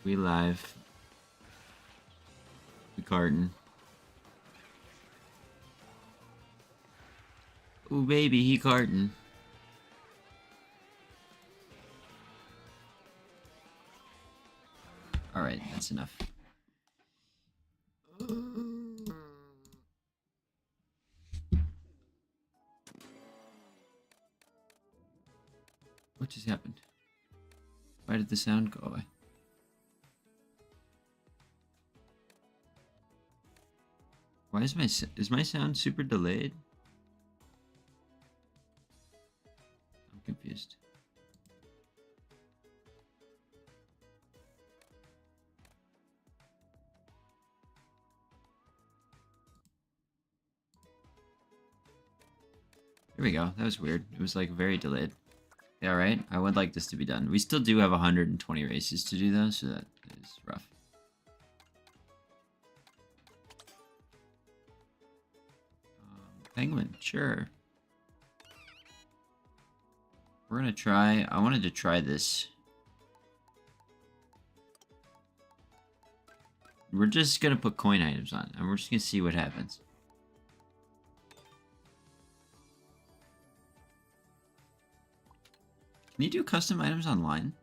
We live. We karting. Ooh, baby, he karting. Alright, that's enough. What just happened? Why did the sound go away? Why is my sound super delayed? I'm confused. There we go. That was weird. It was like very delayed. Yeah, right? I would like this to be done. We still do have 120 races to do though, so that is rough. Penguin, sure. We're gonna try. I wanted to try this. We're just gonna put coin items on, and we're just gonna see what happens. Can you do custom items online?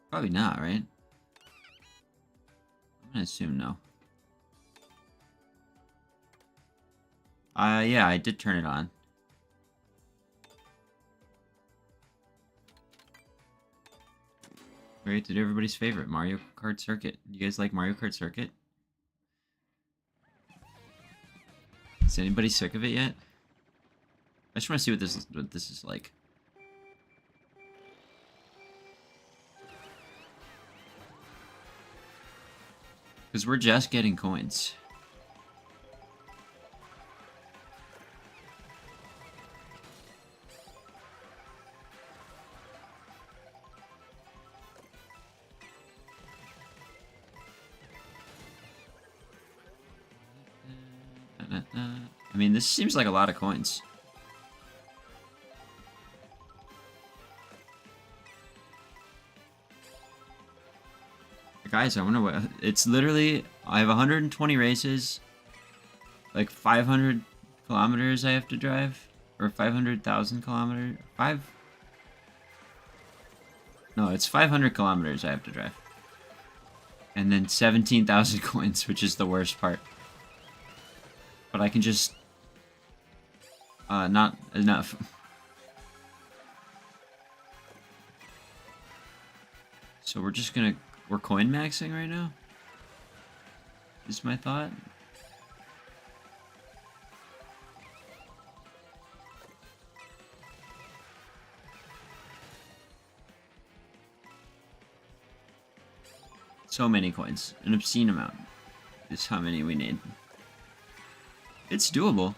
Probably not, right? I'm gonna assume no. Yeah, I did turn it on. Right, did everybody's favorite, Mario Kart Circuit. You guys like Mario Kart Circuit? Is anybody sick of it yet? I just want to see what this is like. Because we're just getting coins. I mean, this seems like a lot of coins. Guys, I wonder what... It's literally... I have 120 races. Like 500 kilometers I have to drive. Or 500,000 kilometers. No, it's 500 kilometers I have to drive. And then 17,000 coins, which is the worst part. But I can just... not enough. So we're just gonna... We're coin maxing right now? Is my thought. So many coins. An obscene amount is how many we need. It's doable.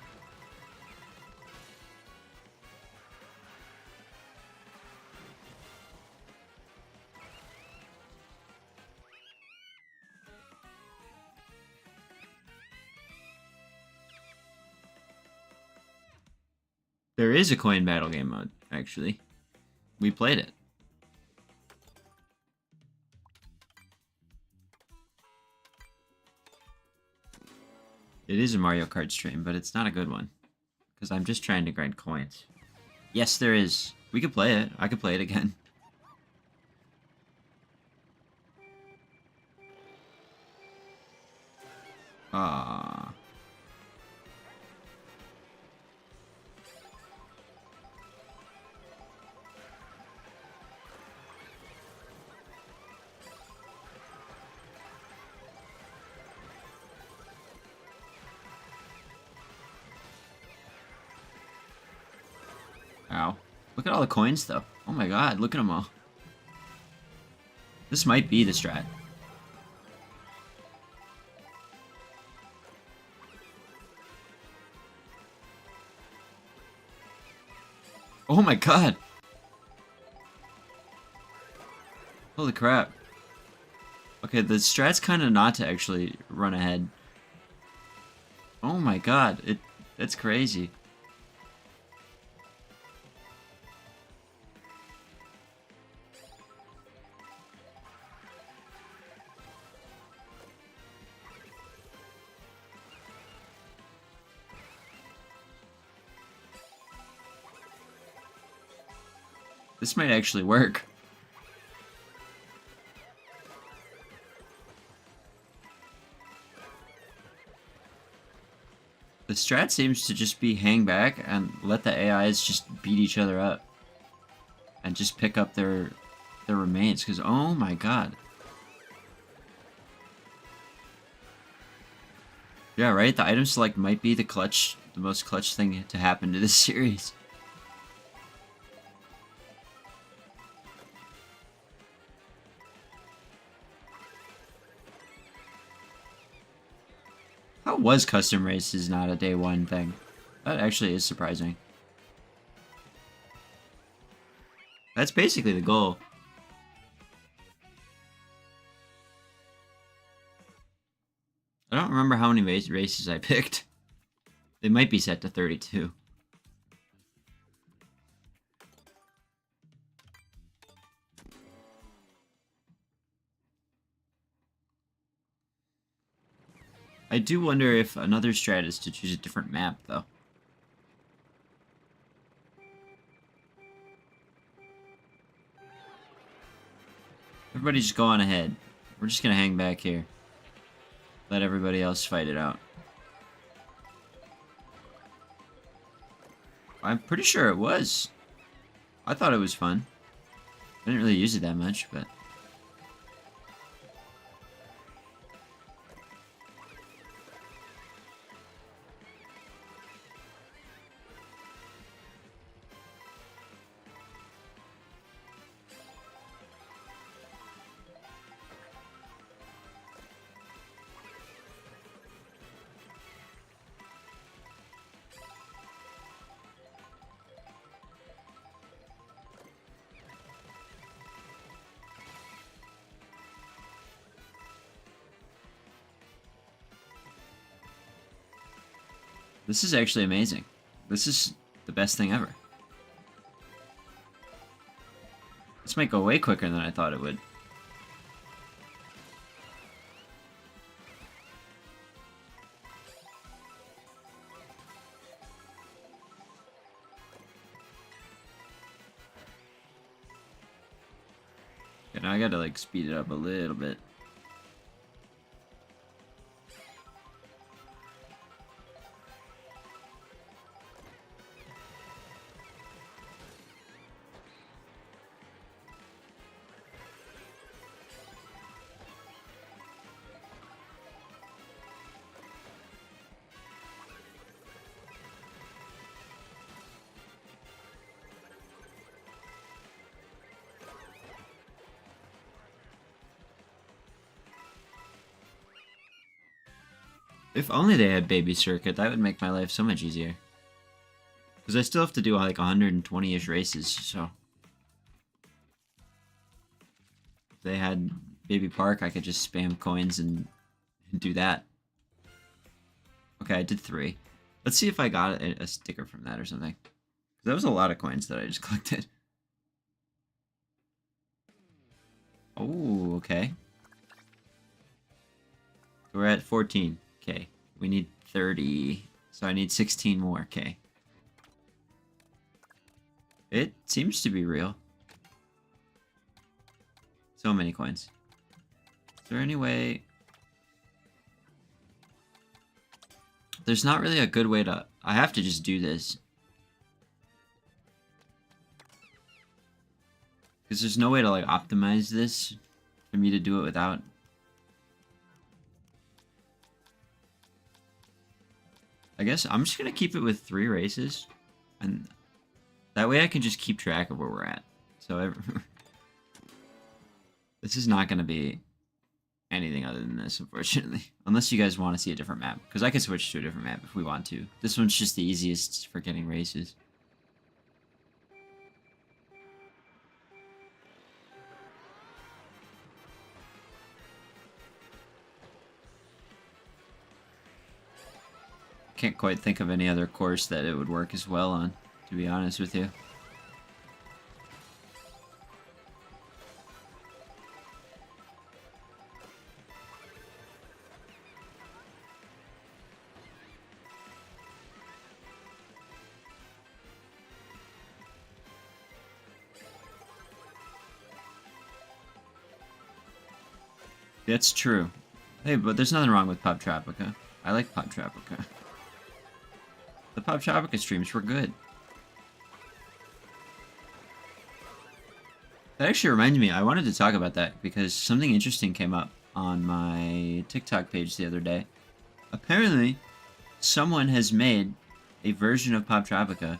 There is a coin battle game mode, actually. We played it. It is a Mario Kart stream, but it's not a good one. Because I'm just trying to grind coins. Yes, there is. We could play it. I could play it again. Ah. Ow. Look at all the coins, though. Oh my god, look at them all. This might be the strat. Oh my god! Holy crap. Okay, the strat's kind of not to actually run ahead. Oh my god, that's crazy. This might actually work. The strat seems to just be hang back and let the AIs just beat each other up. And just pick up their remains, because oh my god. Yeah, right? The item select might be the most clutch thing to happen to this series. How was custom races not a day one thing? That actually is surprising. That's basically the goal. I don't remember how many races I picked. They might be set to 32. I do wonder if another strat is to choose a different map, though. Everybody just go on ahead. We're just gonna hang back here. Let everybody else fight it out. I'm pretty sure it was. I thought it was fun. I didn't really use it that much, but... This is actually amazing. This is the best thing ever. This might go way quicker than I thought it would. Okay, now I gotta like speed it up a little bit. If only they had Baby Circuit, that would make my life so much easier. Because I still have to do like 120-ish races, so... If they had Baby Park, I could just spam coins and do that. Okay, I did 3. Let's see if I got a sticker from that or something. That was a lot of coins that I just collected. Oh, okay. We're at 14. Okay. We need 30. So I need 16 more. Okay. It seems to be real. So many coins. Is there any way... There's not really a good way to... I have to just do this. Because there's no way to, like, optimize this for me to do it without... I guess I'm just going to keep it with 3 races. And that way I can just keep track of where we're at. So this is not going to be anything other than this, unfortunately. Unless you guys want to see a different map. Because I can switch to a different map if we want to. This one's just the easiest for getting races. can't quite think of any other course that it would work as well on, to be honest with you. That's true. Hey, but there's nothing wrong with Pop Tropica. I like Pop Tropica. The Pop Tropica streams were good. That actually reminds me, I wanted to talk about that because something interesting came up on my TikTok page the other day. Apparently, someone has made a version of Pop Tropica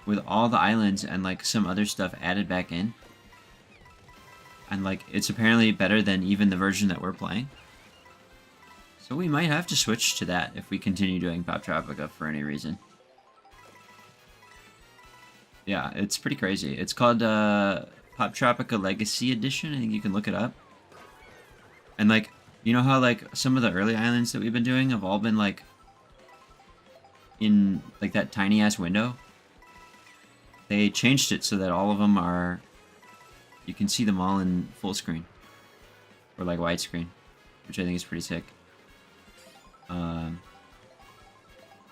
with all the islands and like some other stuff added back in. And like, it's apparently better than even the version that we're playing. So we might have to switch to that if we continue doing Pop Tropica for any reason. Yeah, it's pretty crazy. It's called Pop Tropica Legacy Edition. I think you can look it up. And like, you know how like some of the early islands that we've been doing have all been like in like that tiny ass window? They changed it so that all of them are, you can see them all in full screen. Or like widescreen, which I think is pretty sick.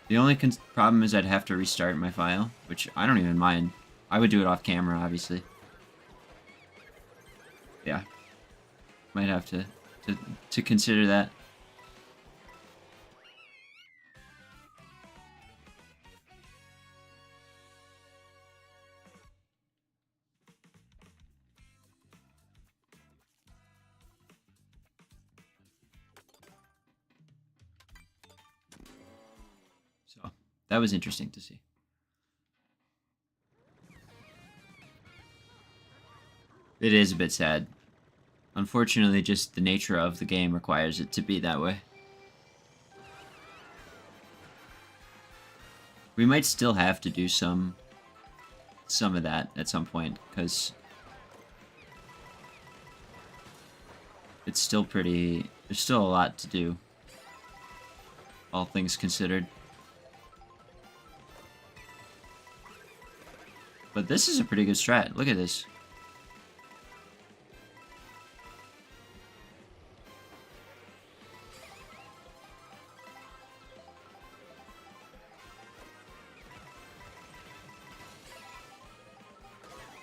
The only problem is I'd have to restart my file, which I don't even mind. I would do it off camera, obviously. Yeah. Might have to consider that. So, that was interesting to see. It is a bit sad. Unfortunately, just the nature of the game requires it to be that way. We might still have to do some of that at some point, because it's still pretty, there's still a lot to do, all things considered. But this is a pretty good strat. Look at this.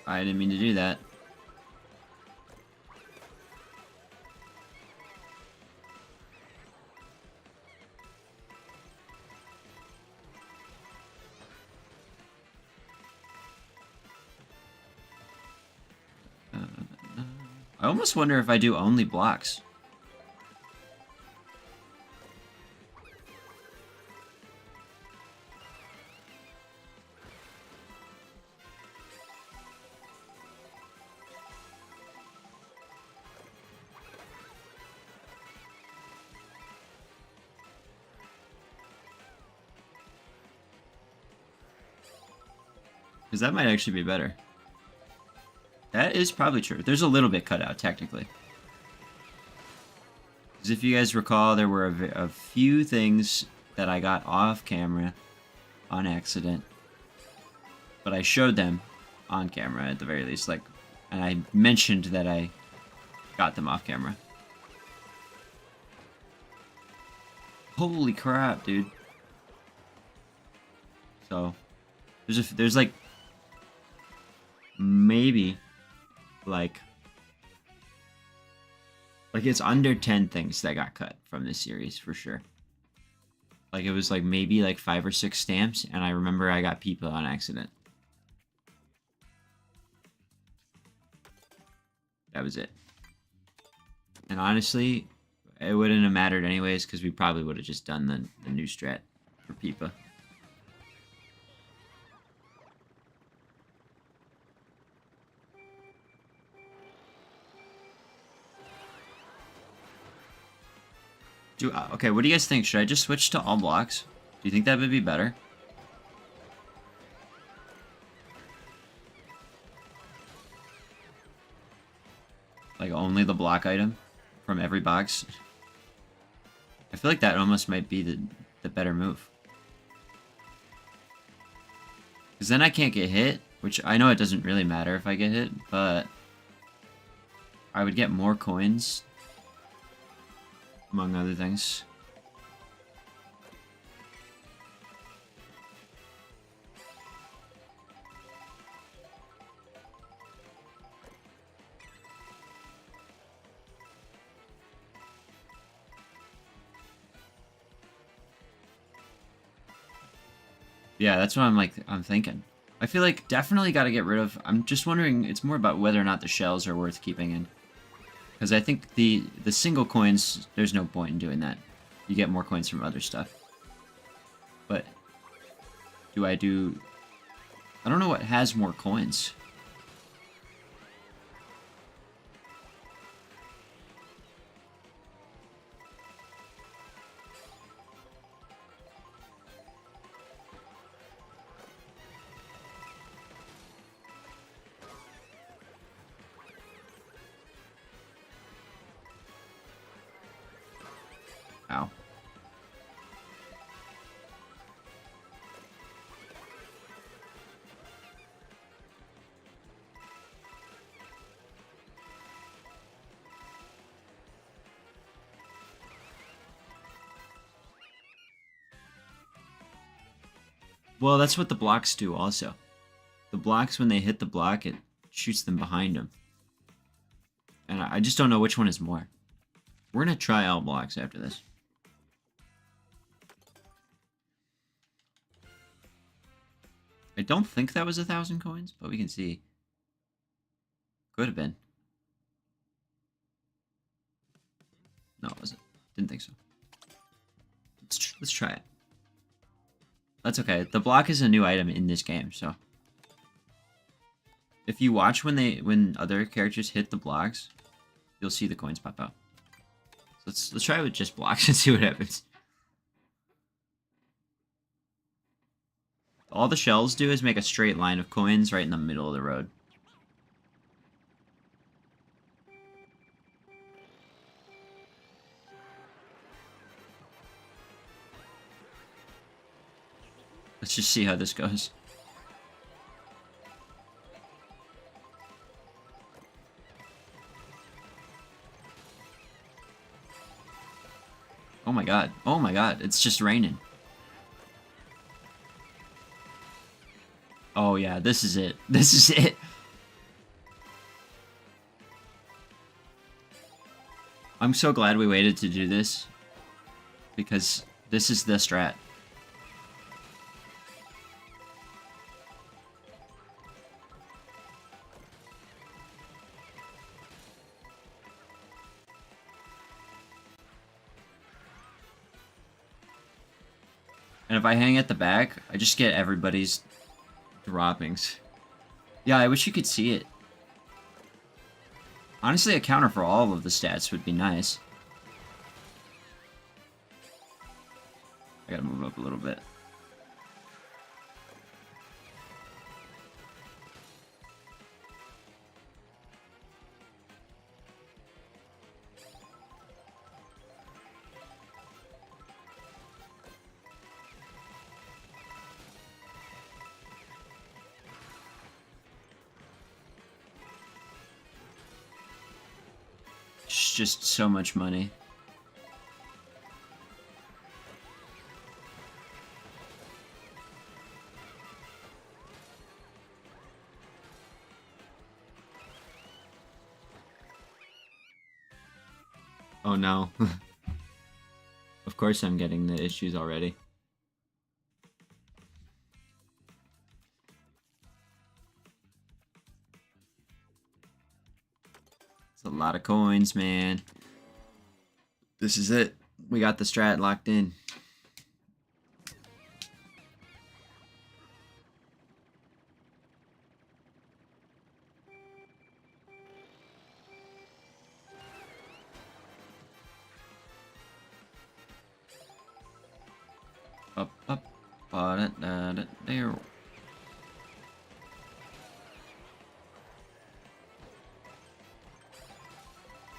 I didn't mean to do that. I almost wonder if I do only blocks. Because that might actually be better. That is probably true. There's a little bit cut out, technically. Because if you guys recall, there were a few things that I got off camera on accident. But I showed them on camera, at the very least. Like, and I mentioned that I got them off camera. Holy crap, dude. So, there's like, maybe like it's under 10 things that got cut from this series for sure. Like it was like maybe like 5 or 6 stamps, and I remember I got people on accident. That was it. And honestly, it wouldn't have mattered anyways, because we probably would have just done the new strat for Peepa. Okay, what do you guys think? Should I just switch to all blocks? Do you think that would be better? Like only the block item from every box? I feel like that almost might be the better move. Because then I can't get hit, which I know it doesn't really matter if I get hit, but I would get more coins, among other things. Yeah, that's what I'm thinking. I feel like definitely got to get rid of. I'm just wondering. It's more about whether or not the shells are worth keeping in, because I think the single coins. There's no point in doing that. You get more coins from other stuff. But do I do? I don't know what has more coins. Ow. Well, that's what the blocks do also. The blocks, when they hit the block, it shoots them behind them. And I just don't know which one is more. We're going to try all blocks after this. I don't think that was 1,000 coins, but we can see. Could have been. No, it wasn't. Didn't think so. Let's try it. That's okay. The block is a new item in this game, so if you watch when other characters hit the blocks, you'll see the coins pop out. So let's try it with just blocks and see what happens. All the shells do is make a straight line of coins right in the middle of the road. Let's just see how this goes. Oh my god. Oh my god. It's just raining. Oh yeah, this is it. This is it. I'm so glad we waited to do this, because this is the strat. And if I hang at the back, I just get everybody's droppings. Yeah, I wish you could see it. Honestly, a counter for all of the stats would be nice. I gotta move up a little bit. It's just so much money. Oh no. Of course I'm getting the issues already. It's a lot of coins, man. This is it. We got the strat locked in. Up, up, there.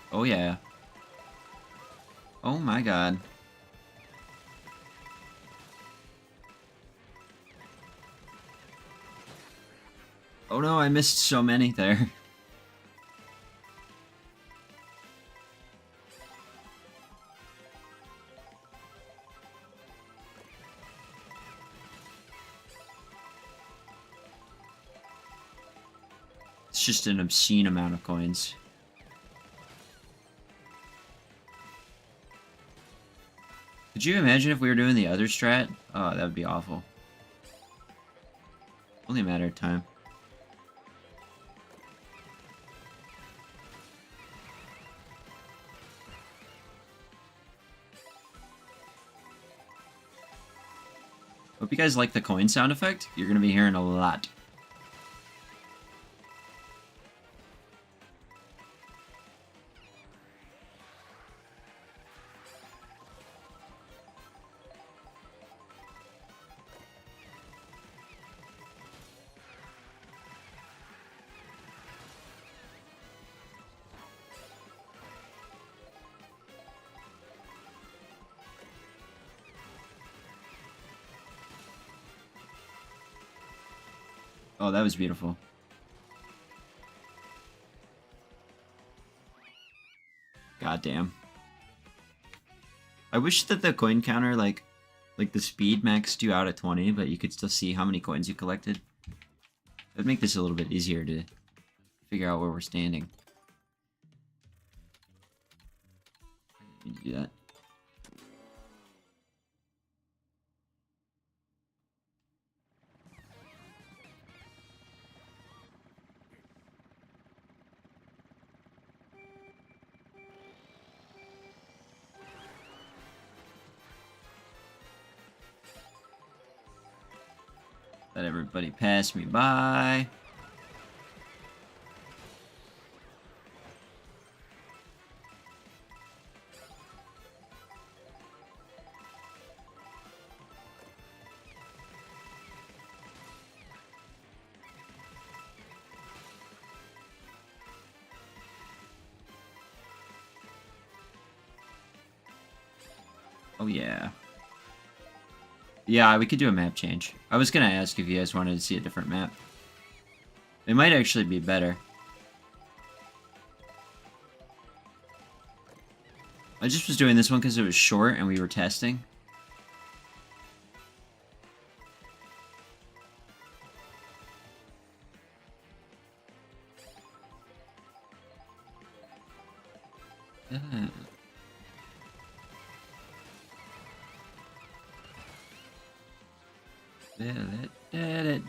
Oh yeah. Oh my god. Oh no, I missed so many there. It's just an obscene amount of coins. Could you imagine if we were doing the other strat? Oh, that would be awful. Only a matter of time. Hope you guys like the coin sound effect. You're going to be hearing a lot. Oh, that was beautiful. Goddamn. I wish that the coin counter, like the speed maxed you out at 20, but you could still see how many coins you collected. That'd make this a little bit easier to figure out where we're standing. I need to do that. Let everybody pass me by. Oh yeah. Yeah, we could do a map change. I was gonna ask if you guys wanted to see a different map. It might actually be better. I just was doing this one because it was short and we were testing.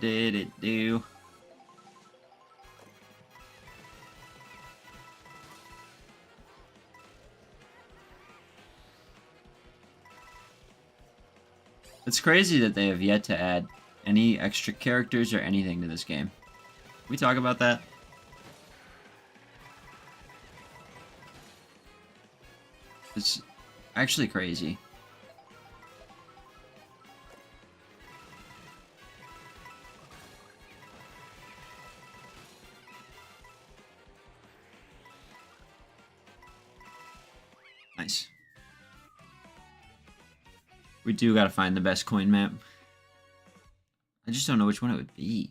Did it do? It's crazy that they have yet to add any extra characters or anything to this game. Can we talk about that? It's actually crazy. Nice. We do gotta find the best coin map. I just don't know which one it would be.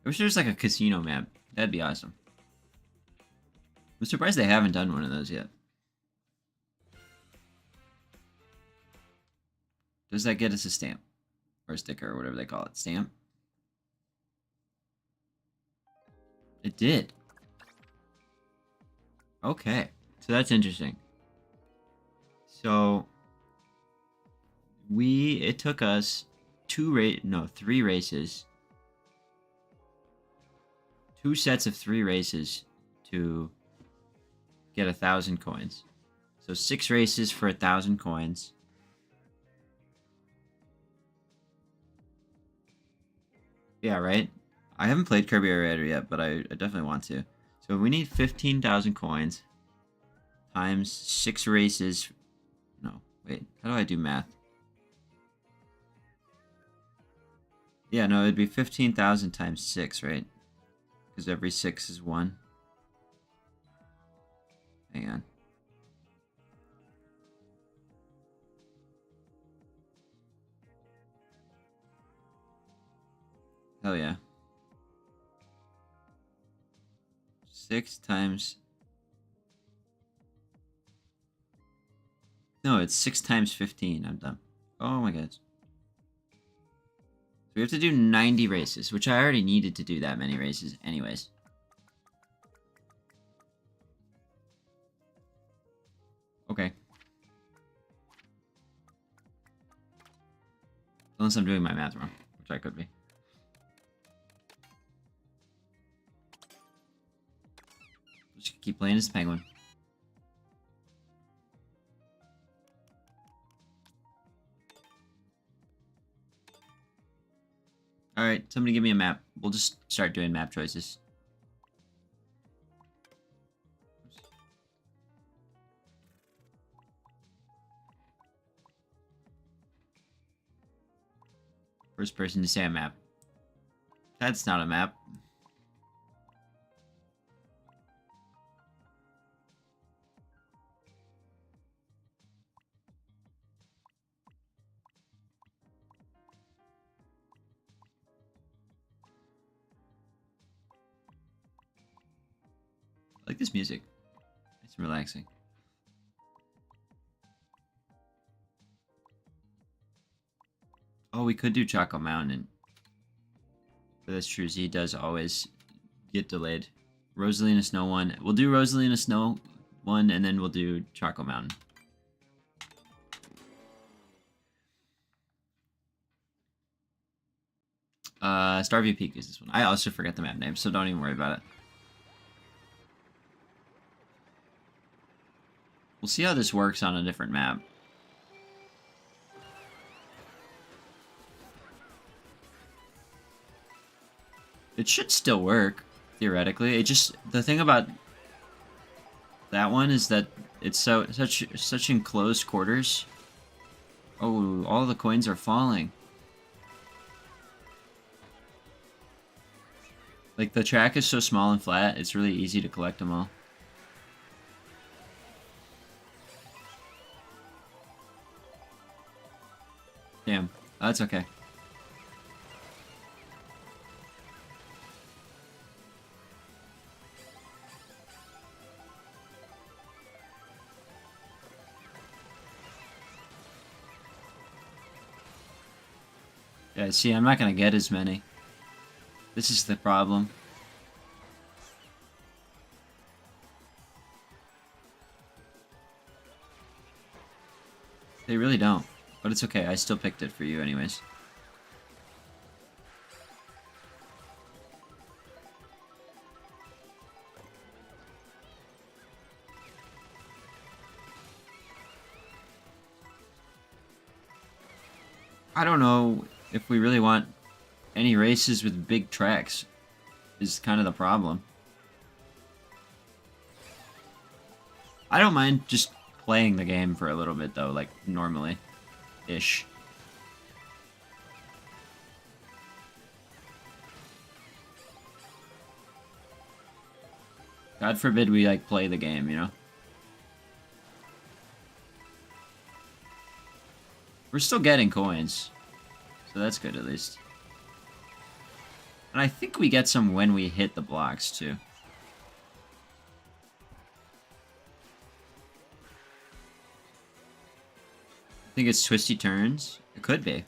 I wish there was like a casino map. That'd be awesome. I'm surprised they haven't done one of those yet. Does that get us a stamp? Or a sticker, or whatever they call it. Stamp? It did. Okay. So that's interesting. So it took us 3 races. 2 sets of 3 races to get 1,000 coins. So 6 races for 1,000 coins. Yeah, right? I haven't played Kirby Air yet, but I definitely want to. So we need 15,000 coins times 6 races. No, wait. How do I do math? Yeah, no, it'd be 15,000 times 6, right? Because every 6 is 1. Hang on. Hell yeah. 6 times... No, it's 6 times 15. I'm done. Oh my god. So we have to do 90 races, which I already needed to do that many races anyways. Okay. Unless I'm doing my math wrong, which I could be. Just keep playing as Penguin. Alright, somebody give me a map. We'll just start doing map choices. First person to say a map. That's not a map. I like this music. It's relaxing. Oh, we could do Choco Mountain. But that's true. Z does always get delayed. Rosalina Snow one. We'll do Rosalina Snow one, and then we'll do Choco Mountain. Starview Peak is this one. I also forget the map name, so don't even worry about it. We'll see how this works on a different map. It should still work, theoretically. It just... The thing about that one is that it's such enclosed quarters. Oh, all the coins are falling. Like, the track is so small and flat, it's really easy to collect them all. Damn, that's okay. Yeah, see, I'm not gonna get as many. This is the problem. They really don't. But it's okay, I still picked it for you anyways. I don't know if we really want any races with big tracks, is kind of the problem. I don't mind just playing the game for a little bit though, like normally-ish. God forbid we like play the game, you know? We're still getting coins, so that's good at least. And I think we get some when we hit the blocks, too. I think it's twisty turns. It could be.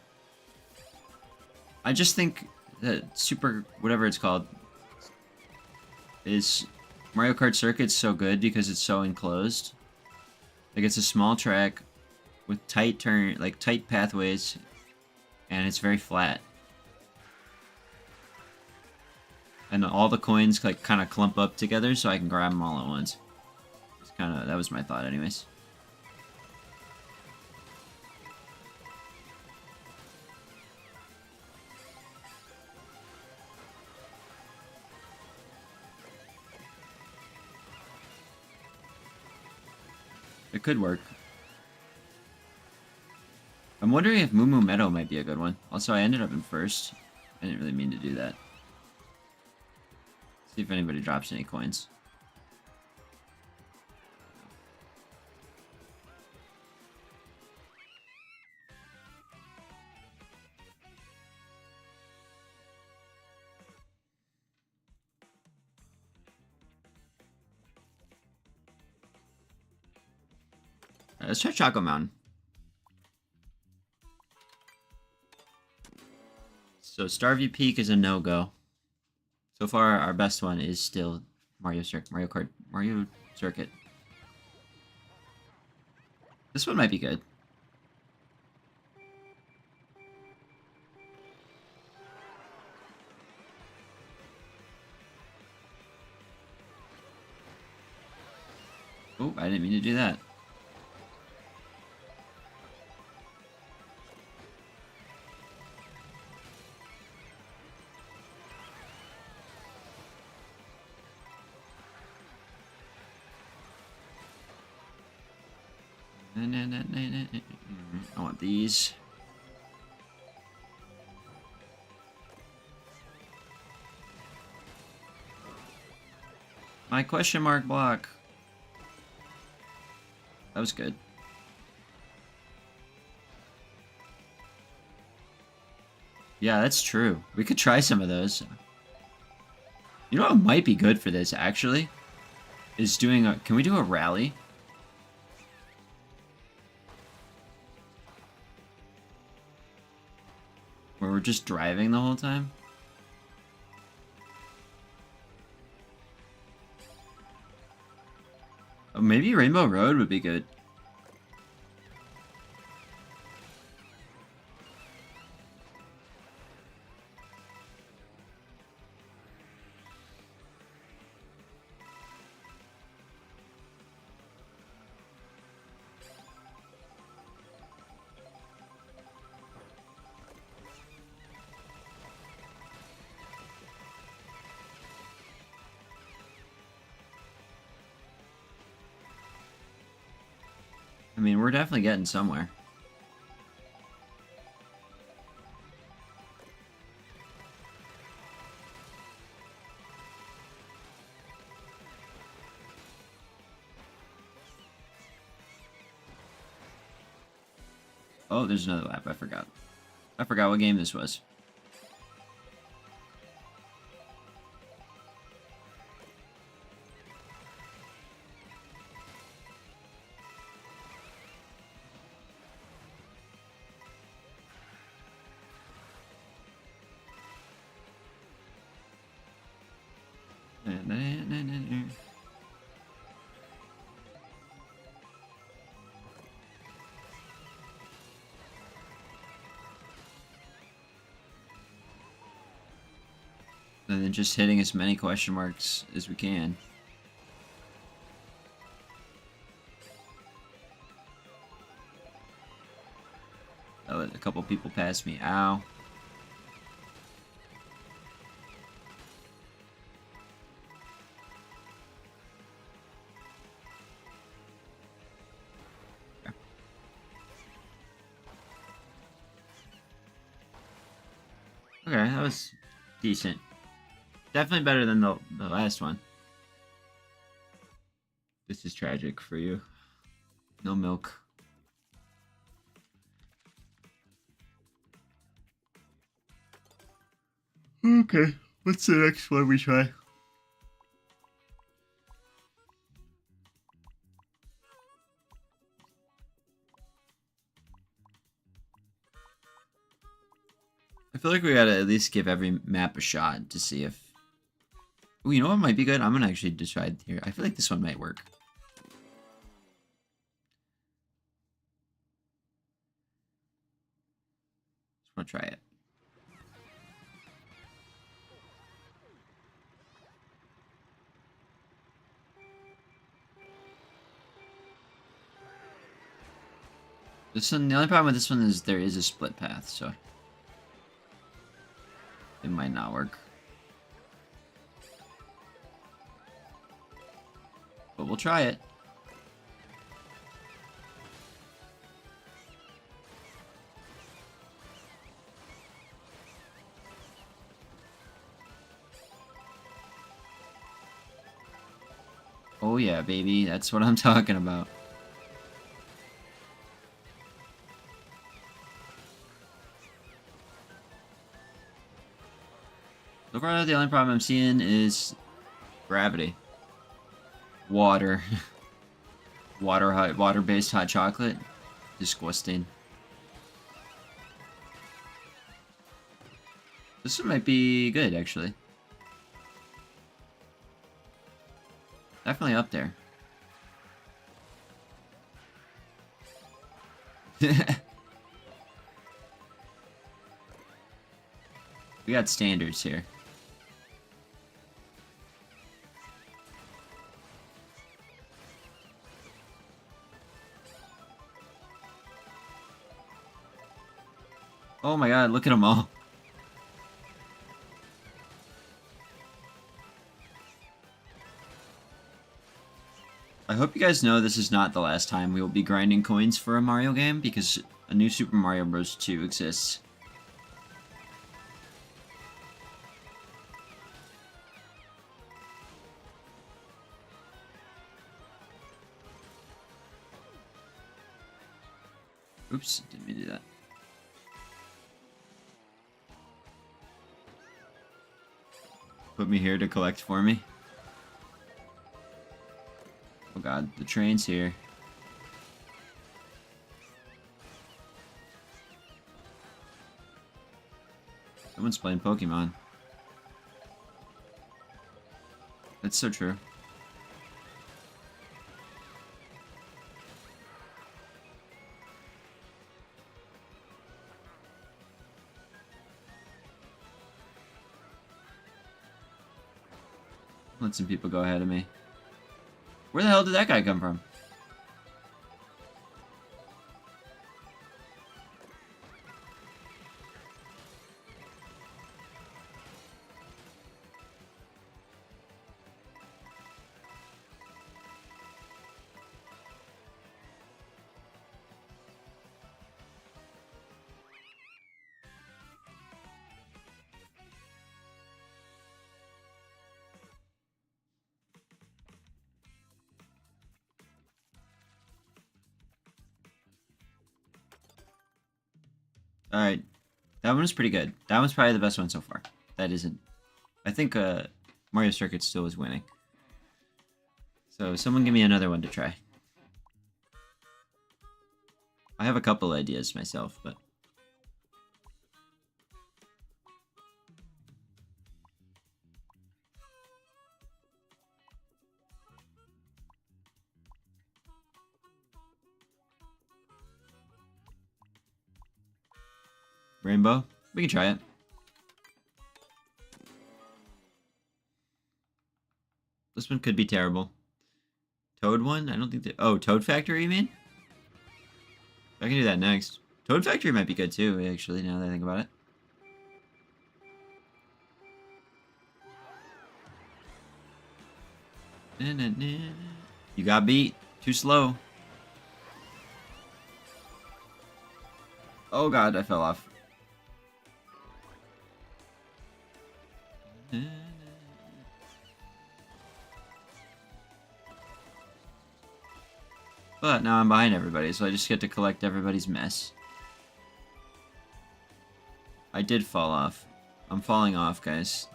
I just think that Super... whatever it's called... is... Mario Kart Circuit's so good because it's so enclosed. Like, it's a small track with tight tight pathways, and it's very flat. And all the coins like kind of clump up together, so I can grab them all at once. It's that was my thought, anyways. It could work. I'm wondering if Moo Moo Meadow might be a good one. Also, I ended up in first. I didn't really mean to do that. See if anybody drops any coins. Let's try Choco Mountain. So Starview Peak is a no-go. So far, our best one is still Mario Circuit. This one might be good. Oh, I didn't mean to do that. I want these. My question mark block. That was good. Yeah, that's true. We could try some of those. You know what might be good for this, actually? Is doing a... Can we do a rally? Where we're just driving the whole time? Oh, maybe Rainbow Road would be good. I mean, we're definitely getting somewhere. Oh, there's another lap. I forgot. I forgot what game this was. And then just hitting as many question marks as we can. I let a couple people pass me. Ow. Okay, that was decent. Definitely better than the last one. This is tragic for you. No milk. Okay, what's the next one we try? I feel like we gotta at least give every map a shot to see if... Oh, you know what might be good? I'm gonna actually decide here. I feel like this one might work. Just wanna try it. This one, the only problem with this one is there is a split path, so it might not work. But we'll try it. Oh yeah, baby, that's what I'm talking about. So far, the only problem I'm seeing is gravity. Water. Water-based hot chocolate. Disgusting. This one might be good, actually. Definitely up there. We got standards here. Oh my god, look at them all. I hope you guys know this is not the last time we will be grinding coins for a Mario game, because a new Super Mario Bros. 2 exists. Oops, didn't mean to do that. Put me here to collect for me. Oh god, the train's here. Someone's playing Pokemon. That's so true. Let some people go ahead of me. Where the hell did that guy come from? Alright. That one was pretty good. That one's probably the best one so far. That isn't. I think Mario Circuit still is winning. So someone give me another one to try. I have a couple ideas myself, but... Rainbow? We can try it. This one could be terrible. Toad one? I don't think that... Oh, Toad Factory, you mean? I can do that next. Toad Factory might be good too, actually, now that I think about it. Na, na, na. You got beat. Too slow. Oh god, I fell off. But now I'm behind everybody, so I just get to collect everybody's mess. I did fall off. I'm falling off, guys.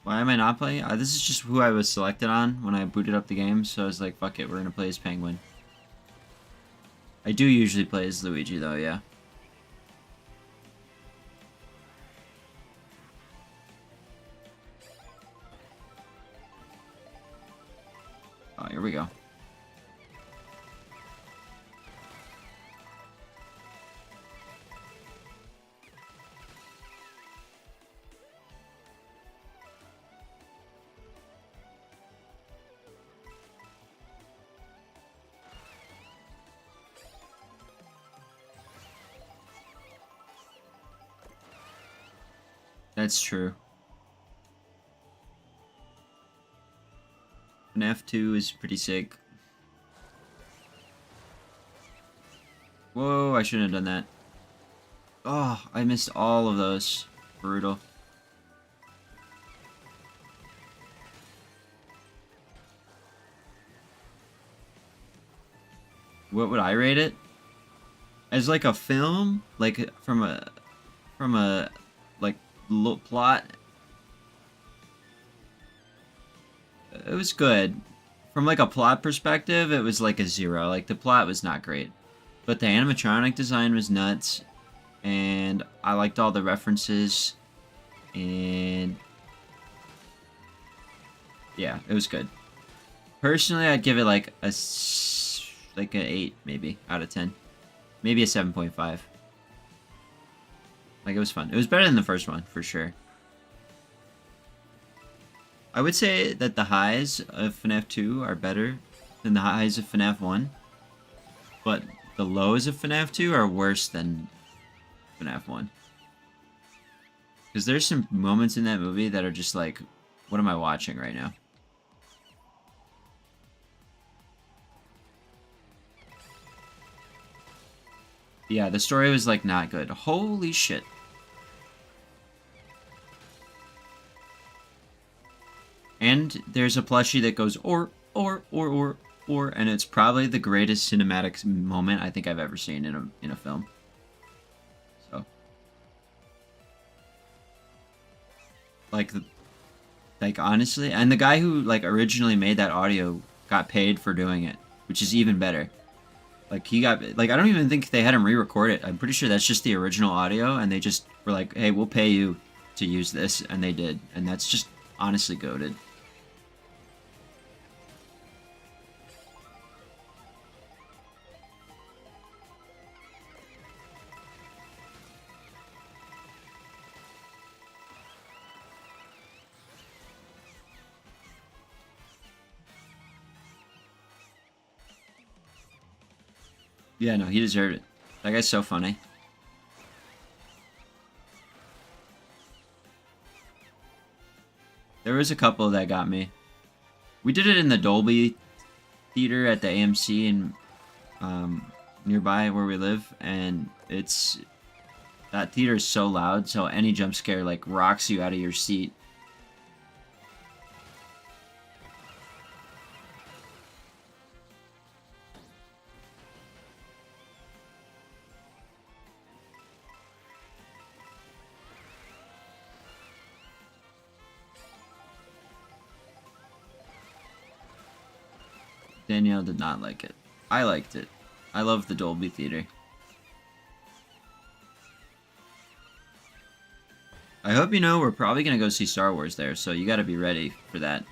Why am I not playing? This is just who I was selected on when I booted up the game, so I was like, fuck it, we're gonna play as Penguin. I do usually play as Luigi, though, yeah. Oh, here we go. That's true. FNAF 2 is pretty sick. Whoa, I shouldn't have done that. Oh, I missed all of those. Brutal. What would I rate it? As like a film, like from a like plot, it was good. From like a plot perspective, it was like a 0. Like the plot was not great, but the animatronic design was nuts, and I liked all the references, and yeah, it was good. Personally, I'd give it like like an 8 maybe out of 10, maybe a 7.5. Like it was fun. It was better than the first one for sure. I would say that the highs of FNAF 2 are better than the highs of FNAF 1, but the lows of FNAF 2 are worse than FNAF 1. Because there's some moments in that movie that are just like, what am I watching right now? Yeah, the story was like not good. Holy shit. And there's a plushie that goes or, and it's probably the greatest cinematic moment I think I've ever seen in a film. So, like, like honestly, and the guy who like originally made that audio got paid for doing it, which is even better. Like he got like I don't even think they had him re-record it. I'm pretty sure that's just the original audio, and they just were like, "Hey, we'll pay you to use this," and they did, and that's just honestly goated. Yeah, no, he deserved it. That guy's so funny. There was a couple that got me. We did it in the Dolby Theater at the AMC in nearby where we live, and that theater is so loud, so any jump scare like rocks you out of your seat. Danielle did not like it. I liked it. I love the Dolby Theater. I hope you know we're probably gonna go see Star Wars there, so you gotta be ready for that.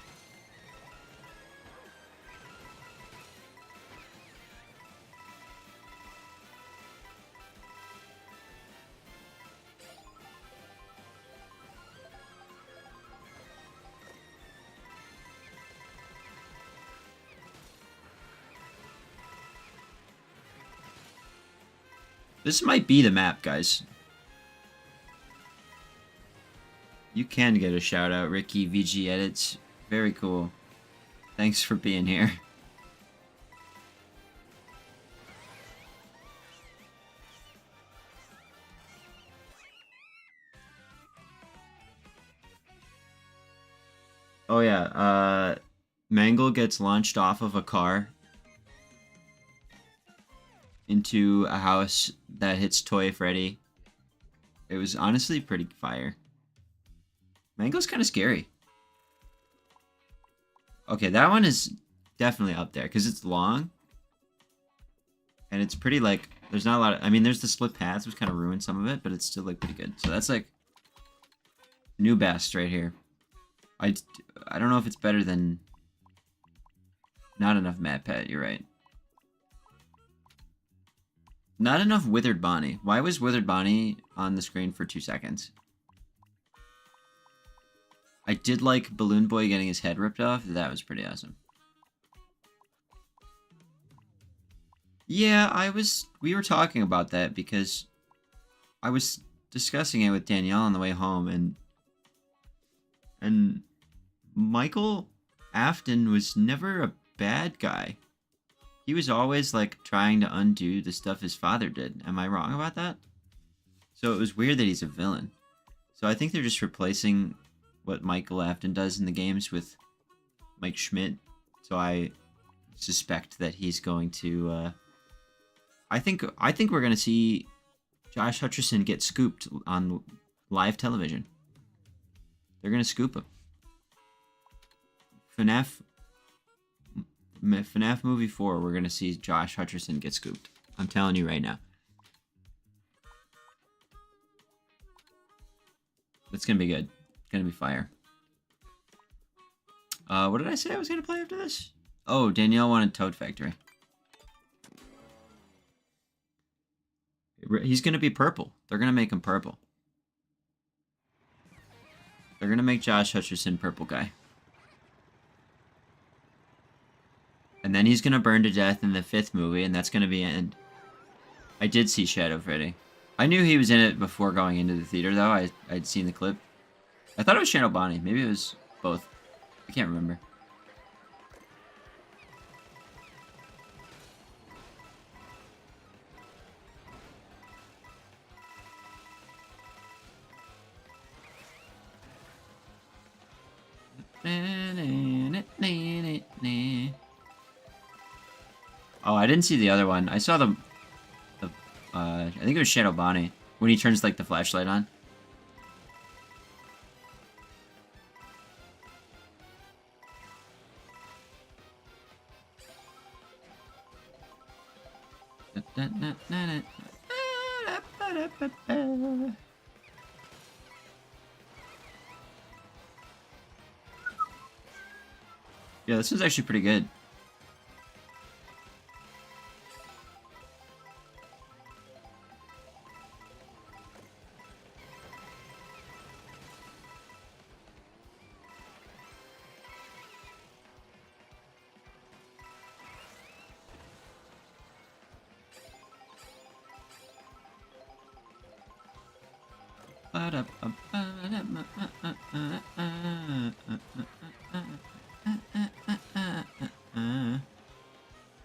This might be the map, guys. You can get a shout out, Ricky VG Edits. Very cool. Thanks for being here. Oh yeah, Mangle gets launched off of a car into a house that hits Toy Freddy. It was honestly pretty fire. Mangle's kind of scary. Okay, that one is definitely up there because it's long. And it's pretty like, there's not a lot of, I mean, there's the split paths, which kind of ruined some of it, but it's still like pretty good. So that's like new best right here. I don't know if it's better than not enough Mad Pet, you're right. Not enough Withered Bonnie. Why was Withered Bonnie on the screen for 2 seconds? I did like Balloon Boy getting his head ripped off. That was pretty awesome. Yeah, we were talking about that because I was discussing it with Danielle on the way home, and Michael Afton was never a bad guy. He was always like trying to undo the stuff his father did. Am I wrong about that? So it was weird that he's a villain. So I think they're just replacing what Michael Afton does in the games with Mike Schmidt. So I suspect that he's going to I think we're gonna see Josh Hutcherson get scooped on live television. They're gonna scoop him. FNAF movie 4, we're gonna see Josh Hutcherson get scooped. I'm telling you right now. It's gonna be good. It's gonna be fire. What did I say I was gonna play after this? Oh, Danielle wanted Toad Factory. He's gonna be purple. They're gonna make him purple. They're gonna make Josh Hutcherson purple guy. And then he's gonna burn to death in the 5th movie, and that's gonna be end. I did see Shadow Freddy. I knew he was in it before going into the theater, though. I'd seen the clip. I thought it was Shadow Bonnie. Maybe it was both. I can't remember. Oh, I didn't see the other one. I saw the I think it was Shadow Bonnie when he turns like the flashlight on. Yeah, this was actually pretty good.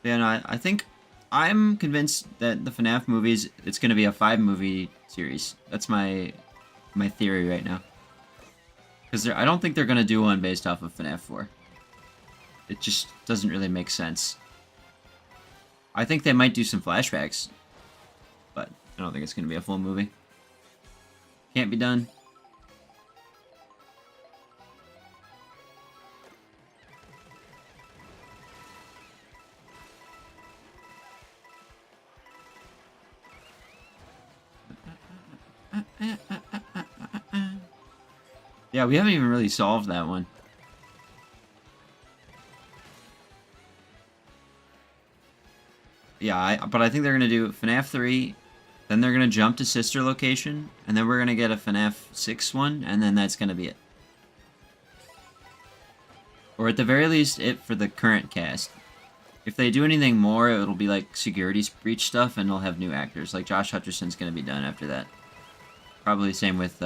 Yeah, no, I think I'm convinced that the FNAF movies, it's going to be a 5-movie series. That's my theory right now. Because I don't think they're going to do one based off of FNAF 4. It just doesn't really make sense. I think they might do some flashbacks, but I don't think it's going to be a full movie. Can't be done. Yeah, we haven't even really solved that one. Yeah, but I think they're going to do FNAF 3, then they're going to jump to Sister Location, and then we're going to get a FNAF 6 one, and then that's going to be it. Or at the very least, it for the current cast. If they do anything more, it'll be like security breach stuff, and they'll have new actors. Like Josh Hutcherson's going to be done after that. Probably same with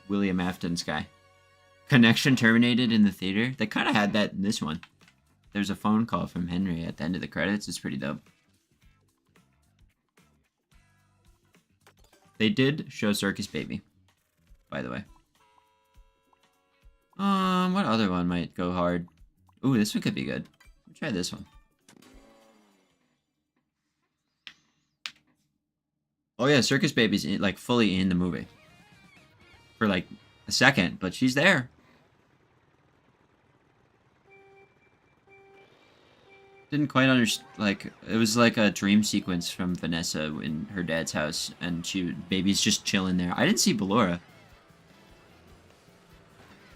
William Afton's guy. Connection terminated in the theater. They kind of had that in this one. There's a phone call from Henry at the end of the credits. It's pretty dope. They did show Circus Baby, by the way. What other one might go hard? Ooh, this one could be good. Let me try this one. Oh yeah, Circus Baby's like fully in the movie. For like a second, but she's there. Didn't quite understand, like, it was like a dream sequence from Vanessa in her dad's house, and Baby's just chilling there. I didn't see Ballora.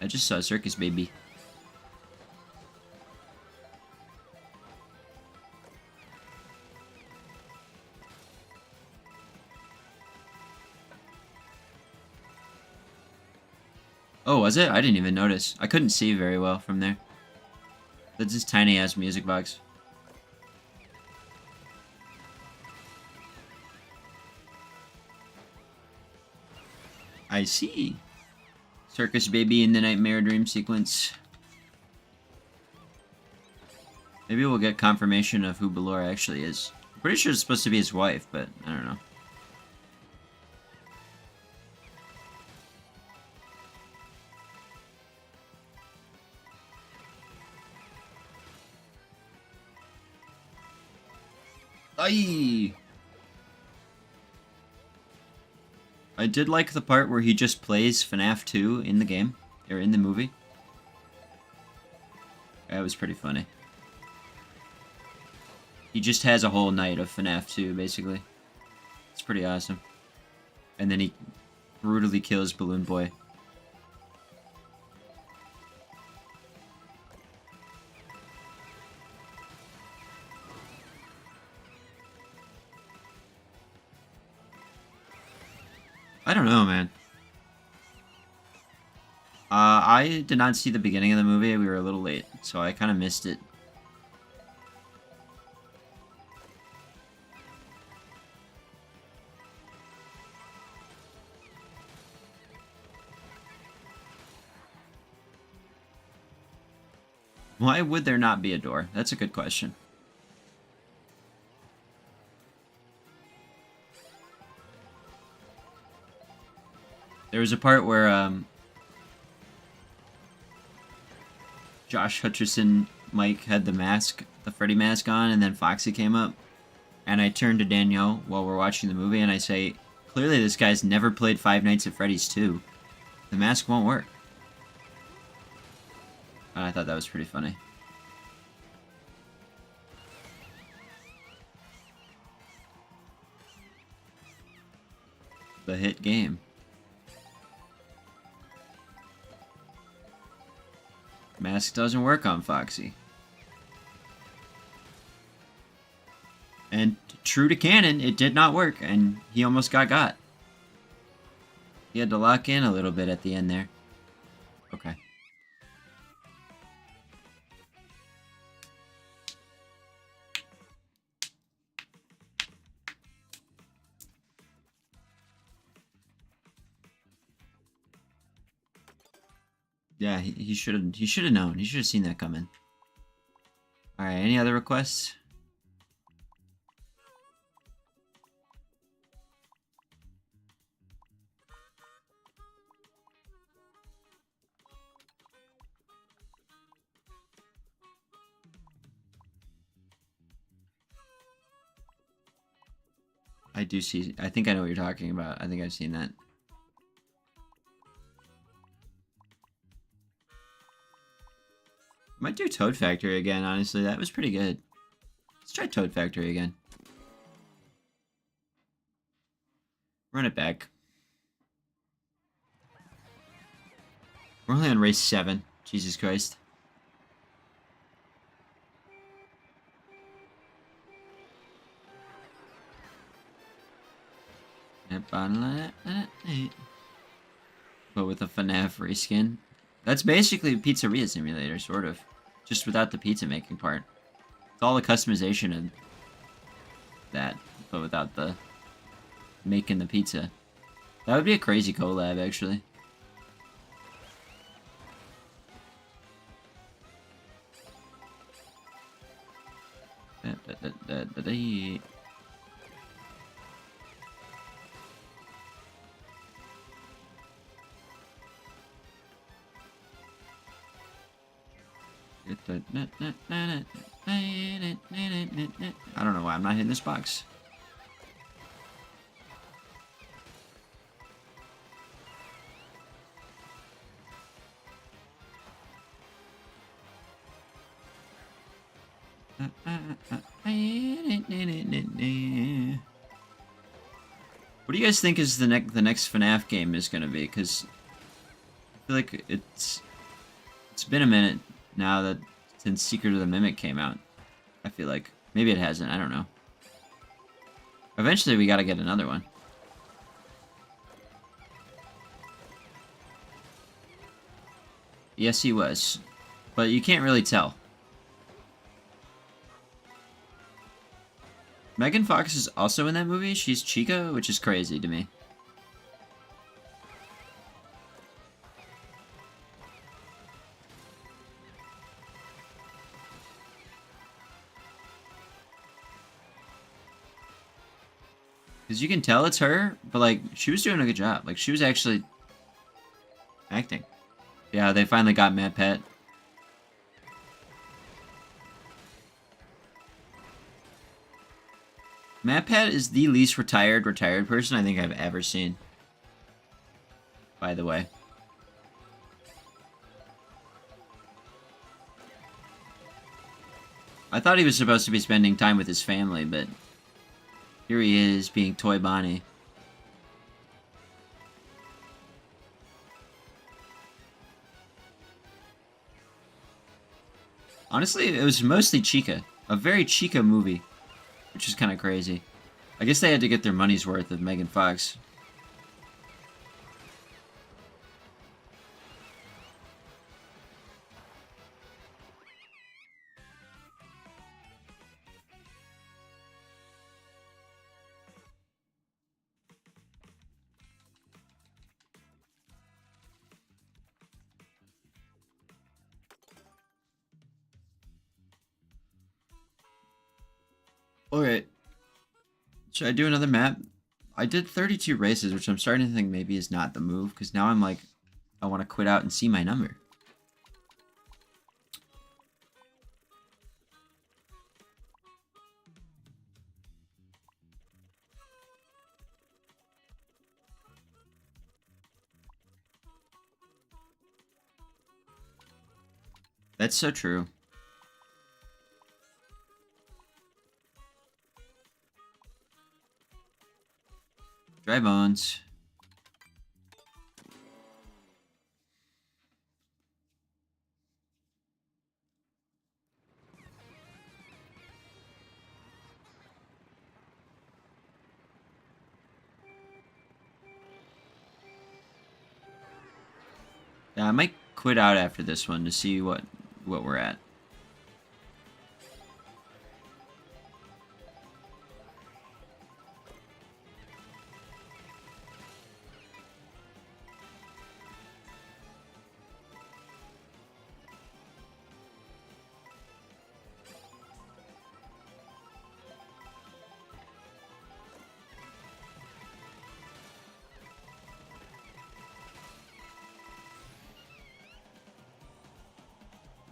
I just saw Circus Baby. Oh, was it? I didn't even notice. I couldn't see very well from there. That's this tiny-ass music box. I see. Circus Baby in the Nightmare Dream sequence. Maybe we'll get confirmation of who Ballora actually is. I'm pretty sure it's supposed to be his wife, but I don't know. Aye! I did like the part where he just plays FNAF 2 in the game, or in the movie. That was pretty funny. He just has a whole night of FNAF 2, basically. It's pretty awesome. And then he brutally kills Balloon Boy. I don't know, man. I did not see the beginning of the movie. We were a little late, so I kind of missed it. Why would there not be a door? That's a good question. There was a part where, Josh Hutcherson, Mike, had the mask, the Freddy mask on, and then Foxy came up. And I turned to Danielle while we're watching the movie, and I say, clearly this guy's never played Five Nights at Freddy's 2. The mask won't work. And I thought that was pretty funny. The hit game. Mask doesn't work on Foxy. And true to canon, it did not work, and he almost got. He had to lock in a little bit at the end there. Okay. Yeah, he should have known. He should have seen that coming. All right, any other requests? I do see. I think I know what you're talking about. I think I've seen that. Might do Toad Factory again, honestly. That was pretty good. Let's try Toad Factory again. Run it back. We're only on race 7. Jesus Christ. But with a FNAF reskin. That's basically Pizzeria Simulator, sort of. Just without the pizza making part. It's all the customization of that, but without the making the pizza. That would be a crazy collab, actually. I don't know why I'm not hitting this box. What do you guys think is the next FNAF game is gonna be? Because I feel like it's been a minute now that since Secret of the Mimic came out. I feel like maybe it hasn't. I don't know. Eventually, we gotta get another one. Yes, he was, but you can't really tell. Megan Fox is also in that movie. She's Chica, which is crazy to me. Because you can tell it's her, but, like, she was doing a good job. Like, she was actually acting. Yeah, they finally got Matt Pett. MatPat is the least retired person I think I've ever seen. By the way. I thought he was supposed to be spending time with his family, but here he is being Toy Bonnie. Honestly, it was mostly Chica. A very Chica movie, which is kind of crazy. I guess they had to get their money's worth of Megan Fox. Alright. Should I do another map? I did 32 races, which I'm starting to think maybe is not the move, because now I'm like, I want to quit out and see my number. That's so true. Dry bones. Yeah, I might quit out after this one to see what we're at.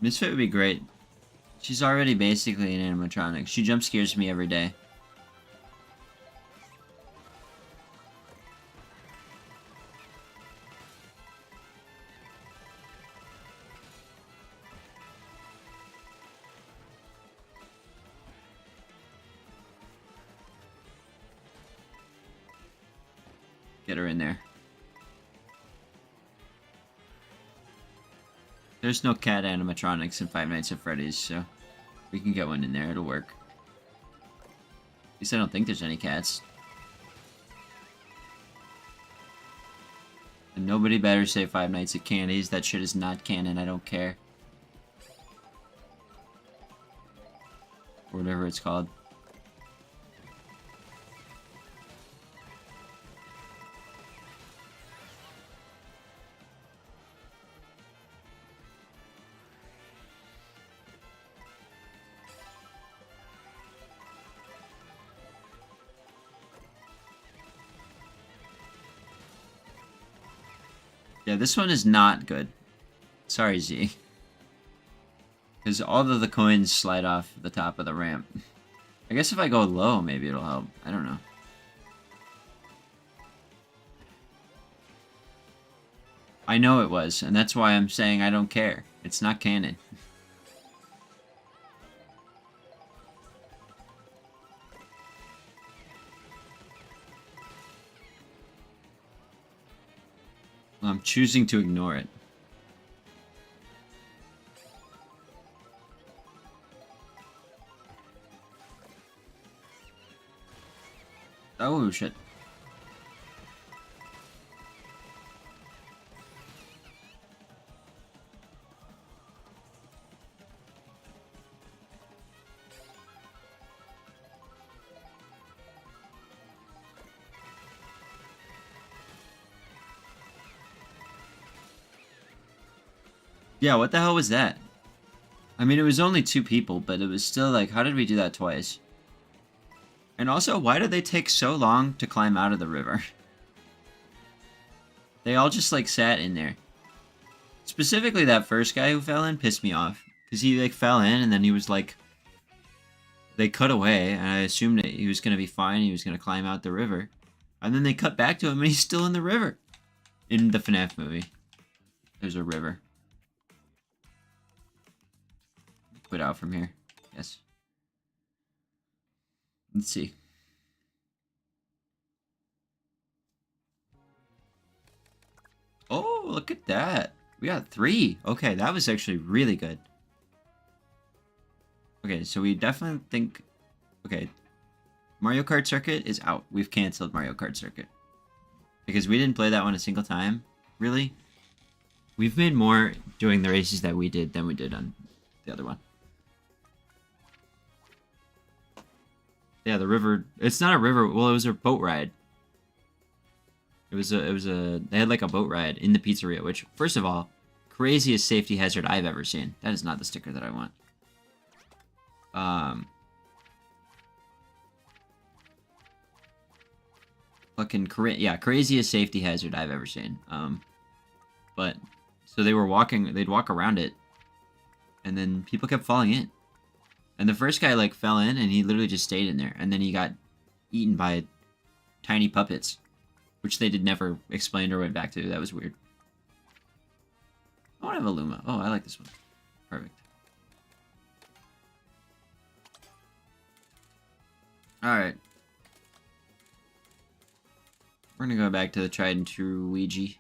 Misfit would be great. She's already basically an animatronic. She jump scares me every day. Get her in there. There's no cat animatronics in Five Nights at Freddy's, so we can get one in there. It'll work. At least I don't think there's any cats. And nobody better say Five Nights at Candy's. That shit is not canon. I don't care. Or whatever it's called. Yeah, this one is not good. Sorry, Z. Because all of the coins slide off the top of the ramp. I guess if I go low, maybe it'll help. I don't know. I know it was, and that's why I'm saying I don't care. It's not canon. I'm choosing to ignore it. Oh, shit. Yeah, what the hell was that? I mean, it was only 2 people, but it was still like, how did we do that twice? And also, why did they take so long to climb out of the river? They all just, like, sat in there. Specifically, that first guy who fell in pissed me off. Because he, like, fell in, and then he was, like, they cut away, and I assumed that he was going to be fine. He was going to climb out the river. And then they cut back to him, and he's still in the river. In the FNAF movie, there's a river. Quit out from here. Yes. Let's see. Oh, look at that. We got 3. Okay, that was actually really good. Okay, so we definitely think... Okay, Mario Kart Circuit is out. We've canceled Mario Kart Circuit. Because we didn't play that one a single time, really. We've made more doing the races that we did than we did on the other one. Yeah, the river... It's not a river. Well, it was a boat ride. It was a... They had like a boat ride in the pizzeria, which, first of all, craziest safety hazard I've ever seen. That is not the sticker that I want. Fucking craziest safety hazard I've ever seen. But so they were walking, they'd walk around it, and then people kept falling in. And the first guy like fell in, and he literally just stayed in there, and then he got eaten by tiny puppets, which they did never explain or went back to. That was weird. I want to have a Luma. Oh, I like this one. Perfect. Alright. We're gonna go back to the tried and true Luigi.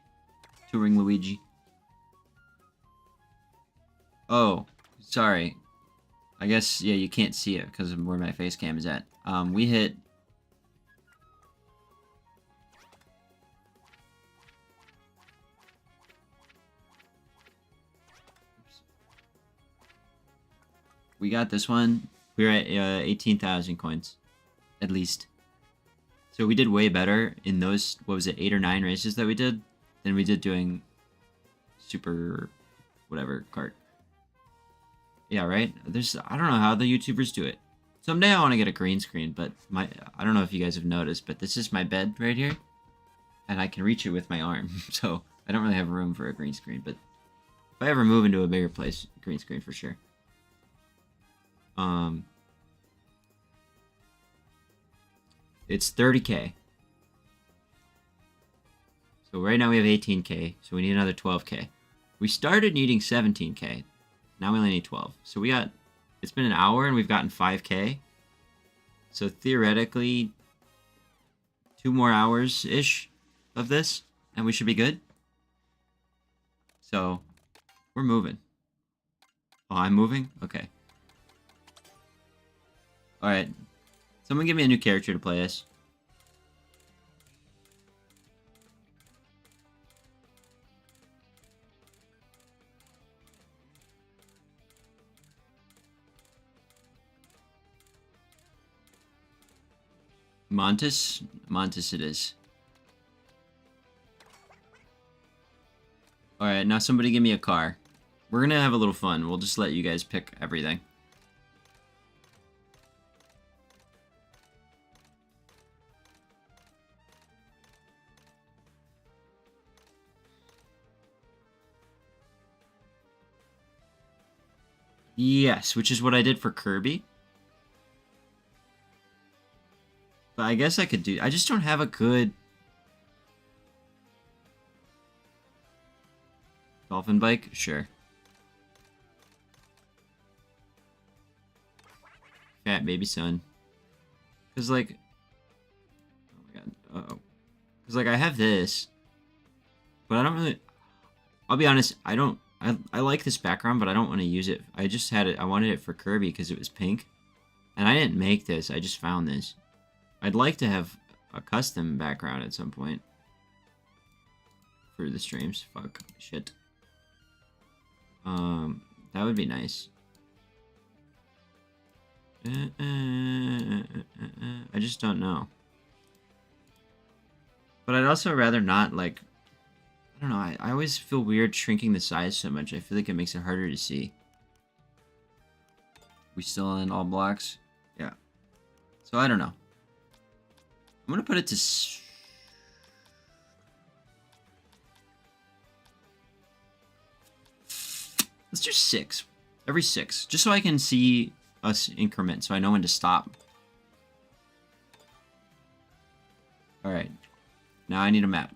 Touring Luigi. Oh, sorry. I guess, yeah, you can't see it because of where my face cam is at. We hit... Oops. We got this one. We're at 18,000 coins. At least. So we did way better in those, what was it, 8 or 9 races that we did than we did doing super whatever kart. Yeah, right? I don't know how the YouTubers do it. Someday I want to get a green screen, but I don't know if you guys have noticed, but this is my bed right here, and I can reach it with my arm, so I don't really have room for a green screen, but if I ever move into a bigger place, green screen for sure. It's 30K. So right now we have 18K, so we need another 12K. We started needing 17K. Now we only need 12. So it's been an hour and we've gotten 5K. So theoretically, 2 more hours-ish of this, and we should be good. So, we're moving. Oh, I'm moving? Okay. Alright. Someone give me a new character to play as. Montes? Montes it is. Alright, now somebody give me a car. We're gonna have a little fun. We'll just let you guys pick everything. Yes, which is what I did for Kirby. But I guess I could do... I just don't have a good... Dolphin bike? Sure. Fat baby son. Because, like... Oh my god. Uh-oh. Because, like, I have this. But I don't really... I'll be honest, I don't... I like this background, but I don't want to use it. I just had it... I wanted it for Kirby because it was pink. And I didn't make this. I just found this. I'd like to have a custom background at some point. For the streams. Fuck. Shit. That would be nice. I just don't know. But I'd also rather not, like... I don't know, I always feel weird shrinking the size so much. I feel like it makes it harder to see. We still in all blocks? Yeah. So I don't know. I'm gonna put it to... Let's do 6. Every 6. Just so I can see increment so I know when to stop. Alright. Now I need a map.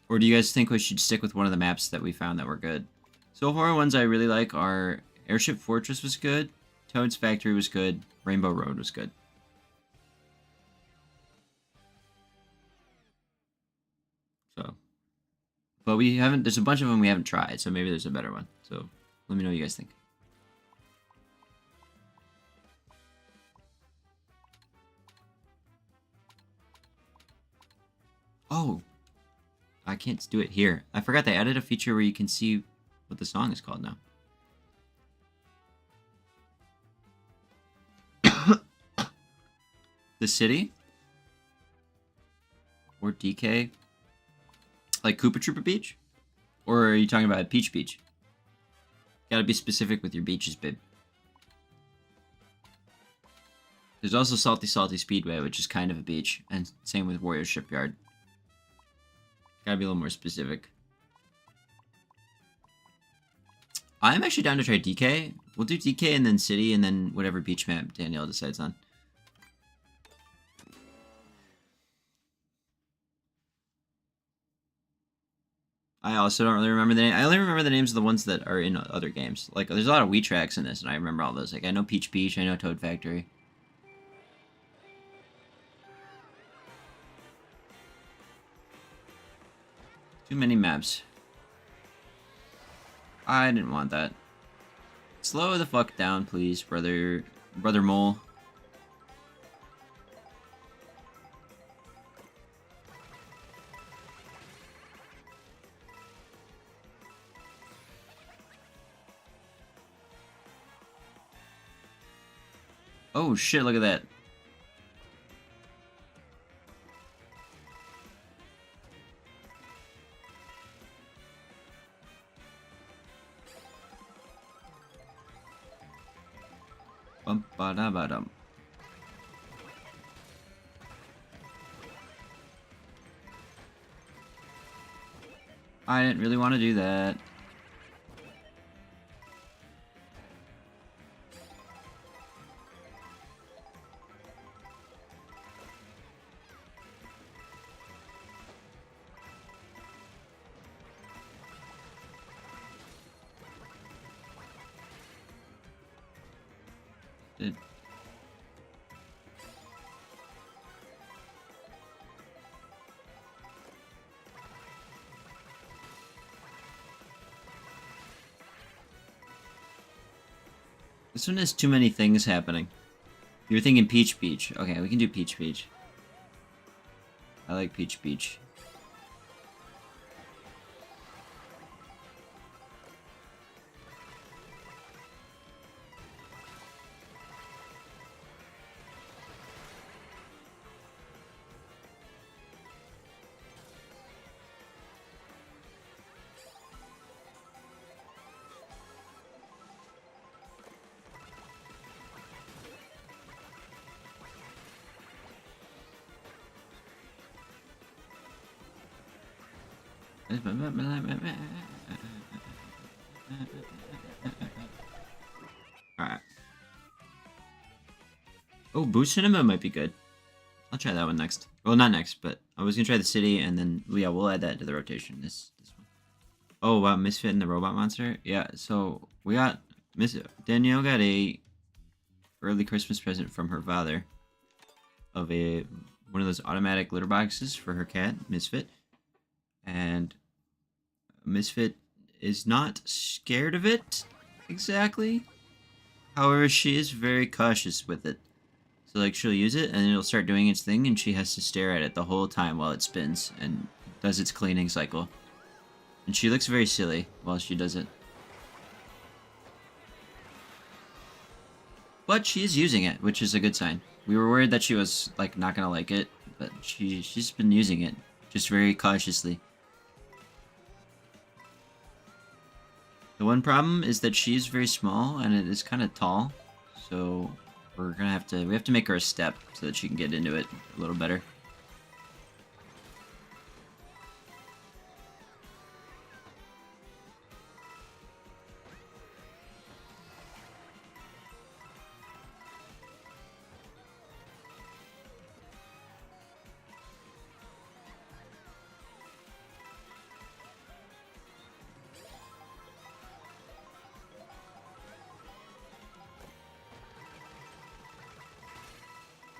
Or do you guys think we should stick with one of the maps that we found that were good? So far, ones I really like are Airship Fortress was good, Toad's Factory was good, Rainbow Road was good. So, but we haven't, there's a bunch of them we haven't tried, so maybe there's a better one. So, let me know what you guys think. Oh, I can't do it here. I forgot they added a feature where you can see what the song is called now. The city? Or DK? Like Koopa Troopa Beach? Or are you talking about Peach Beach? Gotta be specific with your beaches, babe. There's also Salty Salty Speedway, which is kind of a beach. And same with Warrior Shipyard. Gotta be a little more specific. I'm actually down to try DK. We'll do DK and then City and then whatever beach map Danielle decides on. I also don't really remember the name. I only remember the names of the ones that are in other games. Like, there's a lot of Wii tracks in this, and I remember all those. Like, I know Peach Beach, I know Toad Factory. Too many maps. I didn't want that. Slow the fuck down, please, brother mole. Oh shit, look at that. Bum ba da ba dum. I didn't really want to do that. This one has too many things happening. You're thinking Peach Beach. Okay, we can do Peach Beach. I like Peach Beach. Alright. Oh, Boo Cinema might be good. I'll try that one next. Well, not next, but I was gonna try the city, and then yeah, we'll add that to the rotation. This one. Oh wow, Misfit and the Robot Monster. Yeah, so we got Danielle got a early Christmas present from her father of one of those automatic litter boxes for her cat, Misfit, and Misfit is not scared of it exactly. However, she is very cautious with it. So like she'll use it and it'll start doing its thing and she has to stare at it the whole time while it spins and does its cleaning cycle. And she looks very silly while she does it. But she is using it, which is a good sign. We were worried that she was like not gonna like it, but she's been using it just very cautiously. The one problem is that she's very small and it is kind of tall, so we have to make her a step so that she can get into it a little better.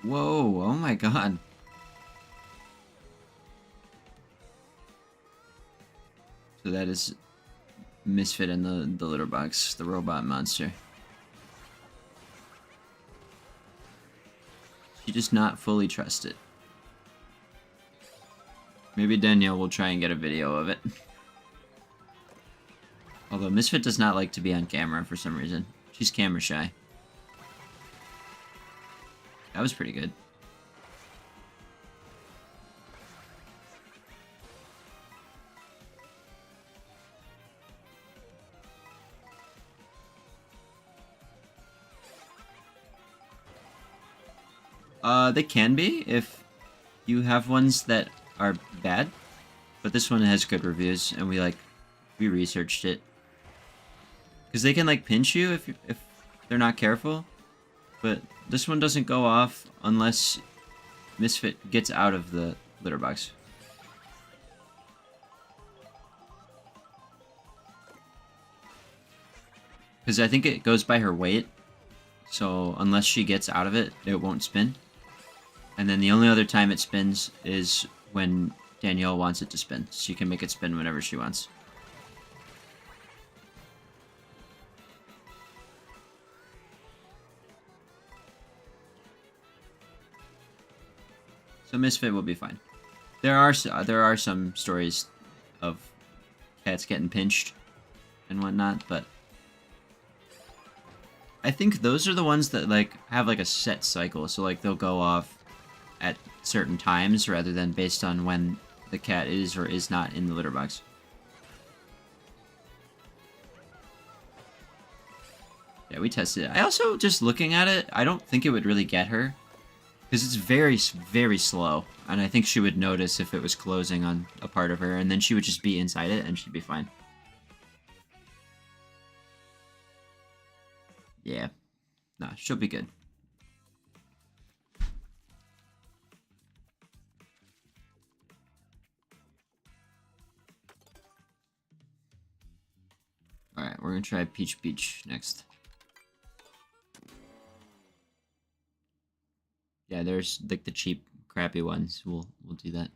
Whoa, oh my god. So that is Misfit in the litter box, the robot monster. She does not fully trust it. Maybe Danielle will try and get a video of it. Although Misfit does not like to be on camera for some reason. She's camera shy. That was pretty good. They can be if you have ones that are bad, but this one has good reviews, and we researched it. Because they can like pinch you if they're not careful, but this one doesn't go off unless Misfit gets out of the litter box. Because I think it goes by her weight, so unless she gets out of it, it won't spin. And then the only other time it spins is when Danielle wants it to spin. She can make it spin whenever she wants. So Misfit will be fine. There are some stories of cats getting pinched and whatnot, but I think those are the ones that like have like a set cycle. So like they'll go off at certain times rather than based on when the cat is or is not in the litter box. Yeah, we tested it. I also, just looking at it, I don't think it would really get her. Because it's very, very slow. And I think she would notice if it was closing on a part of her, and then she would just be inside it, and she'd be fine. Yeah. Nah, she'll be good. Alright, we're gonna try Peach Peach next. Yeah, there's like the cheap, crappy ones. We'll do that.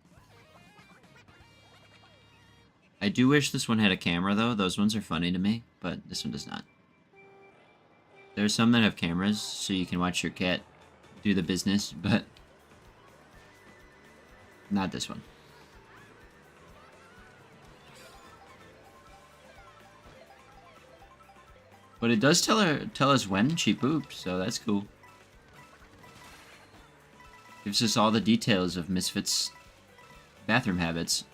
I do wish this one had a camera though. Those ones are funny to me, but this one does not. There's some that have cameras, so you can watch your cat do the business, but not this one. But it does tell us when she poops, so that's cool. Gives us all the details of Misfit's bathroom habits.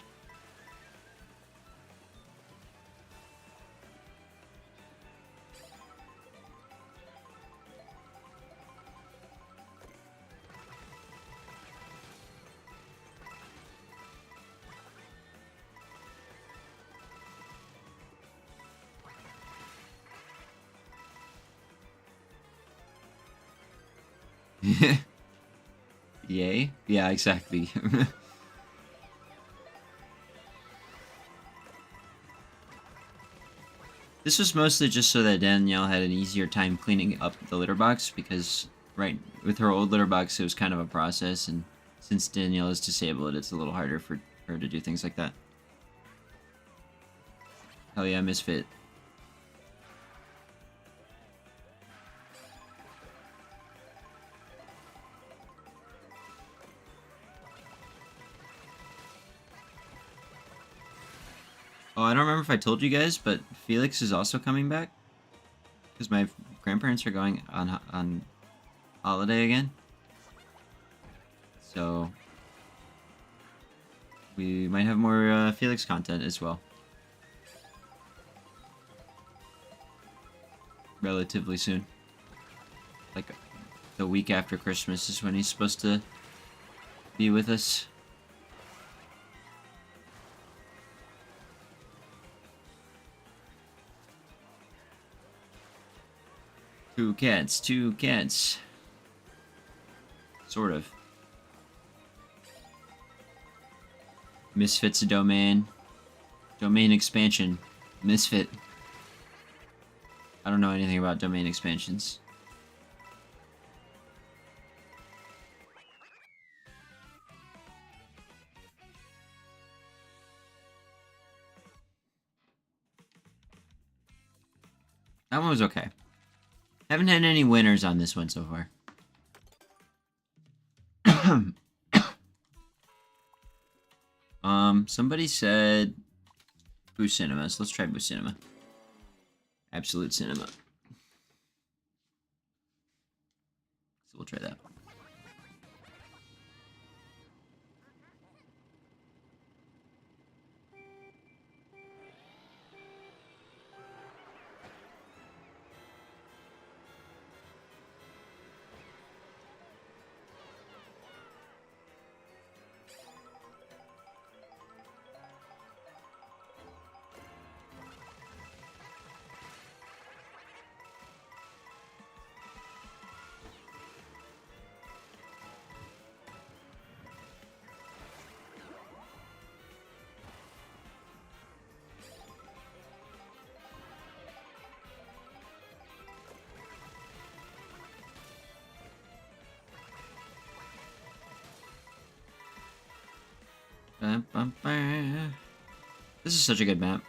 Yay? Yeah, exactly. This was mostly just so that Danielle had an easier time cleaning up the litter box, because right with her old litter box it was kind of a process, and since Danielle is disabled it's a little harder for her to do things like that. Hell yeah, Misfit. Oh, I don't remember if I told you guys, but Felix is also coming back. Because my grandparents are going on holiday again. So we might have more Felix content as well. Relatively soon. Like the week after Christmas is when he's supposed to be with us. Two cats, two cats. Sort of. Misfit's a domain. Domain expansion. Misfit. I don't know anything about domain expansions. one was okay. Haven't had any winners on this one so far. Somebody said Boo Cinemas. Let's try Boo Cinema. Absolute Cinema. So we'll try that. This is such a good map.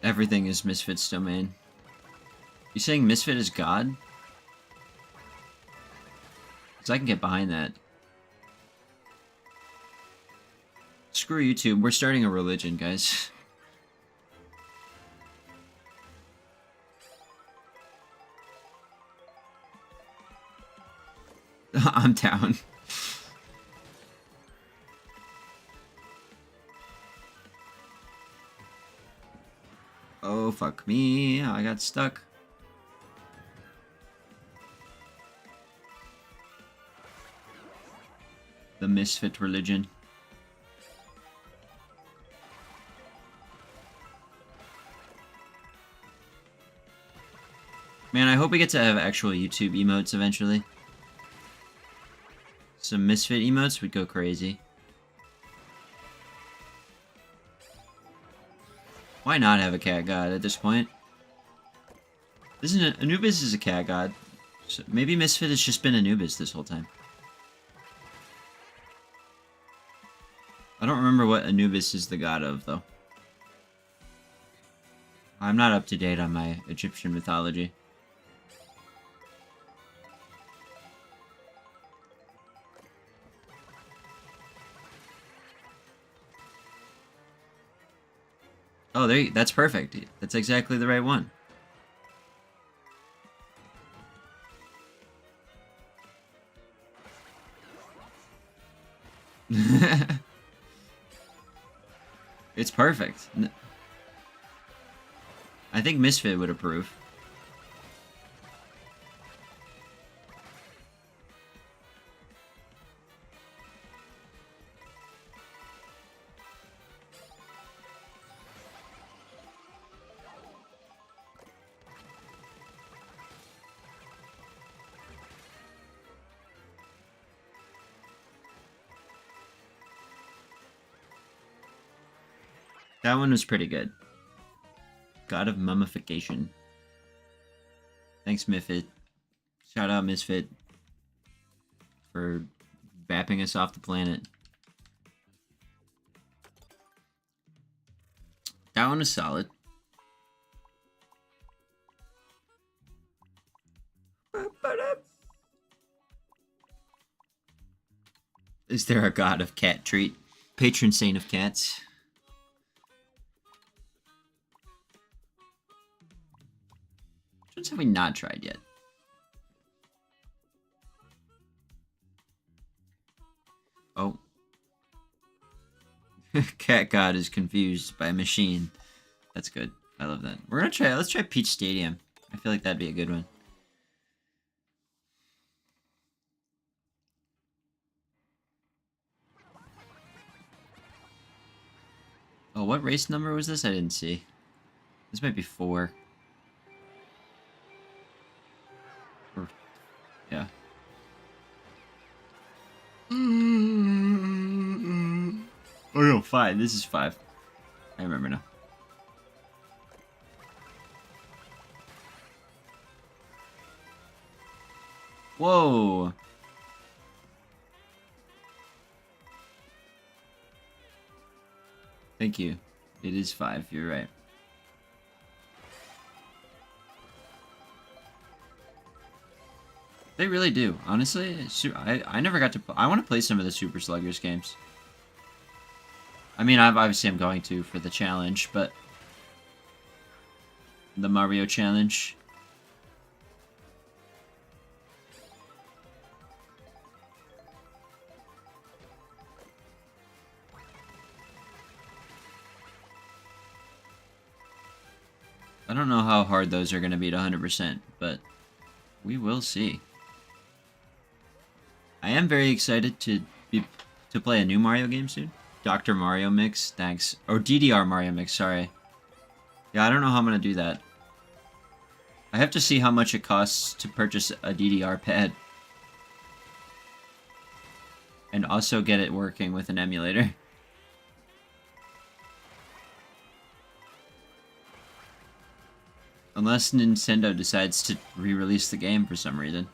Everything is Misfit's domain. You saying Misfit is God? Because I can get behind that. Screw YouTube, we're starting a religion, guys. I'm down. Oh, fuck me. I got stuck. The Misfit religion. Man, I hope we get to have actual YouTube emotes eventually. Some Misfit emotes would go crazy. Why not have a cat god at this point? Isn't Anubis is a cat god. So maybe Misfit has just been Anubis this whole time. I don't remember what Anubis is the god of, though. I'm not up to date on my Egyptian mythology. Oh, there that's perfect. That's exactly the right one. It's perfect. I think Misfit would approve. That one was pretty good. God of Mummification. Thanks, Misfit. Shout out, Misfit, for bapping us off the planet. That one was solid. Is there a god of cat treat? Patron saint of cats. Which ones have we not tried yet? Oh. Cat God is confused by a machine. That's good. I love that. We're gonna try, let's try Peach Stadium. I feel like that'd be a good one. Oh, what race number was this? I didn't see. This might be 4. Or, yeah. Oh no, 5. This is 5. I remember now. Whoa! Thank you. It is 5, you're right. They really do. Honestly, I never got to... I want to play some of the Super Sluggers games. I mean, obviously I'm going to for the challenge, but... The Mario challenge. I don't know how hard those are going to be at 100%, but we will see. I am very excited to play a new Mario game soon. Dr. Mario Mix, thanks. Or DDR Mario Mix, sorry. Yeah, I don't know how I'm going to do that. I have to see how much it costs to purchase a DDR pad. And also get it working with an emulator. Unless Nintendo decides to re-release the game for some reason.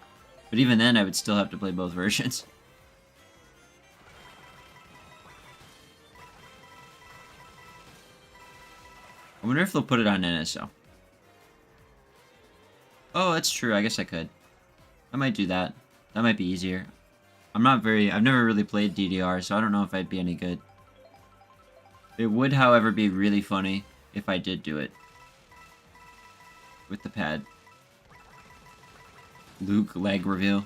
But even then, I would still have to play both versions. I wonder if they'll put it on NSO. Oh, that's true. I guess I could. I might do that. That might be easier. I've never really played DDR, so I don't know if I'd be any good. It would, however, be really funny if I did do it. With the pad. Luke leg reveal.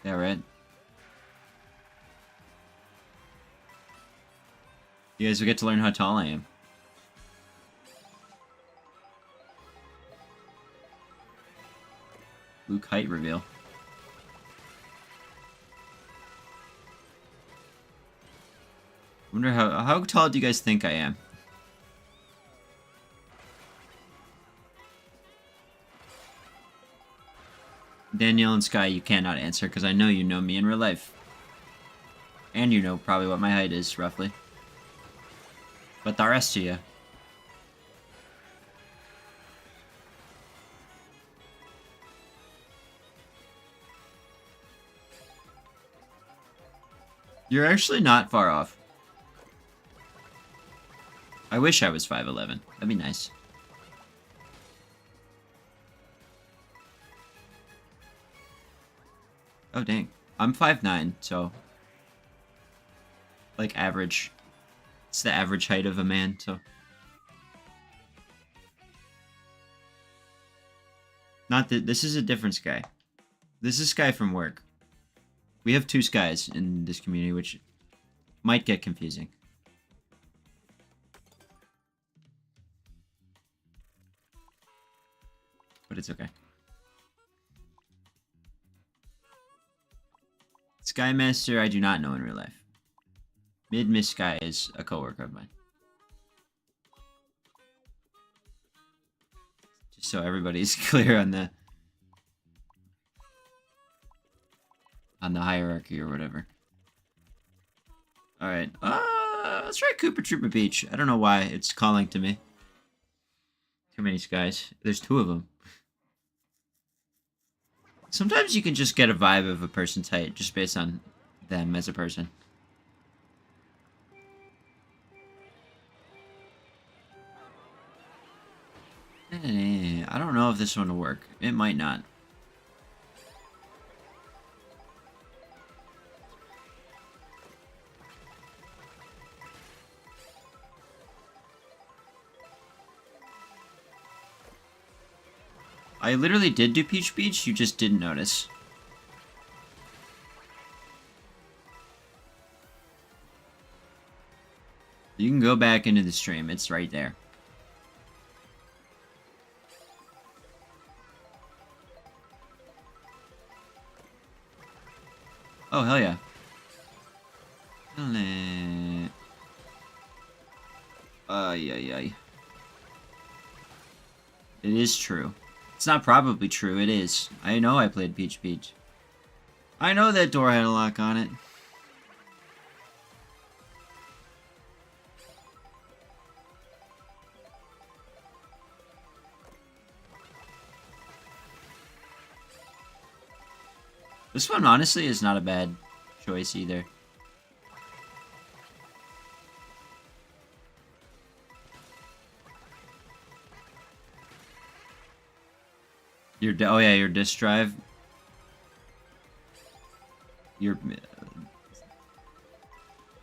Yeah, right? You guys will get to learn how tall I am. Luke height reveal. Wonder how tall do you guys think I am? Danielle and Sky, you cannot answer because I know you know me in real life. And you know probably what my height is, roughly. But the rest of you. You're actually not far off. I wish I was 5'11". That'd be nice. Oh, dang. I'm 5'9", so... like, average. It's the average height of a man, so... Not that... This is a different Sky. This is Sky from work. We have 2 Skies in this community, which might get confusing. But it's okay. Sky Master, I do not know in real life. Miss Sky is a coworker of mine. Just so everybody's clear on the hierarchy or whatever. Alright. Let's try Koopa Troopa Beach. I don't know why it's calling to me. Too many Skies. There's 2 of them. Sometimes you can just get a vibe of a person's height just based on them as a person. I don't know if this one will work. It might not. I literally did do Peach Beach, you just didn't notice. You can go back into the stream, it's right there. Oh, hell yeah. Ay. It is true. It's not probably true, it is. I know I played Peach Beach. I know that door had a lock on it. This one, honestly, is not a bad choice either. Oh yeah, your disk drive. Your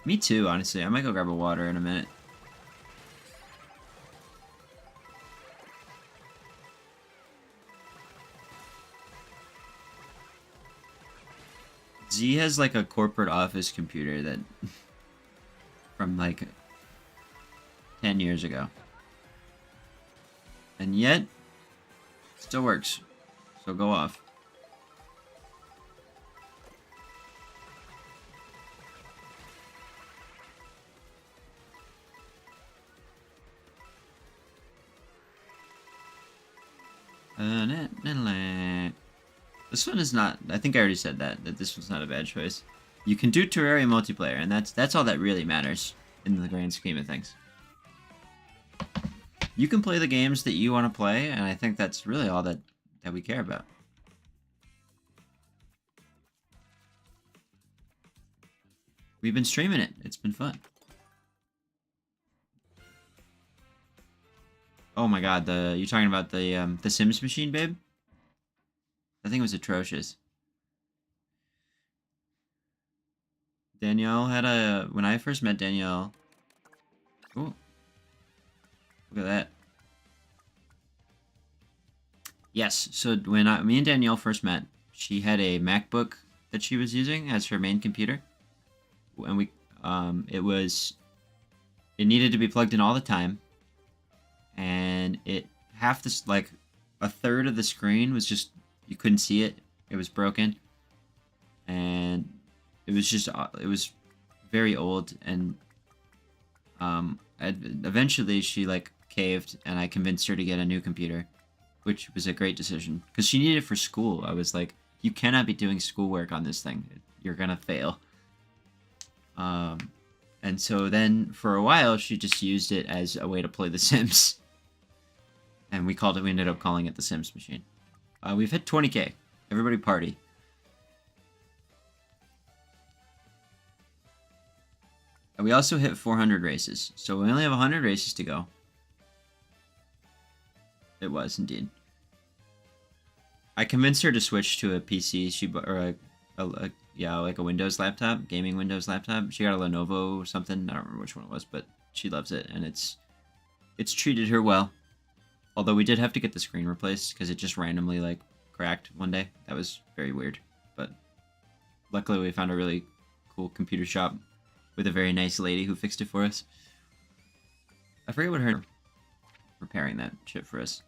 Me too, honestly. I might go grab a water in a minute. Z has like a corporate office computer that from like 10 years ago. And yet still works. So go off. This one is not. I think I already said that this one's not a bad choice. You can do Terraria multiplayer, and that's all that really matters in the grand scheme of things. You can play the games that you want to play, and I think that's really all that we care about. We've been streaming it. It's been fun. Oh my god, you talking about the Sims machine, babe? I think it was atrocious. Danielle had when I first met Danielle. Ooh. Look at that. Yes, so when me and Danielle first met, she had a MacBook that she was using as her main computer. And it needed to be plugged in all the time. And like a third of the screen was just, you couldn't see it. It was broken. And it was very old, and eventually she like caved, and I convinced her to get a new computer, which was a great decision because she needed it for school. I was like, you cannot be doing schoolwork on this thing. You're gonna fail. And so then for a while she just used it as a way to play The Sims, and we ended up calling it the Sims machine. We've hit 20K. Everybody party. And we also hit 400 races, so we only have 100 races to go. It was indeed. I convinced her to switch to a PC. Like a Windows laptop, gaming Windows laptop. She got a Lenovo or something. I don't remember which one it was, but she loves it, and it's treated her well. Although we did have to get the screen replaced because it just randomly like cracked one day. That was very weird, but luckily we found a really cool computer shop with a very nice lady who fixed it for us. I forget what her repairing that chip for us.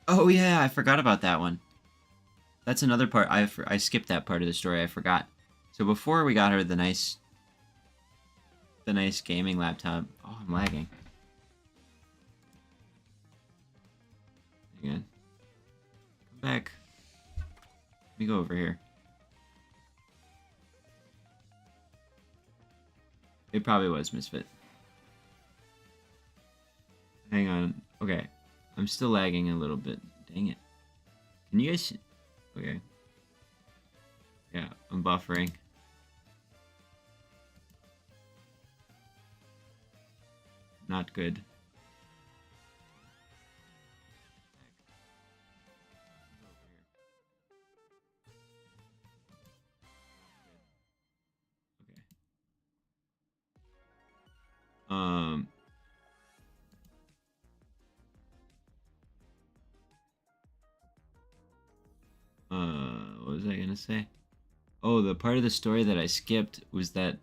Oh yeah, I forgot about that one. That's another part. I skipped that part of the story. I forgot. So before we got her the nice gaming laptop. Oh, I'm lagging. Hang on. Come back. Let me go over here. It probably was Misfit. Hang on. Okay. I'm still lagging a little bit. Dang it. Can you guys... Okay. Yeah, I'm buffering. Not good. Okay. What was I gonna say? Oh, the part of the story that I skipped was that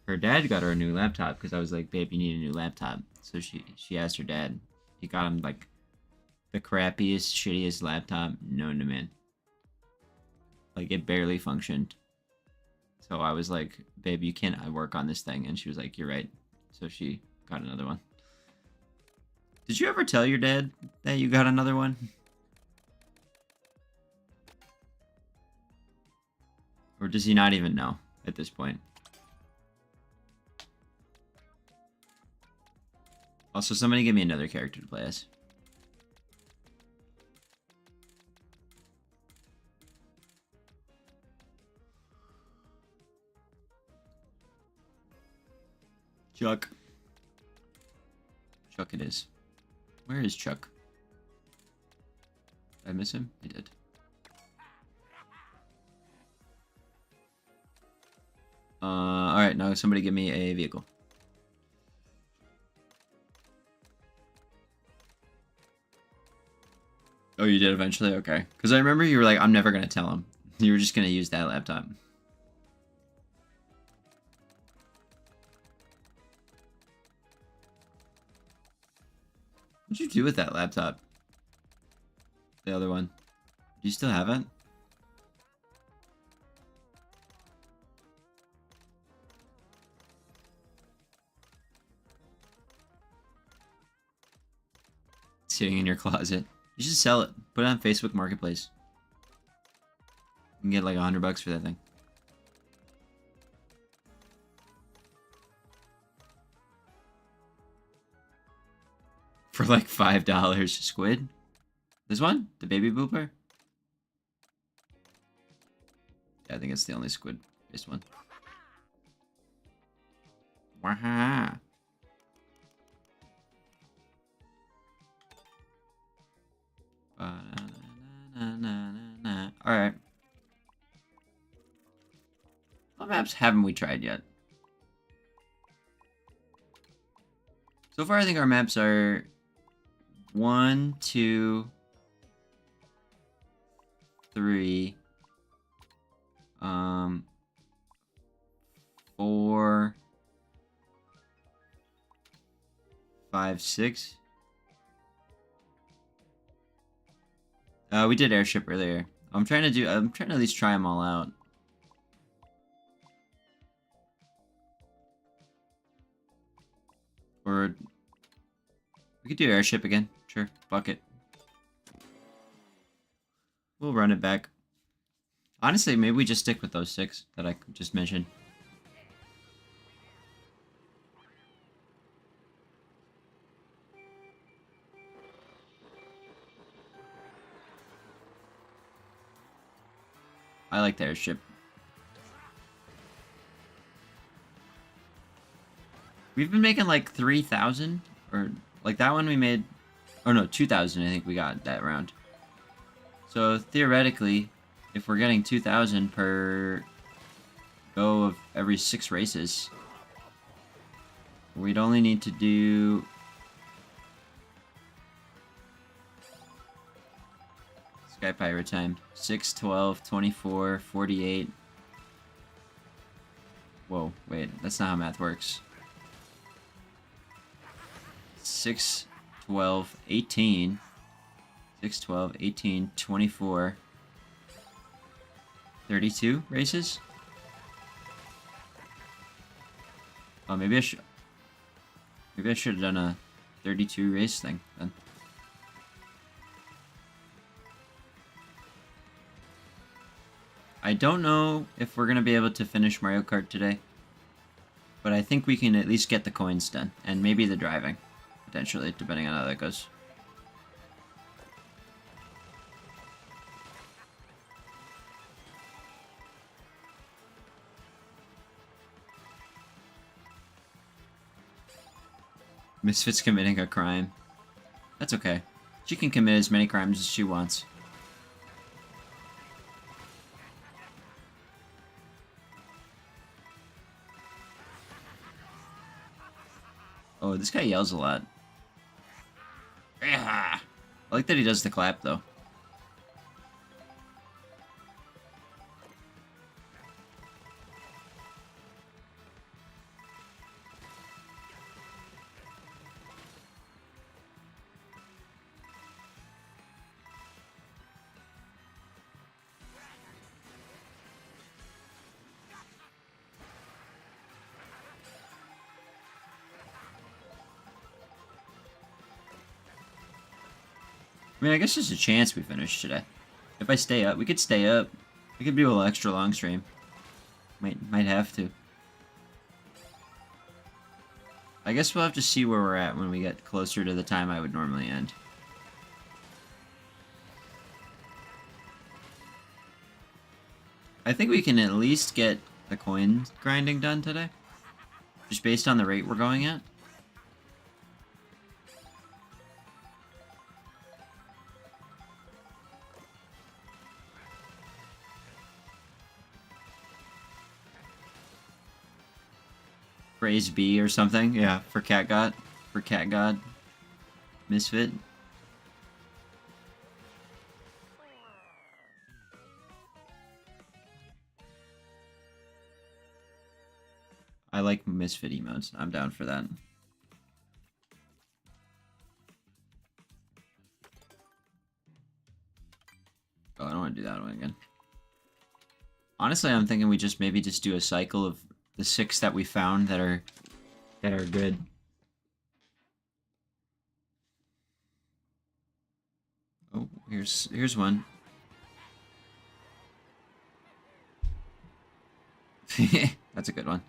her dad got her a new laptop because I was like, babe, you need a new laptop. So she asked her dad. He got him like the crappiest, shittiest laptop known to man. Like it barely functioned. So I was like, babe, you can't work on this thing. And she was like, you're right. So she got another one. Did you ever tell your dad that you got another one? Or does he not even know at this point? Also, somebody give me another character to play as. Chuck. Chuck it is. Where is Chuck? Did I miss him? I did. Alright, now somebody give me a vehicle. Oh, you did eventually? Okay. Because I remember you were like, I'm never going to tell him. You were just going to use that laptop. What'd you do with that laptop? The other one. Do you still have it? It's sitting in your closet. You should sell it. Put it on Facebook Marketplace. You can get like $100 for that thing. For like $5. Squid? This one? The baby booper? Yeah, I think it's the only squid-based one. Waha! Alright. What maps haven't we tried yet? So far, I think our maps are 1, 2, 3, 4, 5, 6. We did airship earlier. I'm trying to at least try them all out. Or we could do airship again. Sure, fuck it. We'll run it back. Honestly, maybe we just stick with those 6 that I just mentioned. I like the airship. We've been making like 3,000, or like that one we made, oh no, 2,000 I think we got that round. So theoretically, if we're getting 2,000 per go of every 6 races, we'd only need to do Sky Pirate time. 6, 12, 24, 48. Whoa, wait, that's not how math works. 6, 12, 18. 6, 12, 18, 24. 32 races? Oh, maybe I should have done a 32 race thing then. I don't know if we're going to be able to finish Mario Kart today, but I think we can at least get the coins done, and maybe the driving, potentially, depending on how that goes. Misfit's committing a crime. That's okay. She can commit as many crimes as she wants. Oh, this guy yells a lot. I like that he does the clap, though. I mean, I guess there's a chance we finish today. If I stay up, we could stay up. We could do a little extra long stream. Might have to. I guess we'll have to see where we're at when we get closer to the time I would normally end. I think we can at least get the coin grinding done today. Just based on the rate we're going at. Praise B or something. Yeah, for Cat God. For Cat God. Misfit. I like Misfit emotes. I'm down for that. Oh, I don't want to do that one again. Honestly, I'm thinking we just maybe just do a cycle of the 6 that we found that are good. Oh, here's one. That's a good one.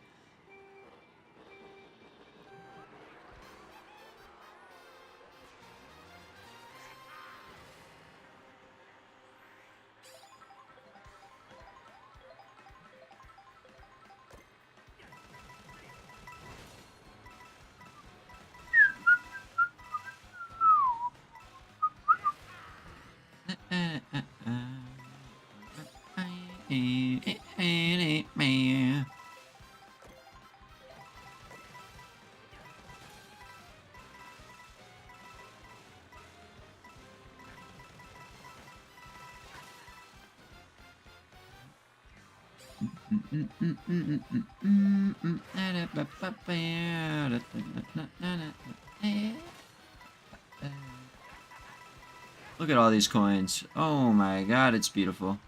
Look at all these coins. Oh my god, it's beautiful.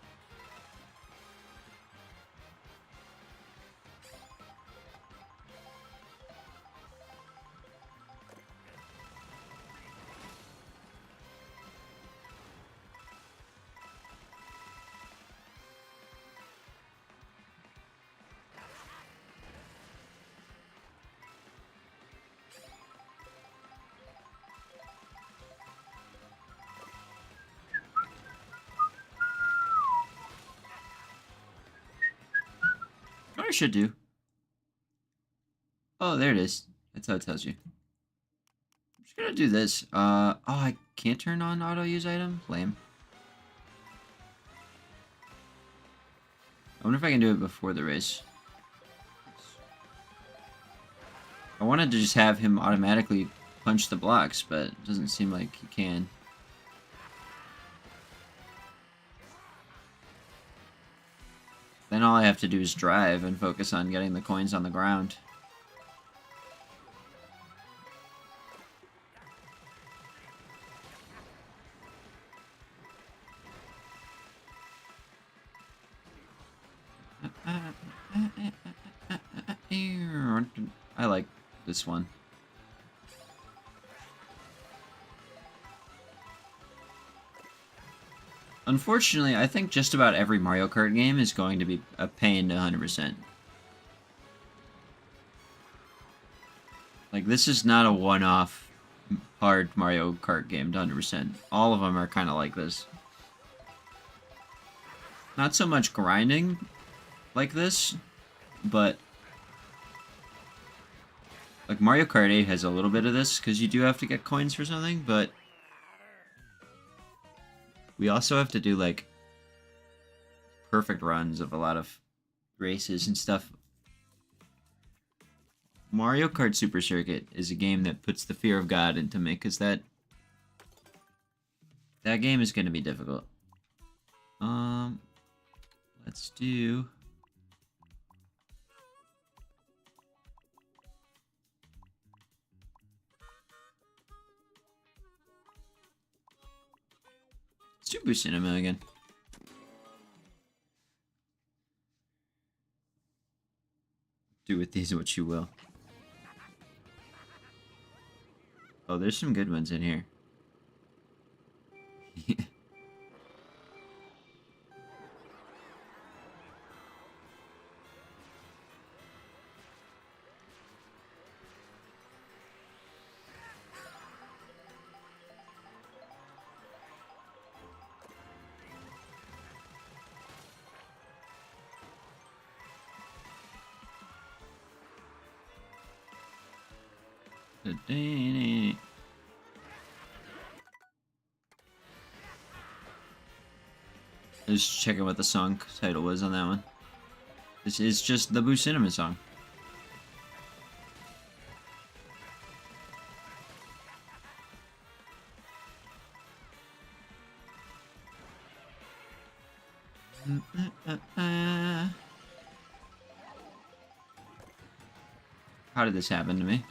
What I should do. Oh, there it is. That's how it tells you. I'm just gonna do this. Oh, I can't turn on auto use item? Lame. I wonder if I can do it before the race. I wanted to just have him automatically punch the blocks, but it doesn't seem like he can. Then all I have to do is drive and focus on getting the coins on the ground. I like this one. Unfortunately, I think just about every Mario Kart game is going to be a pain to 100%. Like, this is not a one-off hard Mario Kart game to 100%. All of them are kind of like this. Not so much grinding like this, but like Mario Kart 8 has a little bit of this because you do have to get coins for something, but we also have to do like perfect runs of a lot of races and stuff. Mario Kart Super Circuit is a game that puts the fear of God into me because that game is going to be difficult. Let's do... Let's do Boost Cinema again. Do with these what you will. Oh, there's some good ones in here. Just checking what the song title was on that one. This is just the Boo Cinema song. How did this happen to me?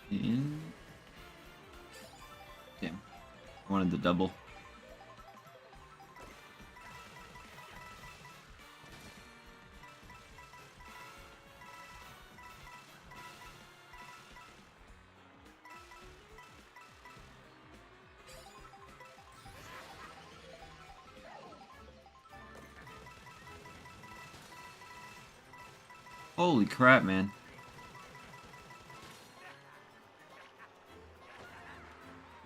And... damn. I wanted the double. Holy crap, man.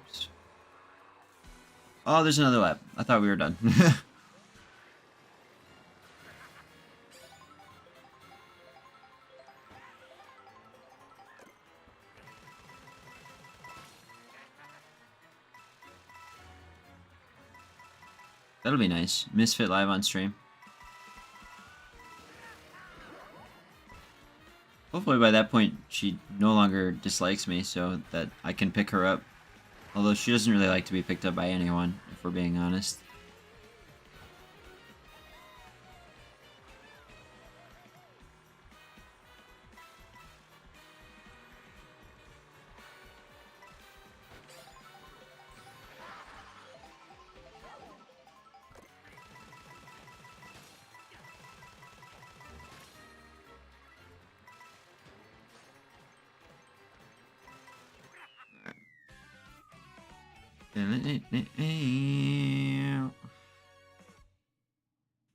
Oops. Oh, there's another lap. I thought we were done. That'll be nice. Misfit live on stream. Hopefully by that point she no longer dislikes me so that I can pick her up. Although she doesn't really like to be picked up by anyone, if we're being honest.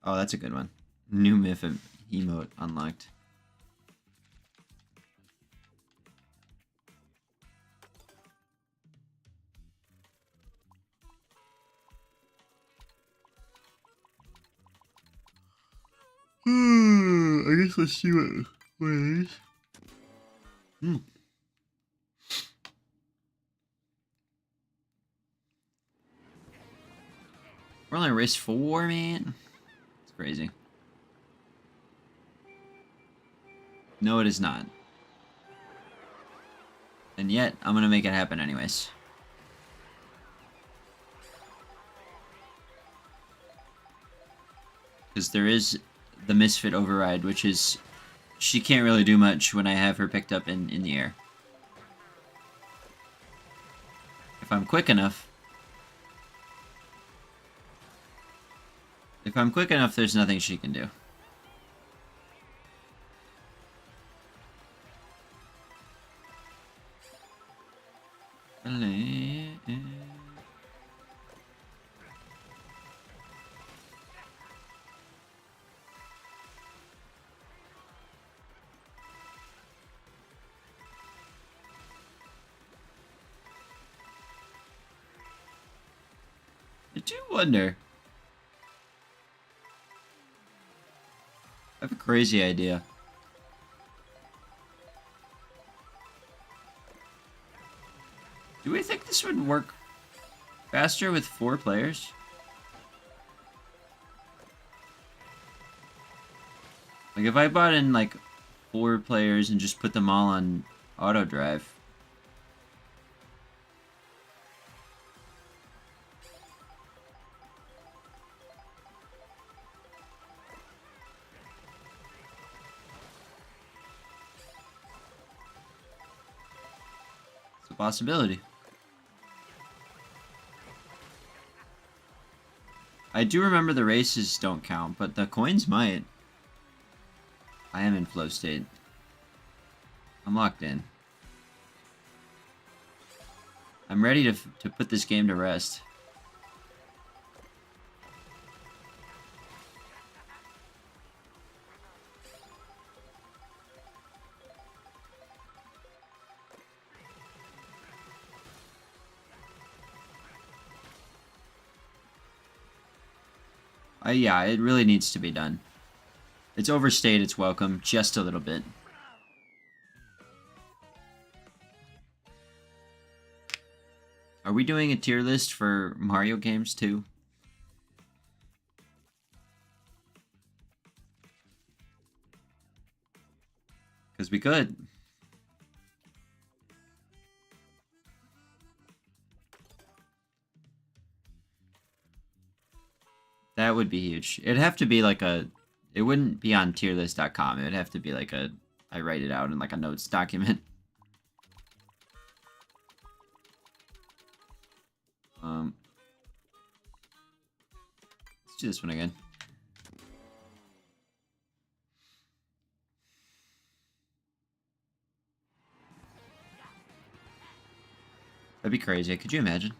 Oh, that's a good one. New myth emote unlocked. I guess let's see what it is. We're only on race 4, man. It's crazy. No, it is not. And yet, I'm gonna make it happen anyways. Because there is the Misfit override, which is... she can't really do much when I have her picked up in the air. If I'm quick enough... if I'm quick enough, there's nothing she can do. I do wonder. I have a crazy idea. Do we think this would work faster with 4 players? Like if I bought in like 4 players and just put them all on auto drive. It's a possibility. I do remember the races don't count, but the coins might. I am in flow state. I'm locked in. I'm ready to put this game to rest. Yeah, it really needs to be done. It's overstayed its welcome just a little bit. Are we doing a tier list for Mario games too? Because we could. That would be huge. It'd have to be like a... It wouldn't be on tierlist.com. It would have to be like a... I write it out in like a notes document. Let's do this one again. That'd be crazy. Could you imagine?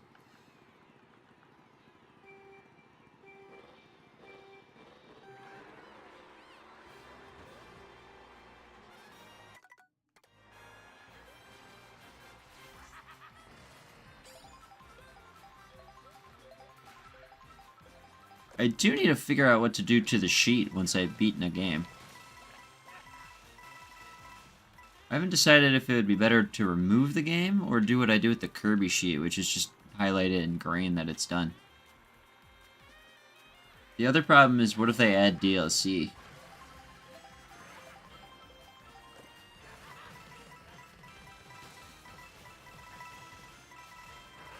I do need to figure out what to do to the sheet once I've beaten a game. I haven't decided if it would be better to remove the game or do what I do with the Kirby sheet, which is just highlight it in green that it's done. The other problem is, what if they add DLC?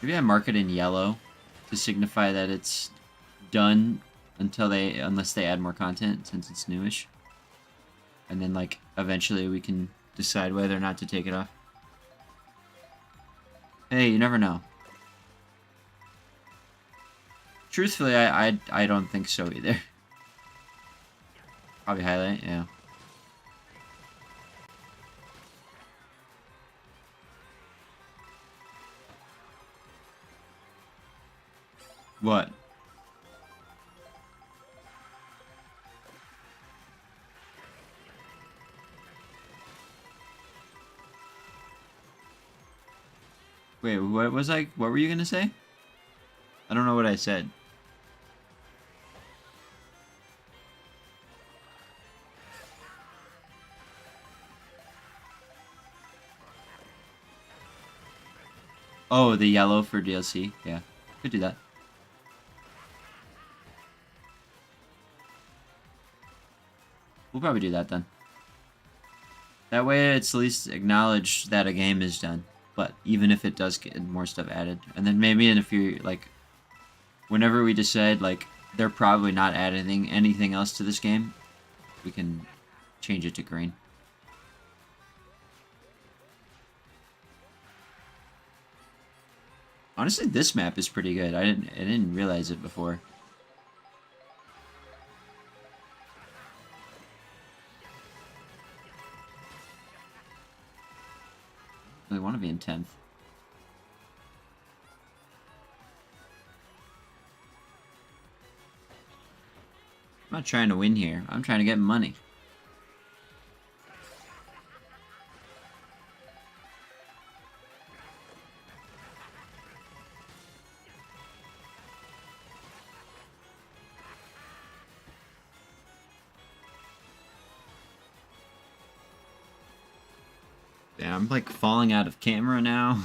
Maybe I mark it in yellow to signify that it's done unless they add more content, since it's newish. And then, like, eventually we can decide whether or not to take it off. Hey, you never know. Truthfully, I don't think so either. Probably highlight, yeah. What? Wait, what was I? What were you gonna say? I don't know what I said. Oh, the yellow for DLC. Yeah, could do that. We'll probably do that then. That way it's at least acknowledged that a game is done. But even if it does get more stuff added. And then maybe in a few, like, whenever we decide, like, they're probably not adding anything else to this game, we can change it to green. Honestly, this map is pretty good. I didn't realize it before. I want to be in 10th. I'm not trying to win here. I'm trying to get money. Yeah, I'm like falling out of camera now.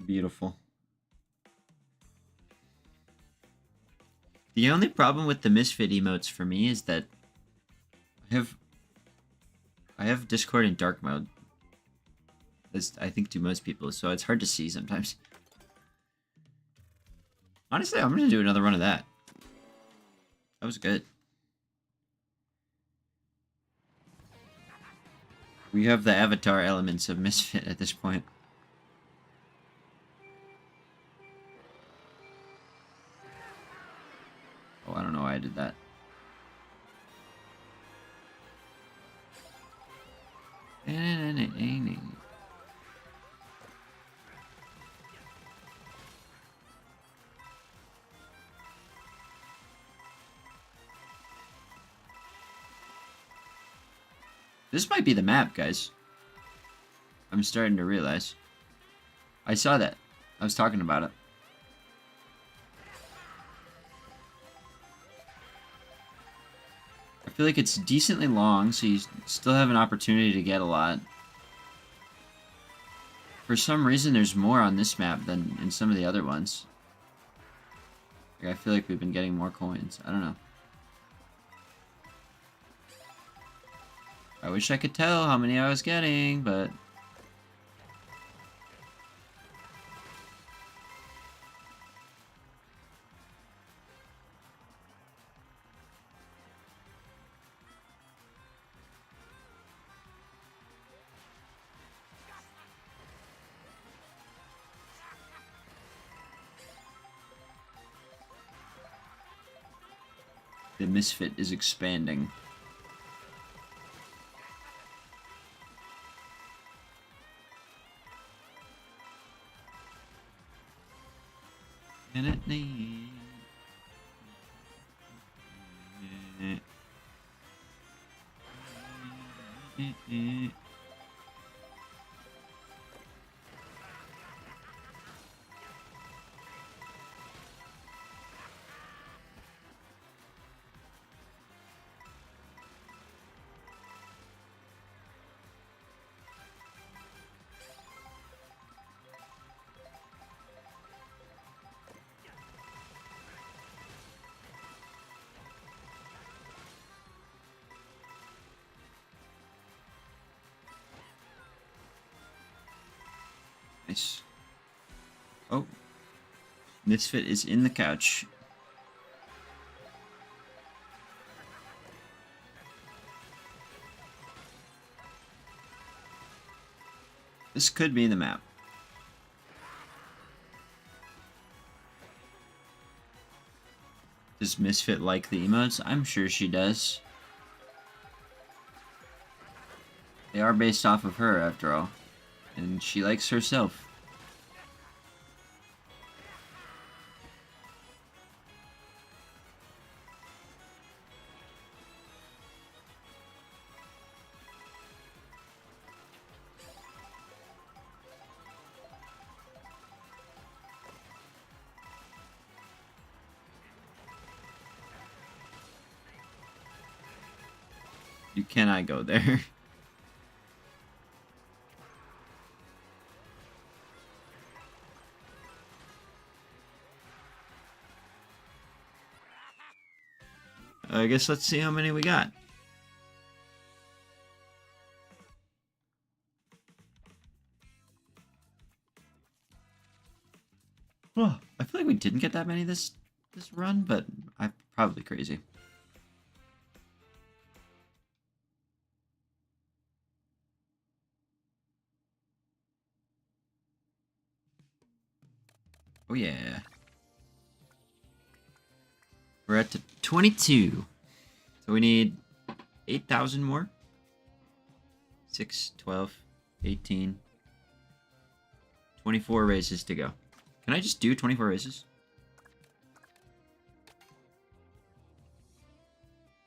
Beautiful. The only problem with the Misfit emotes for me is that I have Discord in dark mode. As I think do most people, so it's hard to see sometimes. Honestly, I'm gonna do another run of that. That was good. We have the avatar elements of Misfit at this point. Oh, I don't know why I did that. This might be the map, guys. I'm starting to realize. I saw that. I was talking about it. I feel like it's decently long, so you still have an opportunity to get a lot. For some reason, there's more on this map than in some of the other ones. Like, I feel like we've been getting more coins. I don't know. I wish I could tell how many I was getting, but... the misfit is expanding. Nice. Oh. Misfit is in the couch. This could be the map. Does Misfit like the emotes? I'm sure she does. They are based off of her, after all. And she likes herself. You cannot go there. I guess let's see how many we got. Oh, I feel like we didn't get that many this run, but I'm probably crazy. Oh yeah. We're at 22. So we need 8,000 more. 6, 12, 18. 24 races to go. Can I just do 24 races?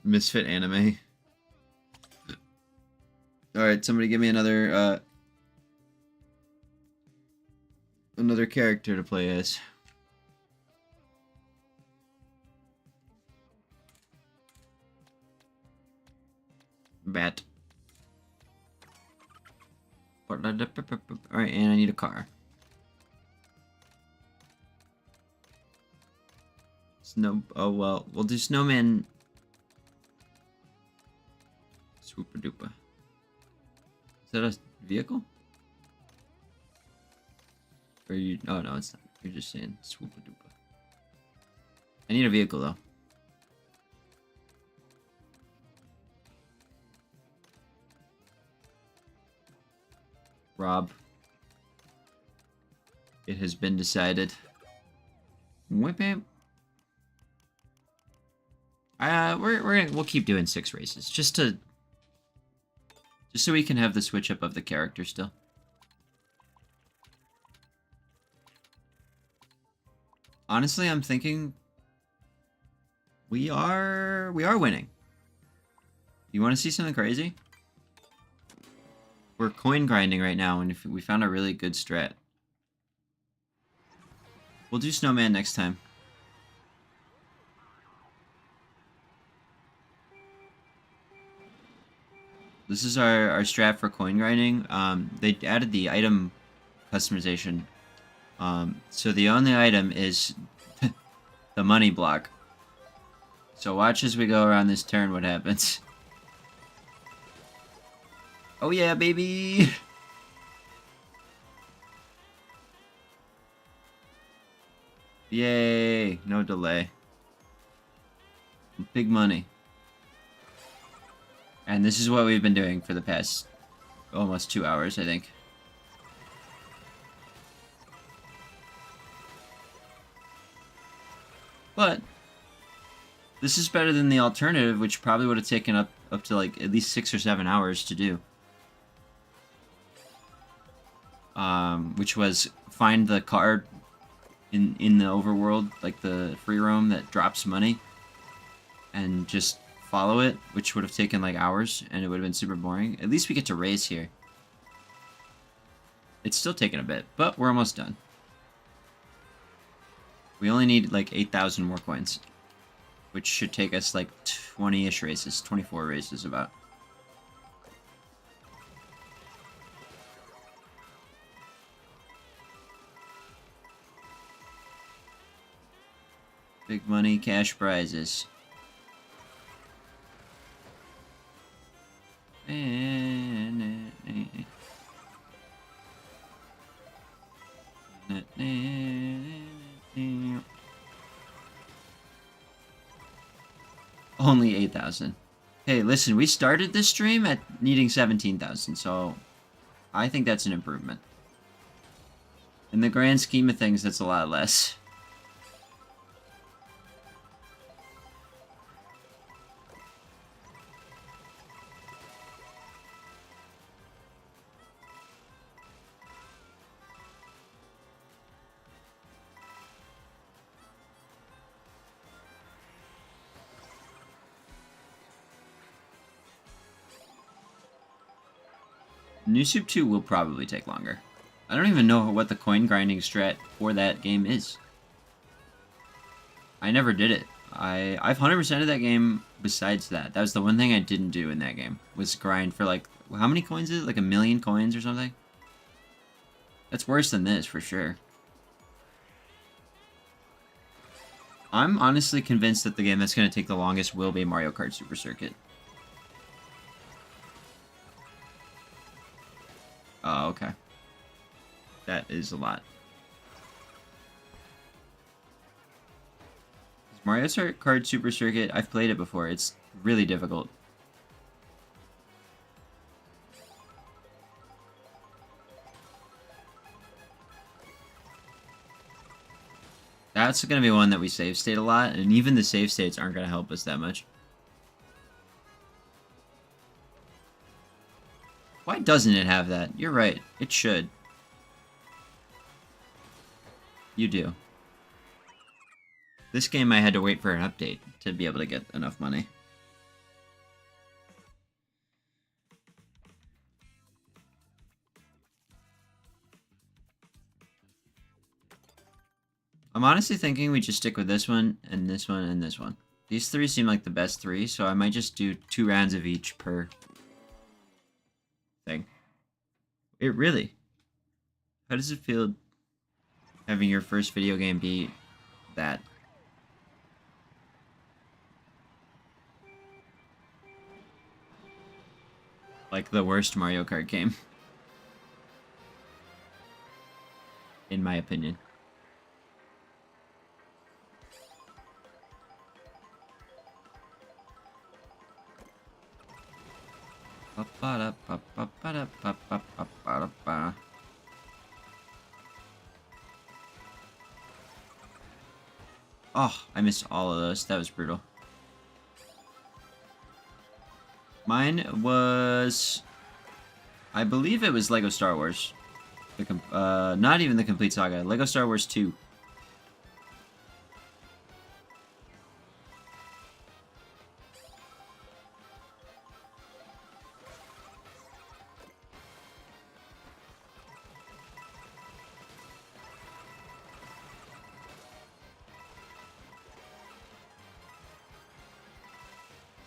Misfit anime. Alright, somebody give me another character to play as. Bat. Alright, and I need a car. Snow. Oh, well, we'll do snowman. Swooper duper. Is that a vehicle? Or you. Oh, no, it's not. You're just saying swooper duper. I need a vehicle, though. Rob. It has been decided. Whip it. We'll keep doing 6 races just so we can have the switch up of the character still. Honestly, I'm thinking we are winning. You want to see something crazy? we're coin grinding right now, and if we found a really good strat. We'll do Snowman next time. This is our strat for coin grinding. They added the item customization. So the only item is the money block. So watch as we go around this turn what happens. Oh yeah, baby! Yay! No delay. Big money. And this is what we've been doing for the past almost 2 hours, I think. But this is better than the alternative, which probably would have taken up to like at least 6 or 7 hours to do. Which was find the card in the overworld, like the free roam that drops money, and just follow it, which would have taken like hours, and it would have been super boring. At least we get to race here. It's still taking a bit, but we're almost done. We only need like 8,000 more coins, which should take us like 20-ish races, 24 races about. Big money, cash prizes. Only 8,000. Hey, listen, we started this stream at needing 17,000, so I think that's an improvement. In the grand scheme of things, that's a lot less. New Soup 2 will probably take longer. I don't even know what the coin grinding strat for that game is. I never did it. I've 100%ed that game besides that. That was the one thing I didn't do in that game, was grind for like, how many coins is it? Like 1,000,000 coins or something? That's worse than this, for sure. I'm honestly convinced that the game that's going to take the longest will be Mario Kart Super Circuit. Oh, okay. That is a lot. Mario Kart Super Circuit, I've played it before. It's really difficult. That's going to be one that we save state a lot, and even the save states aren't going to help us that much. Why doesn't it have that? You're right. It should. You do. This game I had to wait for an update to be able to get enough money. I'm honestly thinking we just stick with this one, and this one, and this one. These three seem like the best three, so I might just do 2 rounds of each per thing. It really. How does it feel having your first video game be that? Like the worst Mario Kart game. In my opinion. Oh, I missed all of those. That was brutal. Mine was... I believe it was Lego Star Wars. Not even the complete saga. Lego Star Wars 2.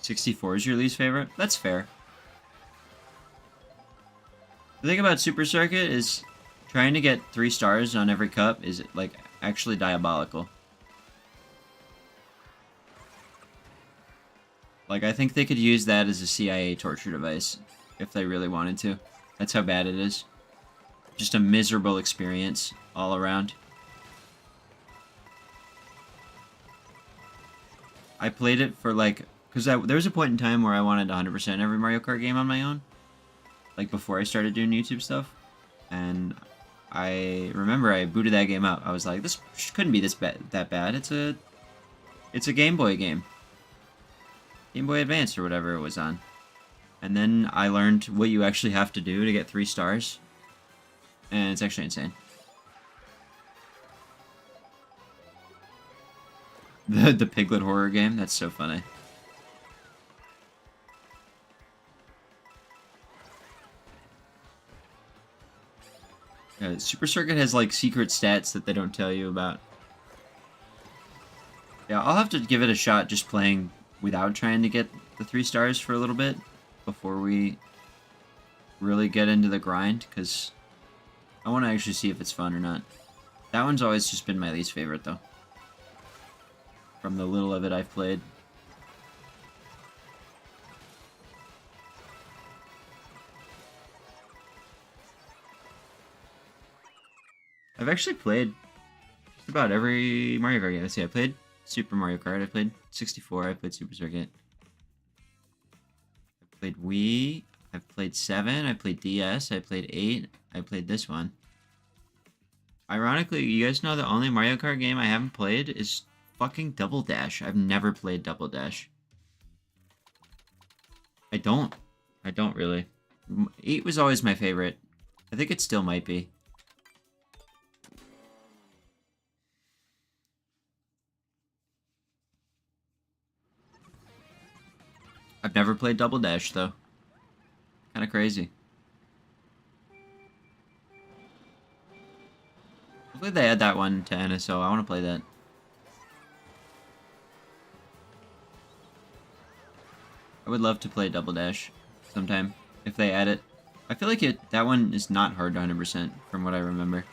64 is your least favorite? That's fair. The thing about Super Circuit is trying to get 3 stars on every cup is, like, actually diabolical. Like, I think they could use that as a CIA torture device if they really wanted to. That's how bad it is. Just a miserable experience all around. I played it for, like... Because there was a point in time where I wanted 100% every Mario Kart game on my own. Like, before I started doing YouTube stuff. And I remember I booted that game up. I was like, this couldn't be that bad. It's a Game Boy game. Game Boy Advance or whatever it was on. And then I learned what you actually have to do to get 3 stars. And it's actually insane. The Piglet horror game, that's so funny. Super Circuit has, like, secret stats that they don't tell you about. Yeah, I'll have to give it a shot just playing without trying to get the 3 stars for a little bit before we really get into the grind, because I want to actually see if it's fun or not. That one's always just been my least favorite, though. From the little of it I've played. I've actually played just about every Mario Kart game. Let's see, I played Super Mario Kart, I played 64, I played Super Circuit. I played Wii, I've played 7, I played DS, I played 8, I played this one. Ironically, you guys know the only Mario Kart game I haven't played is fucking Double Dash. I've never played Double Dash. I don't really. 8 was always my favorite. I think it still might be. I've never played Double Dash, though. Kind of crazy. Hopefully they add that one to NSO. I want to play that. I would love to play Double Dash sometime, if they add it. I feel like that one is not hard to 100% from what I remember.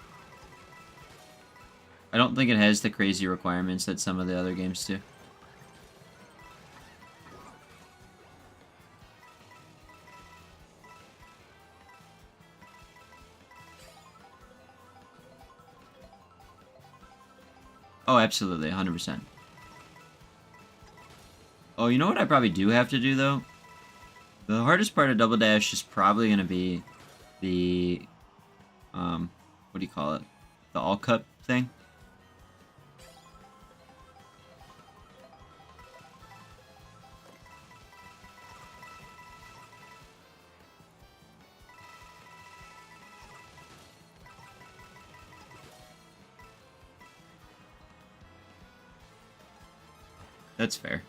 I don't think it has the crazy requirements that some of the other games do. Oh, absolutely, 100%. Oh, you know what I probably do have to do, though? The hardest part of Double Dash is probably going to be the, what do you call it? The all-cup thing? That's fair.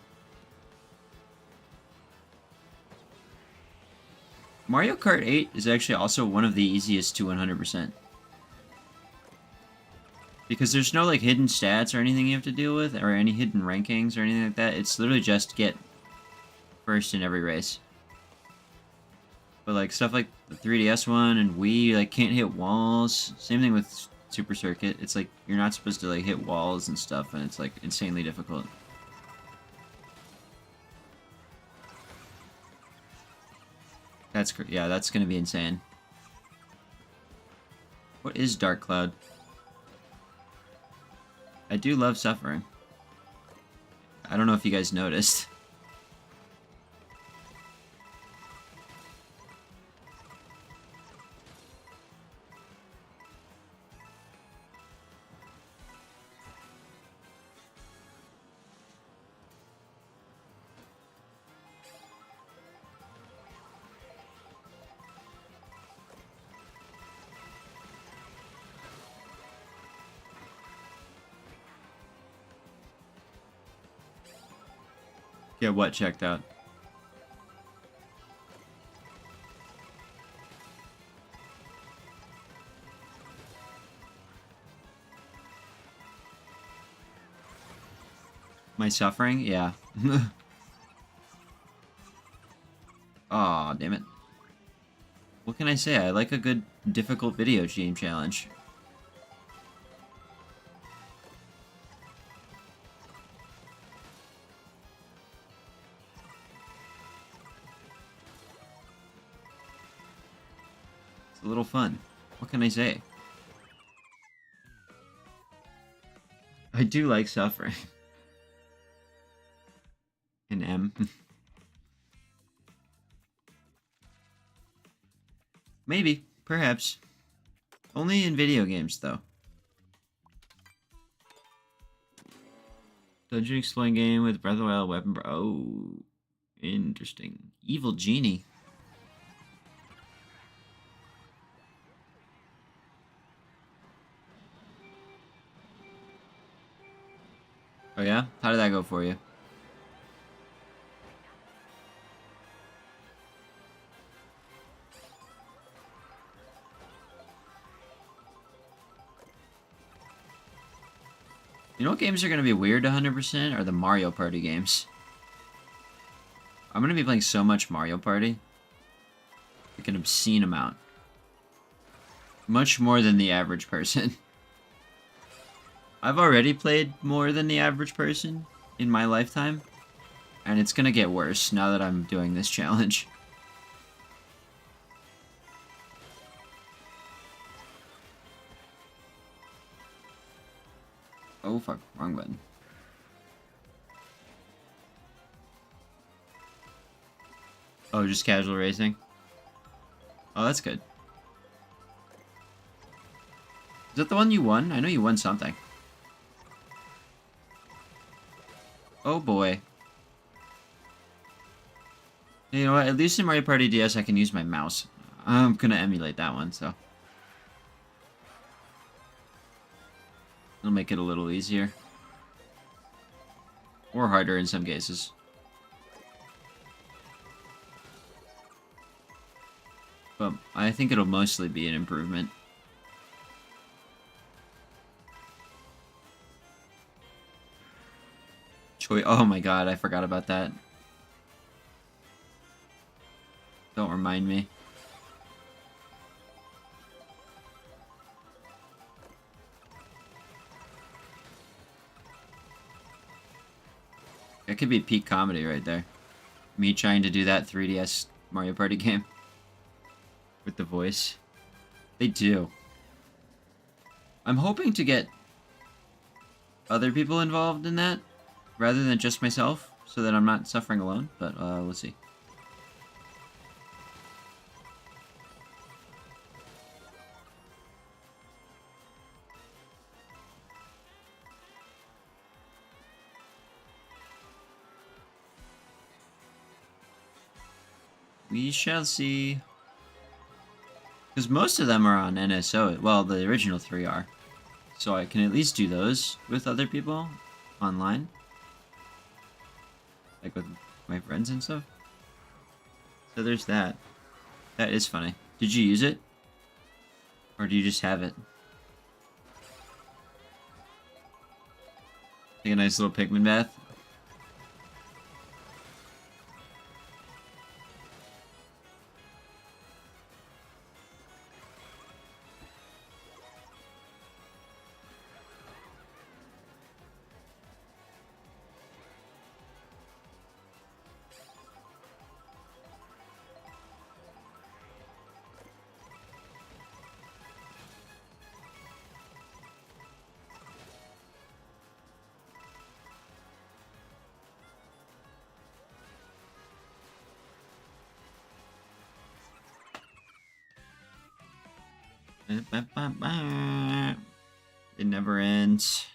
Mario Kart 8 is actually also one of the easiest to 100%. Because there's no, like, hidden stats or anything you have to deal with, or any hidden rankings or anything like that. It's literally just get first in every race. But, like, stuff like the 3DS one and Wii, like, can't hit walls. Same thing with Super Circuit. It's like, you're not supposed to, like, hit walls and stuff, and it's, like, insanely difficult. Yeah, that's gonna be insane. What is Dark Cloud? I do love suffering. I don't know if you guys noticed. Get what checked out? My suffering? Yeah. Aw, damn it. What can I say? I like a good difficult video game challenge. It's a little fun. What can I say? I do like suffering. An M. Maybe. Perhaps. Only in video games, though. Dungeon exploring game with Breath of the Wild weapon. Oh. Interesting. Evil Genie. Oh yeah? How did that go for you? You know what games are going to be weird 100%? Are the Mario Party games. I'm going to be playing so much Mario Party. Like an obscene amount. Much more than the average person. I've already played more than the average person in my lifetime. And it's going to get worse now that I'm doing this challenge. Oh fuck, wrong button. Oh, just casual racing? Oh, that's good. Is that the one you won? I know you won something. Oh boy. You know what? At least in Mario Party DS I can use my mouse. I'm gonna emulate that one, so. It'll make it a little easier. Or harder in some cases. But I think it'll mostly be an improvement. Oh my god, I forgot about that. Don't remind me. That could be peak comedy right there. Me trying to do that 3DS Mario Party game. With the voice. They do. I'm hoping to get other people involved in that, rather than just myself, so that I'm not suffering alone, but we'll see. We shall see. Because most of them are on NSO. Well, the original 3 are. So I can at least do those with other people online. Like with my friends and stuff. So there's that. That is funny. Did you use it? Or do you just have it? Take a nice little Pikmin bath. It never ends.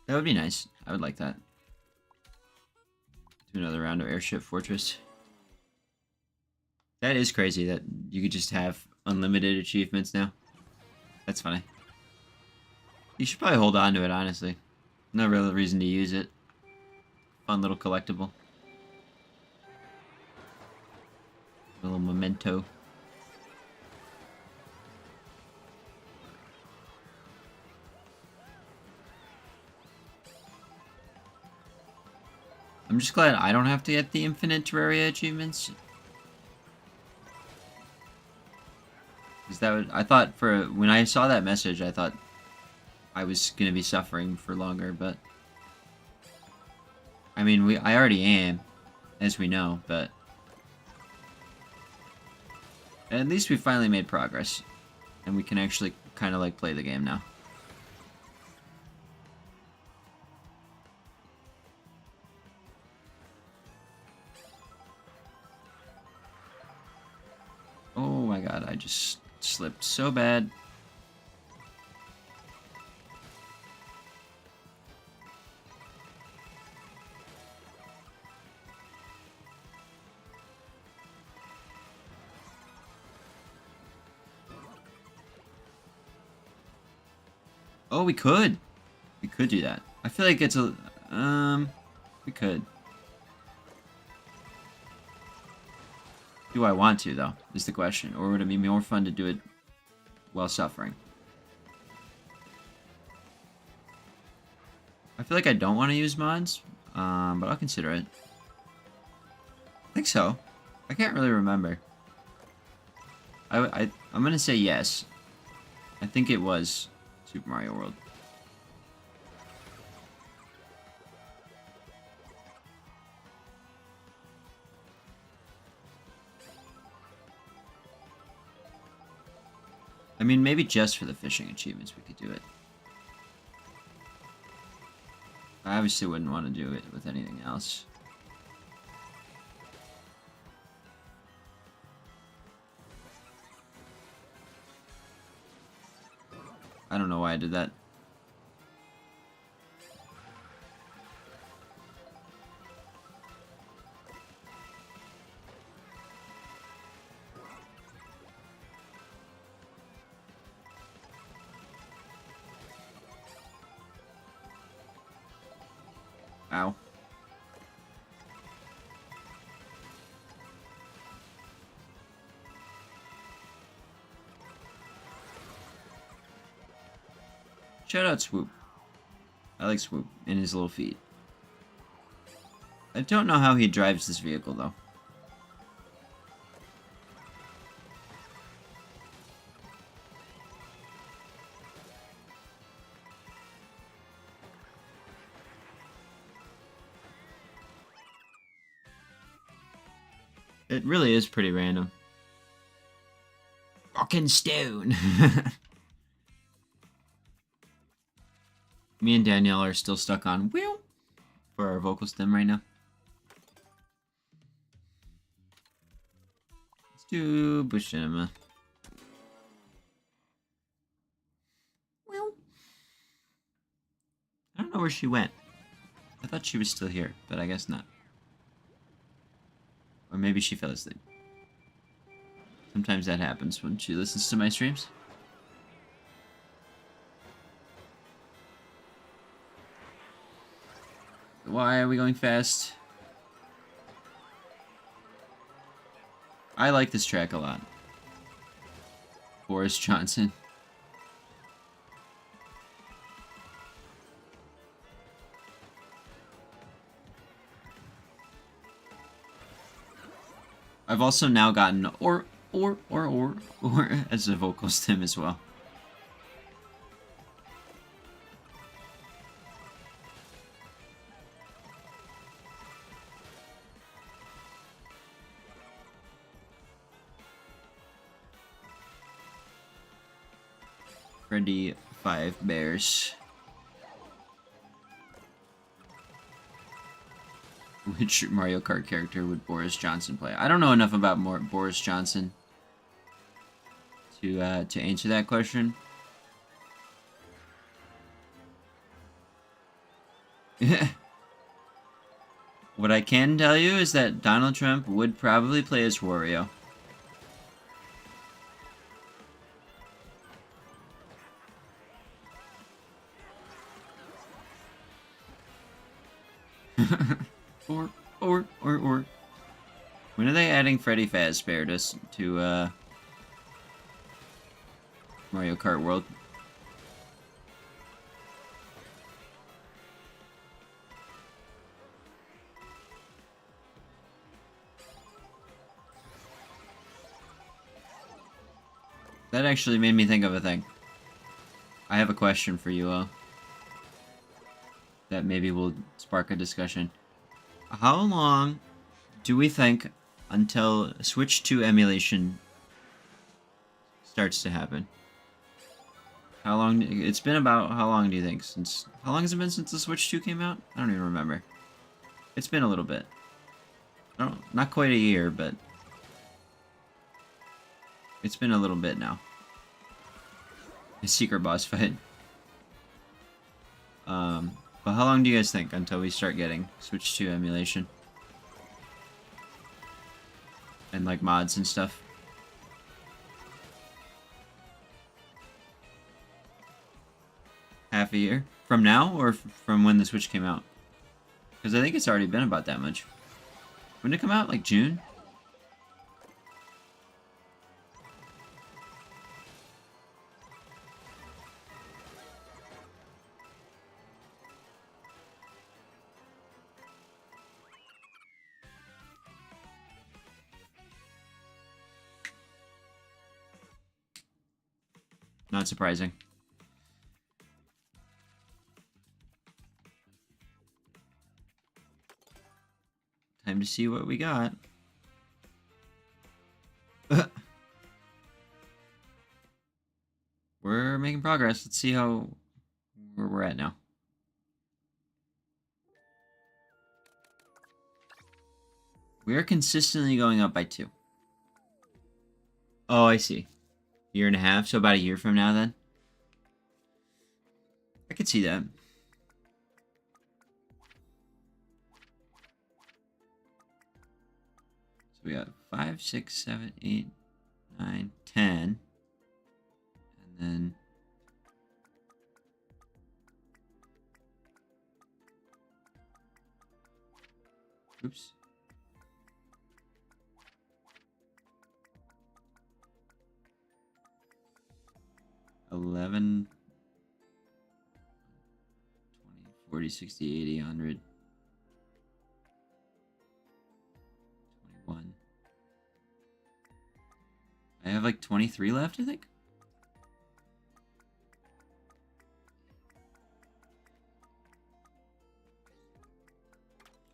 That would be nice. I would like that. Do another round of Airship Fortress. That is crazy that you could just have unlimited achievements now. That's funny. You should probably hold on to it, honestly. No real reason to use it. Fun little collectible. A little memento. I'm just glad I don't have to get the infinite Terraria achievements. Because that would, I thought when I saw that message, I thought I was gonna be suffering for longer, but I mean, I already am, as we know, but at least we finally made progress, and we can actually kind of like play the game now. Oh my god, I just slipped so bad. Oh, we could. We could do that. I feel like it's a... We could. Do I want to, though, is the question. Or would it be more fun to do it while suffering? I feel like I don't want to use mods, but I'll consider it. I think so. I can't really remember. I'm gonna say yes. I think it was Super Mario World. I mean, maybe just for the fishing achievements we could do it. I obviously wouldn't want to do it with anything else. I don't know why I did that. Ow. Shout out Swoop. I like Swoop and his little feet. I don't know how he drives this vehicle, though. It really is pretty random. Rockin' stone. Me and Danielle are still stuck on wheel for our vocal stem right now. Let's do Bushinima. Wheel. I don't know where she went. I thought she was still here, but I guess not. Or maybe she fell asleep. Sometimes that happens when she listens to my streams. Why are we going fast? I like this track a lot. Boris Johnson. I've also now gotten or as a vocal stem as well. Freddy 5 Bears. Which Mario Kart character would Boris Johnson play? I don't know enough about Boris Johnson to answer that question. What I can tell you is that Donald Trump would probably play as Wario. Or. When are they adding Freddy Fazbear to Mario Kart World? That actually made me think of a thing. I have a question for you all. That maybe will spark a discussion. How long do we think until Switch 2 emulation starts to happen? How long? It's been about how long do you think since? How long has it been since the Switch 2 came out? I don't even remember. It's been a little bit. I don't, not quite a year, but it's been a little bit now. A secret boss fight. But how long do you guys think until we start getting Switch 2 emulation? And like mods and stuff? Half a year? From now or from when the Switch came out? Because I think it's already been about that much. When did it come out? Like June? Not surprising. Time to see what we got. We're making progress. Let's see how where we're at now. We are consistently going up by 2. Oh, I see. Year and a half, so about a year from now then? I could see that. So we got 5, 6, 7, 8, 9, 10. And then... Oops. $11, 20, 40, 60, 80, 100, 21. I have like 23 left, I think.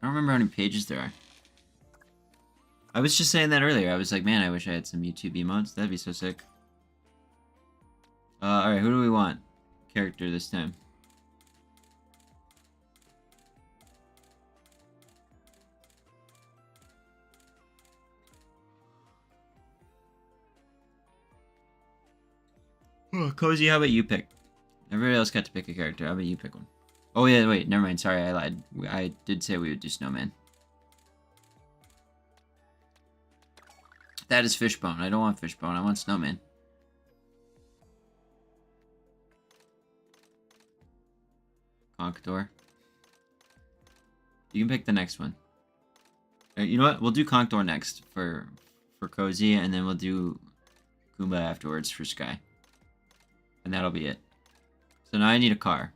I don't remember how many pages there are. I was just saying that earlier. I was like, man, I wish I had some YouTube emotes. That'd be so sick. Alright, who do we want? Character this time. Oh, Cozy, how about you pick? Everybody else got to pick a character. How about you pick one? Oh yeah, wait, never mind. Sorry, I lied. I did say we would do Snowman. That is Fishbone. I don't want Fishbone. I want Snowman. Conqueror. You can pick the next one. You know what? We'll do Conqueror next for Cozy, and then we'll do Goomba afterwards for Sky. And that'll be it. So now I need a car.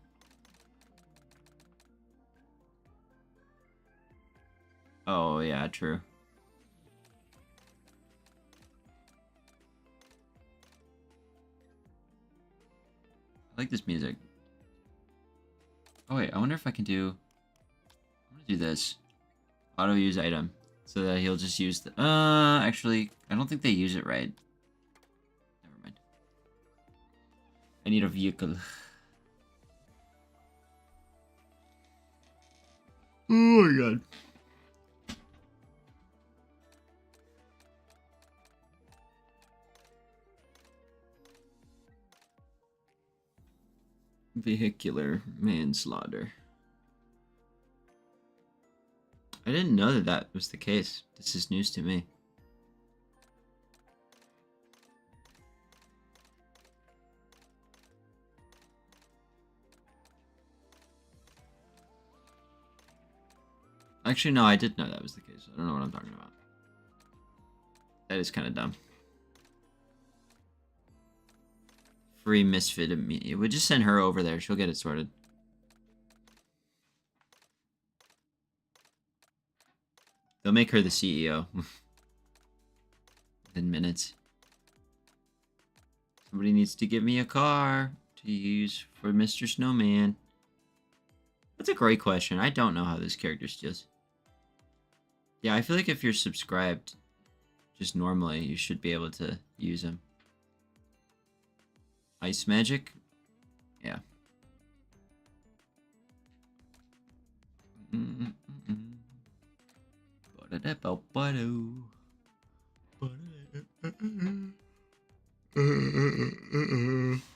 Oh, yeah, true. I like this music. Oh, wait, I wonder if I can do... I'm gonna do this. Auto use item. So that he'll just use the... actually, I don't think they use it right. Never mind. I need a vehicle. Oh my god. Vehicular manslaughter. I didn't know that that was the case. This is news to me. Actually, no, I did know that was the case. I don't know what I'm talking about. That is kind of dumb. Free misfit immediately. We'll just send her over there. She'll get it sorted. They'll make her the CEO. Within minutes. Somebody needs to give me a car to use for Mr. Snowman. That's a great question. I don't know how this character steals. Yeah, I feel like if you're subscribed just normally, you should be able to use them. Ice magic? Yeah. Oh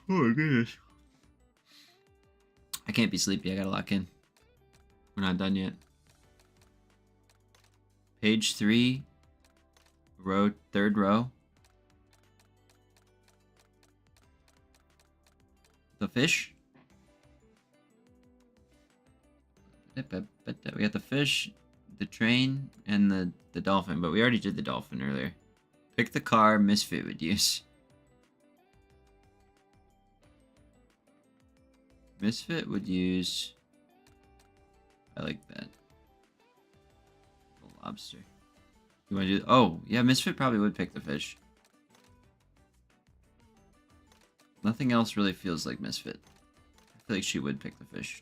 my goodness. I can't be sleepy. I gotta lock in. We're not done yet. Page 3, row, third row. The fish. We got the fish, the train, and the dolphin, but we already did the dolphin earlier. Pick the car Misfit would use. Misfit would use... I like that. The lobster. You want to do... Oh, yeah, Misfit probably would pick the fish. Nothing else really feels like Misfit. I feel like she would pick the fish.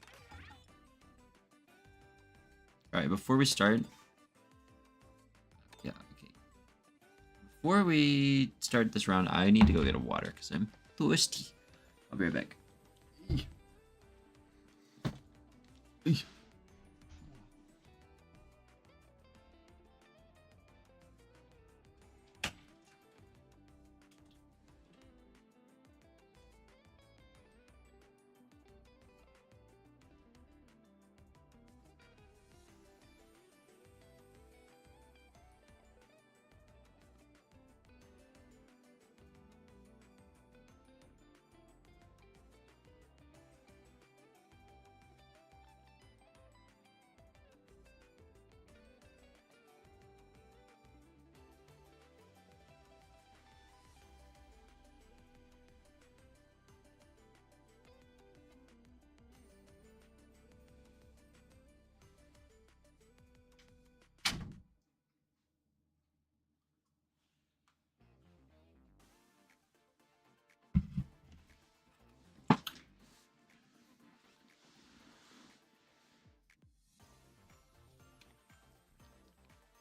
Alright, before we start... Yeah, okay. Before we start this round, I need to go get a water, because I'm thirsty. I'll be right back.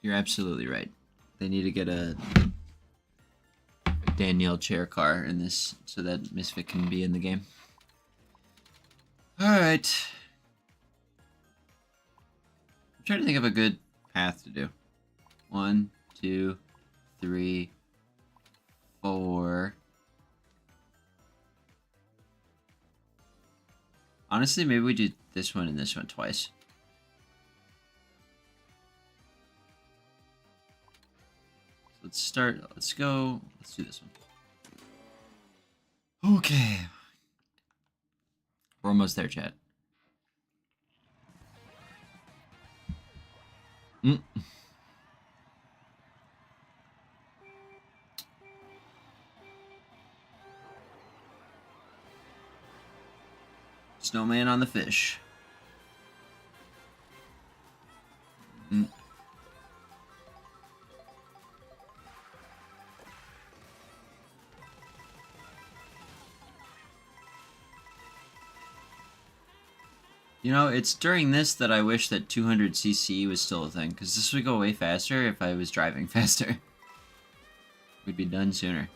You're absolutely right. They need to get a Danielle chair car in this so that Misfit can be in the game. Alright. I'm trying to think of a good path to do. 1, 2, 3, 4. Honestly, maybe we do this one and this one twice. Let's start. Let's go. Let's do this one. Okay. We're almost there, chat. Snowman on the fish. You know, it's during this that I wish that 200cc was still a thing, because this would go way faster if I was driving faster. We'd be done sooner.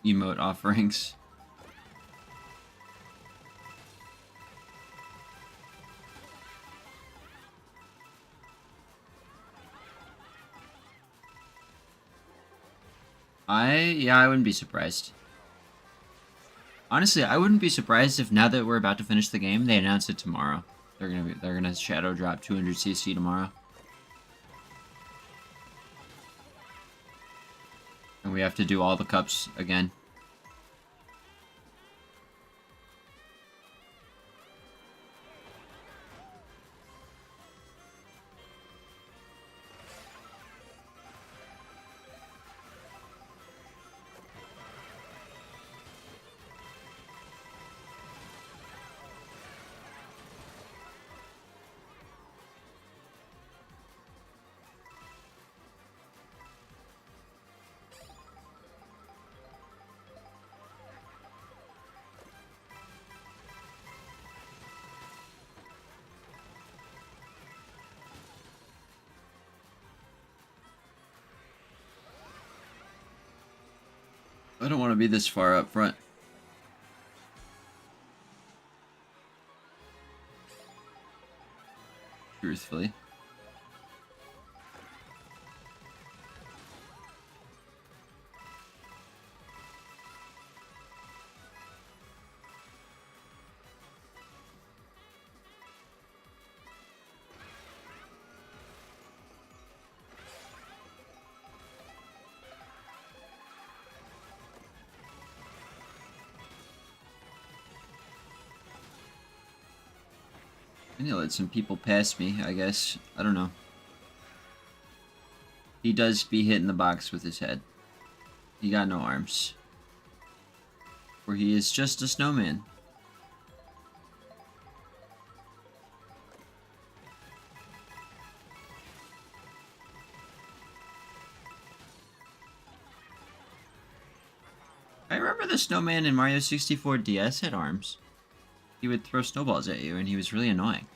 Emote offerings. I wouldn't be surprised. Honestly, I wouldn't be surprised if now that we're about to finish the game, they announce it tomorrow. They're gonna shadow drop 200cc tomorrow. And we have to do all the cups again. I don't want to be this far up front. Truthfully. I need to let some people pass me, I guess. I don't know. He does be hitting the box with his head. He got no arms. For he is just a snowman. I remember the snowman in Mario 64 DS had arms. He would throw snowballs at you, and he was really annoying.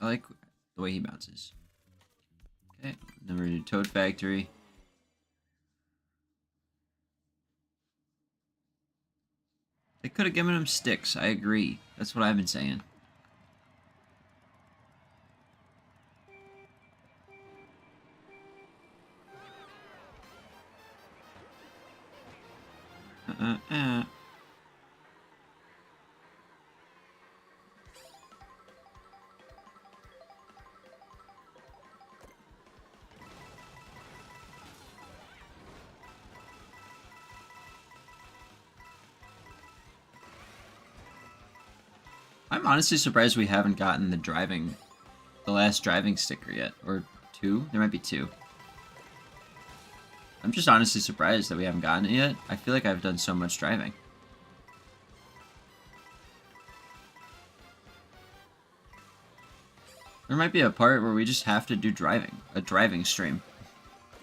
I like the way he bounces. Okay, then we're to Toad Factory. They could have given him sticks, I agree. That's what I've been saying. I'm honestly surprised we haven't gotten the last driving sticker yet. Or two? There might be two. I'm just honestly surprised that we haven't gotten it yet. I feel like I've done so much driving. There might be a part where we just have to do driving. A driving stream.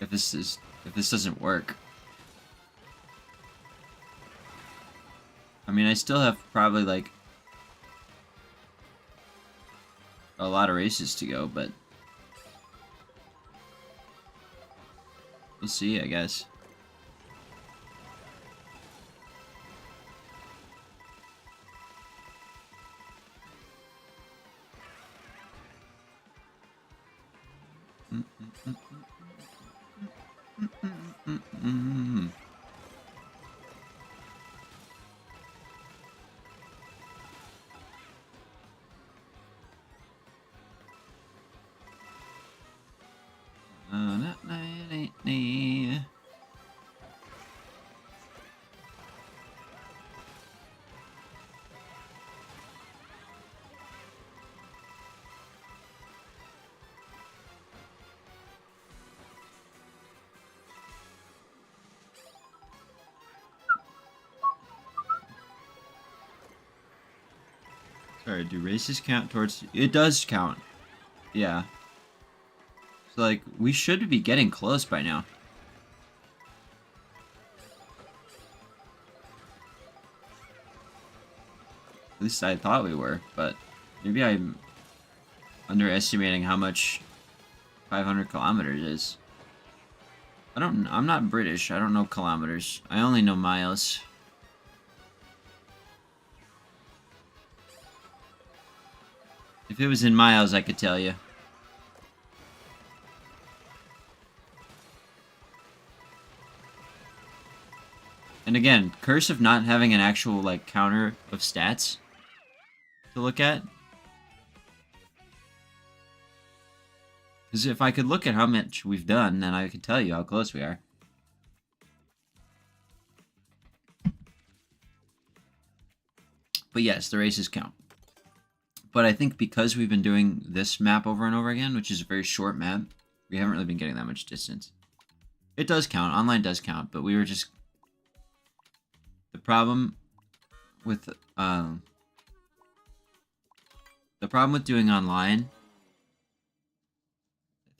If this doesn't work. I mean, I still have probably like a lot of races to go, but we'll see, I guess. Sorry, do races count towards... It does count. Yeah. So, like, we should be getting close by now. At least I thought we were, but maybe I'm underestimating how much 500 kilometers is. I'm not British. I don't know kilometers. I only know miles. If it was in miles, I could tell you. And again, curse of not having an actual, like, counter of stats to look at. Because if I could look at how much we've done, then I could tell you how close we are. But yes, the races count. But I think because we've been doing this map over and over again, which is a very short map, we haven't really been getting that much distance. It does count. Online does count, but we were just... The problem with doing online,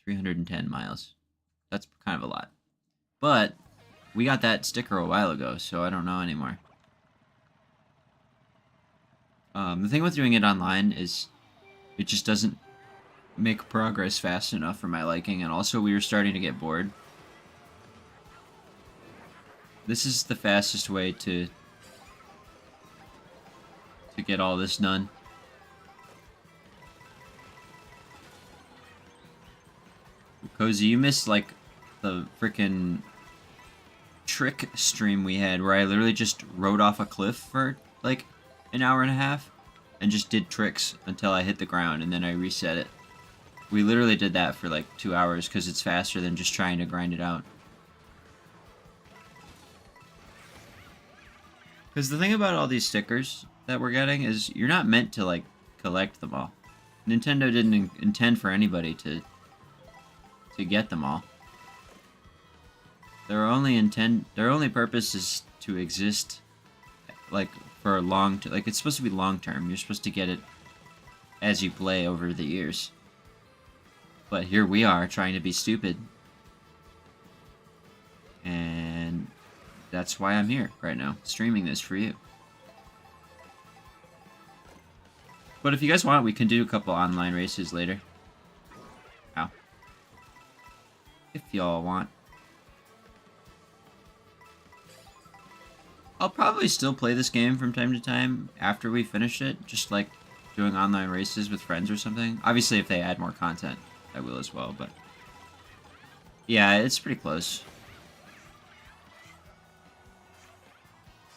310 miles. That's kind of a lot. But we got that sticker a while ago, so I don't know anymore. The thing with doing it online is it just doesn't make progress fast enough for my liking, and also we were starting to get bored. This is the fastest way to get all this done. Cozy, you missed like the freaking trick stream we had where I literally just rode off a cliff for like an hour and a half and just did tricks until I hit the ground and then I reset it. We literally did that for like 2 hours because it's faster than just trying to grind it out. Because the thing about all these stickers that we're getting is you're not meant to like collect them all. Nintendo didn't intend for anybody to get them all. Their only purpose is to exist like for a like it's supposed to be long term. You're supposed to get it as you play over the years. But here we are trying to be stupid. And that's why I'm here right now, streaming this for you. But if you guys want, we can do a couple online races later. Ow. If y'all want. I'll probably still play this game from time to time after we finish it, just like doing online races with friends or something. Obviously, if they add more content, I will as well, but yeah, it's pretty close.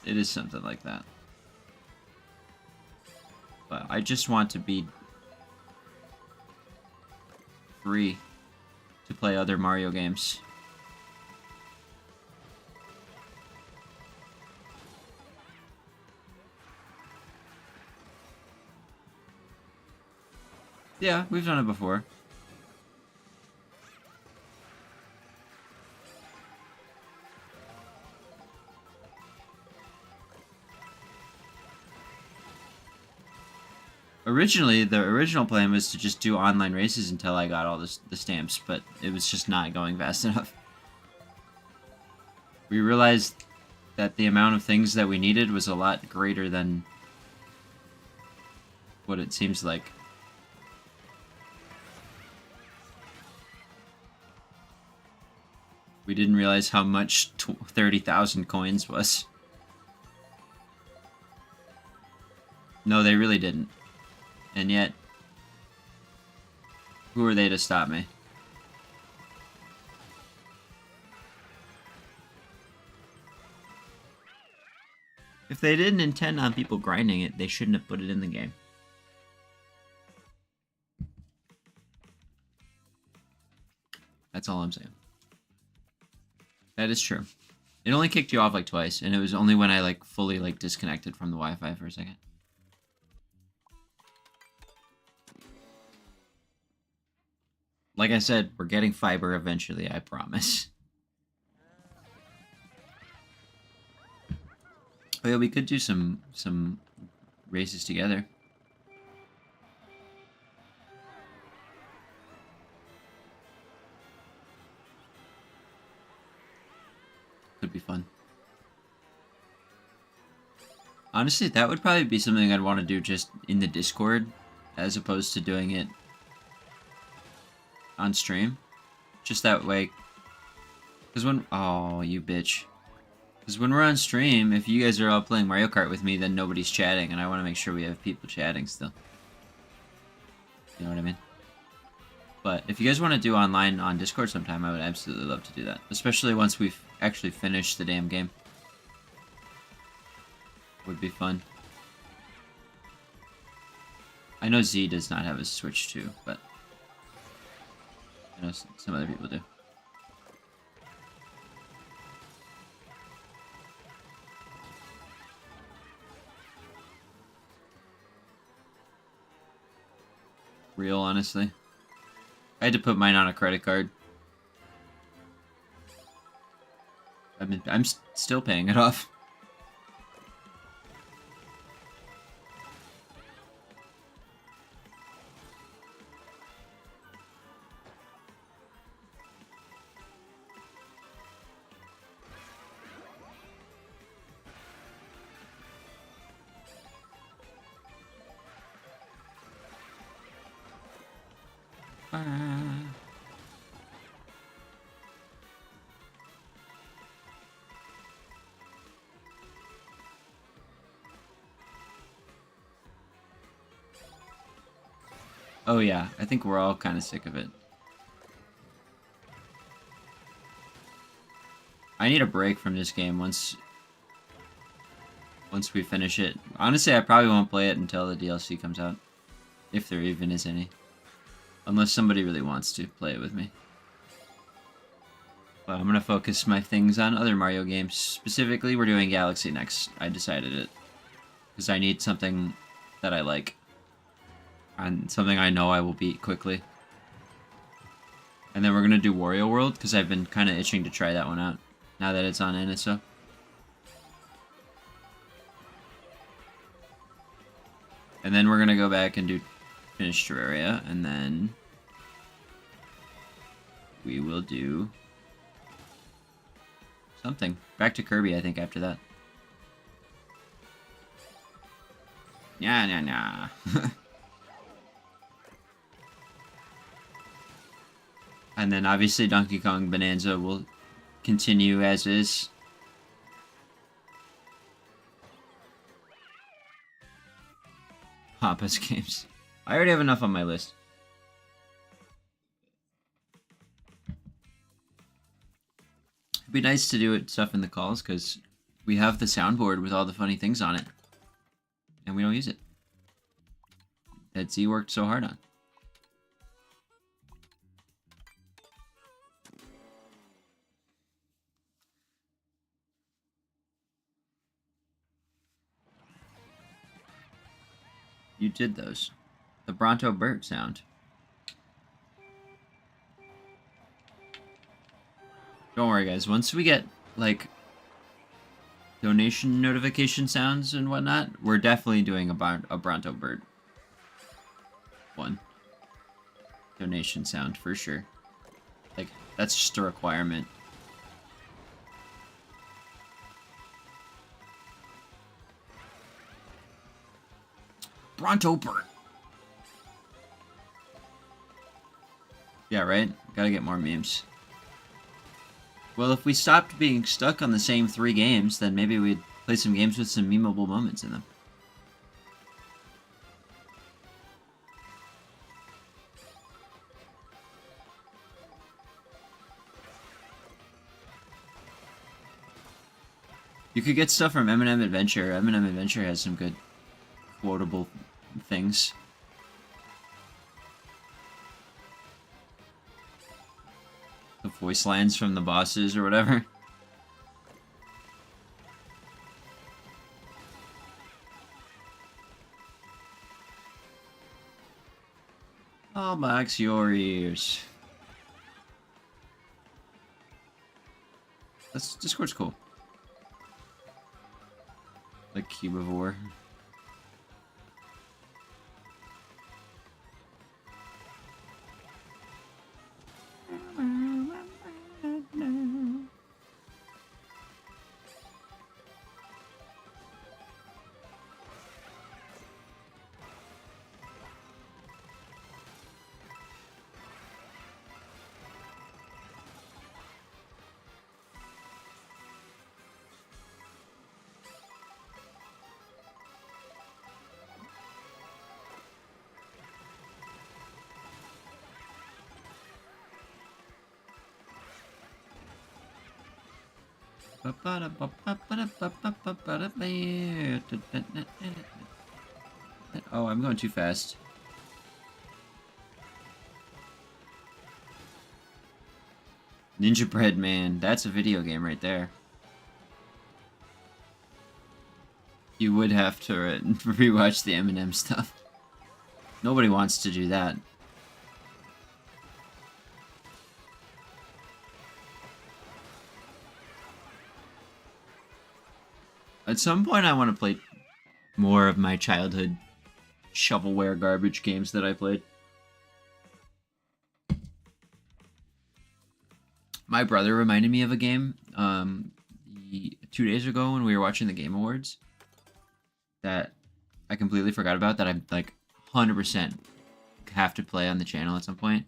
It is something like that. But I just want to be free to play other Mario games. Yeah, we've done it before. Originally, the original plan was to just do online races until I got all the stamps, but it was just not going fast enough. We realized that the amount of things that we needed was a lot greater than what it seems like. We didn't realize how much 30,000 coins was. No, they really didn't. And yet, who are they to stop me? If they didn't intend on people grinding it, they shouldn't have put it in the game. That's all I'm saying. That is true. It only kicked you off like twice, and it was only when I like fully like disconnected from the Wi-Fi for a second. Like I said, we're getting fiber eventually, I promise. Oh yeah, we could do some races together. Could be fun. Honestly, that would probably be something I'd want to do just in the Discord, as opposed to doing it on stream. Just that way. Because when... Oh, you bitch. Because when we're on stream, if you guys are all playing Mario Kart with me, then nobody's chatting, and I want to make sure we have people chatting still. You know what I mean? But if you guys want to do online on Discord sometime, I would absolutely love to do that. Especially once we've actually finished the damn game. Would be fun. I know Z does not have a Switch too, but I know some other people do. Real, honestly. I had to put mine on a credit card. I'm still paying it off. Oh yeah, I think we're all kind of sick of it. I need a break from this game once we finish it. Honestly, I probably won't play it until the DLC comes out. If there even is any. Unless somebody really wants to play it with me. But I'm going to focus my things on other Mario games. Specifically, we're doing Galaxy next. I decided it. Because I need something that I like. And something I know I will beat quickly. And then we're going to do Wario World, because I've been kind of itching to try that one out. Now that it's on NSO. And then we're going to go back and finish Terraria, and then we will do something. Back to Kirby, I think, after that. Nah. And then obviously Donkey Kong Bonanza will continue as is. Papa's games. I already have enough on my list. It'd be nice to do stuff in the calls because we have the soundboard with all the funny things on it. And we don't use it. That Z worked so hard on. You did those. The Bronto bird sound. Don't worry, guys. Once we get, like, donation notification sounds and whatnot, we're definitely doing a Bronto bird one. Donation sound, for sure. Like, that's just a requirement. Bronto bird. Yeah, right? Gotta get more memes. Well, if we stopped being stuck on the same 3 games, then maybe we'd play some games with some memeable moments in them. You could get stuff from M&M Adventure. M&M Adventure has some good quotable things. The voice lines from the bosses or whatever. I'll box your ears. Discord's cool. Like Cubivore. Oh, I'm going too fast. Ninja Bread Man, that's a video game right there. You would have to rewatch the Eminem stuff. Nobody wants to do that. At some point, I want to play more of my childhood shovelware garbage games that I played. My brother reminded me of a game 2 days ago when we were watching the Game Awards that I completely forgot about that I like 100% have to play on the channel at some point.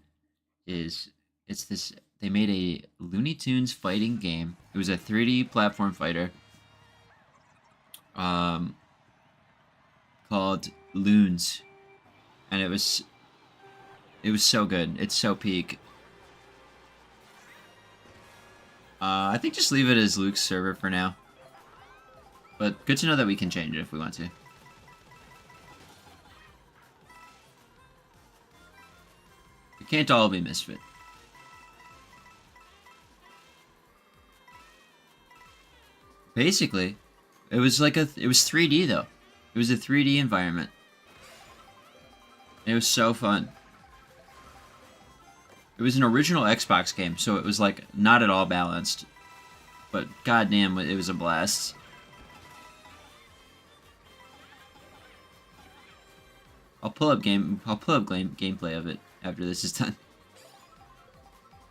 is it's this. They made a Looney Tunes fighting game. It was a 3D platform fighter. Called Loons, and it was so good. It's so peak. I think just leave it as Luke's server for now. But good to know that we can change it if we want to. It can't all be Misfit. Basically, it was 3D though. It was a 3D environment. It was so fun. It was an original Xbox game, so it was like not at all balanced. But goddamn, it was a blast. I'll pull up gameplay of it after this is done.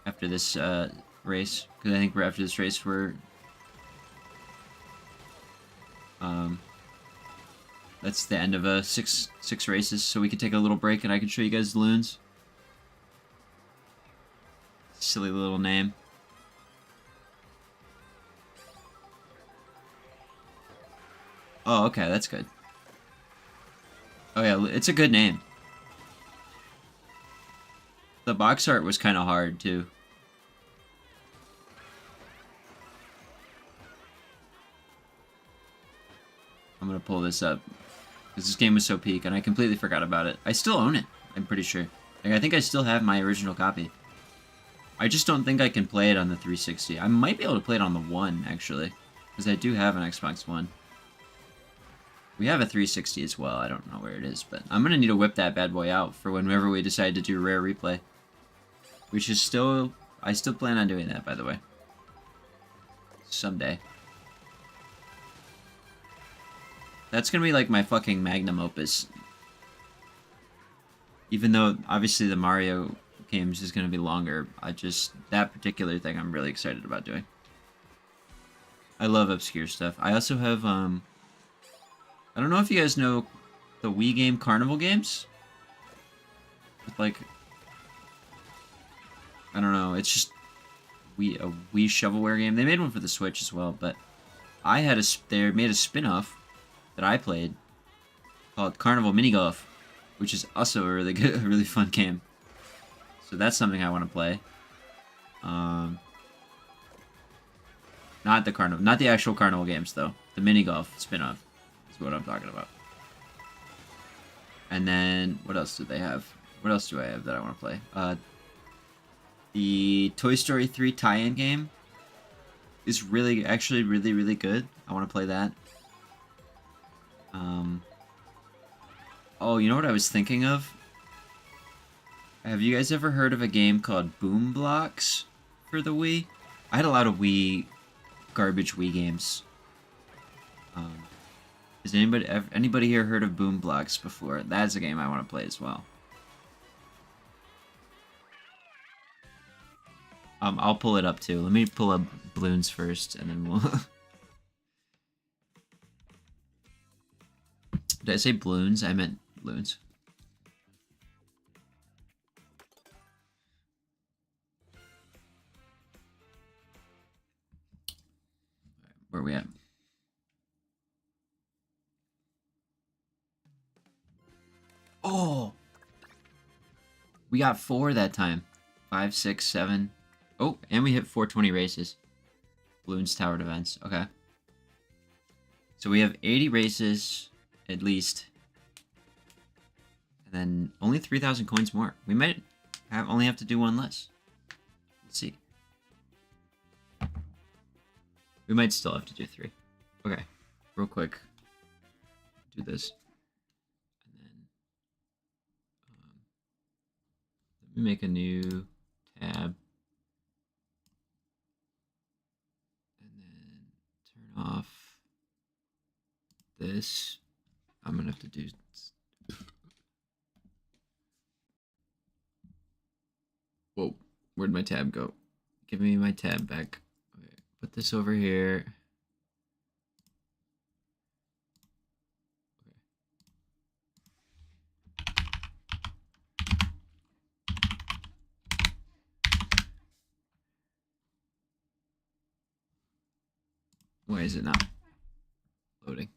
After this race, because I think we're after this race that's the end of six races, so we can take a little break and I can show you guys the loons. Silly little name. Oh, okay, that's good. Oh yeah, it's a good name. The box art was kind of hard too. I'm gonna pull this up because this game was so peak and I completely forgot about it. I still own it, I'm pretty sure. Like, I think I still have my original copy. I just don't think I can play it on the 360. I might be able to play it on the One, actually. Because I do have an Xbox One. We have a 360 as well. I don't know where it is, but I'm going to need to whip that bad boy out for whenever we decide to do Rare Replay. Which is still... I still plan on doing that, by the way. Someday. That's going to be like my fucking magnum opus. Even though, obviously, the Mario games is going to be longer. That particular thing I'm really excited about doing. I love obscure stuff. I also have, I don't know if you guys know the Wii game Carnival Games. With, like, I don't know, it's just a Wii shovelware game. They made one for the Switch as well, but they made a spin-off that I played called Carnival Mini Golf, which is also a really good, a really fun game. So that's something I want to play. Not the actual Carnival games though. The mini golf spin-off is what I'm talking about. And then what else do they have? What else do I have that I want to play? The Toy Story 3 tie-in game is actually really good. I want to play that. Oh, you know what I was thinking of? Have you guys ever heard of a game called Boom Blocks for the Wii? I had a lot of garbage Wii games. Has anybody here heard of Boom Blocks before? That's a game I want to play as well. I'll pull it up too. Let me pull up Bloons first, and then we'll... Did I say Bloons? I meant Bloons. Where are we at? Oh! We got 4 that time. 5, 6, 7. Oh, and we hit 420 races. Bloons Towered events. Okay. So we have 80 races, at least. And then only 3,000 coins more. We might only have to do one less. Let's see. We might still have to do 3. Okay. Real quick. Do this. And then... let me make a new tab. And then turn off this. I'm going to have to do... Whoa. Where'd my tab go? Give me my tab back. Okay. Put this over here. Why is it not loading?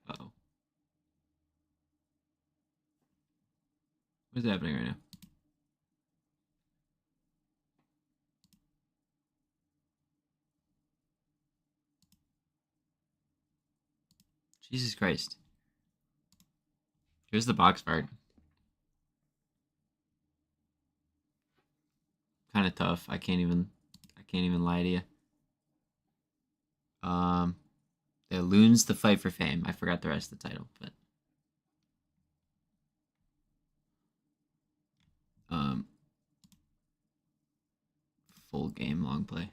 Uh-oh. What's happening right now? Jesus Christ. Here's the box part. Kind of tough. I can't even lie to you. Yeah, Loons the Fight for Fame. I forgot the rest of the title, but full game long play.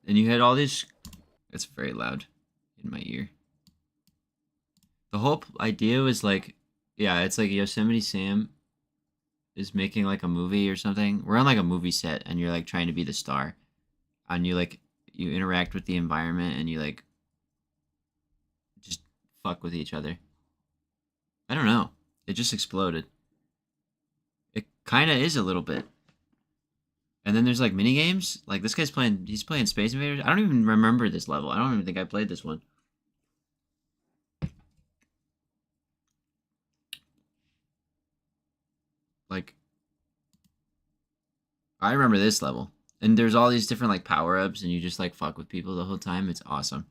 And you had all these. It's very loud in my ear. The whole idea was like, yeah, it's like Yosemite Sam is making like a movie or something. We're on like a movie set, and you're like trying to be the star, and you interact with the environment, and you like just fuck with each other. I don't know. It just exploded. It kind of is a little bit. And then there's like mini games. Like this guy's playing. He's playing Space Invaders. I don't even remember this level. I don't even think I played this one. Like, I remember this level. And there's all these different like power ups, and you just like fuck with people the whole time. It's awesome.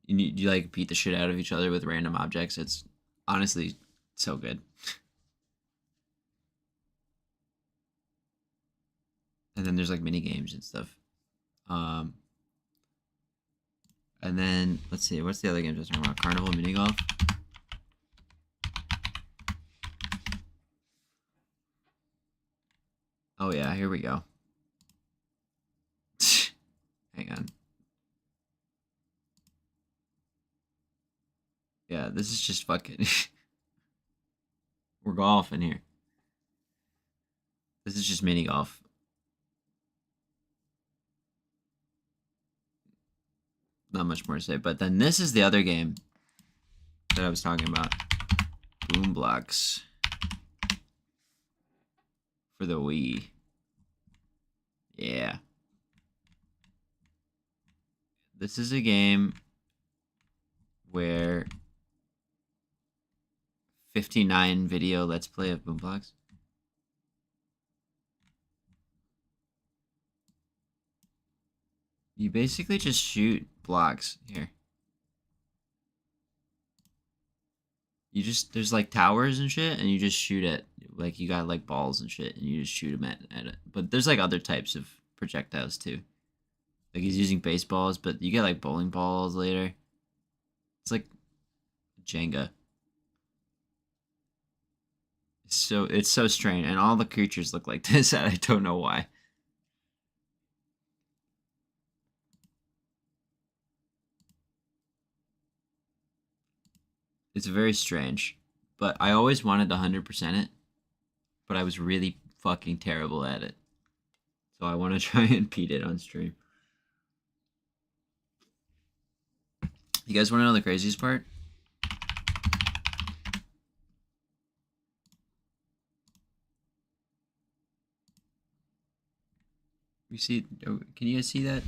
You like beat the shit out of each other with random objects. It's honestly so good. And then there's like mini games and stuff. Um, and then let's see, what's the other games I was talking about? Carnival Mini Golf. Oh yeah, here we go. Hang on. Yeah, this is just fucking. We're golfing here. This is just mini golf. Not much more to say. But then this is the other game that I was talking about. Boom Blocks for the Wii. Yeah. This is a game where 59 video let's play of Boom Blocks. You basically just shoot blocks here. You just, there's like towers and shit, and you just shoot at, like, you got like balls and shit, and you just shoot them at it. But there's like other types of projectiles too. Like he's using baseballs, but you get like bowling balls later. It's like Jenga. It's so strange, and all the creatures look like this, and I don't know why. It's very strange, but I always wanted to 100% it, but I was really fucking terrible at it. So I want to try and beat it on stream. You guys want to know the craziest part? You see? Oh, can you guys see that?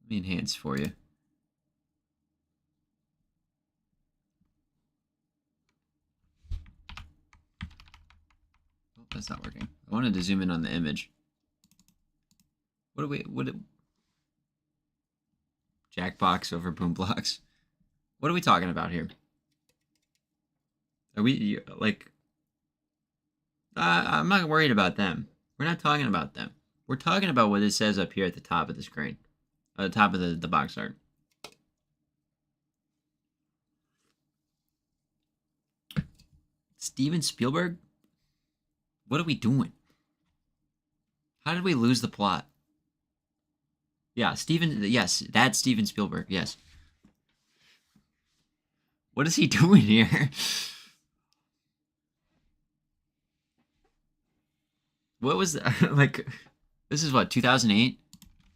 Let me enhance for you. Oh, that's not working. I wanted to zoom in on the image. Jackbox over Boom Blocks. What are we talking about here? Are we like? I'm not worried about them. We're not talking about them. We're talking about what it says up here at the top of the screen, at the top of the box art. Steven Spielberg? What are we doing? How did we lose the plot? Yeah, yes, that's Steven Spielberg, yes. What is he doing here? What was that? Like, this is what, 2008?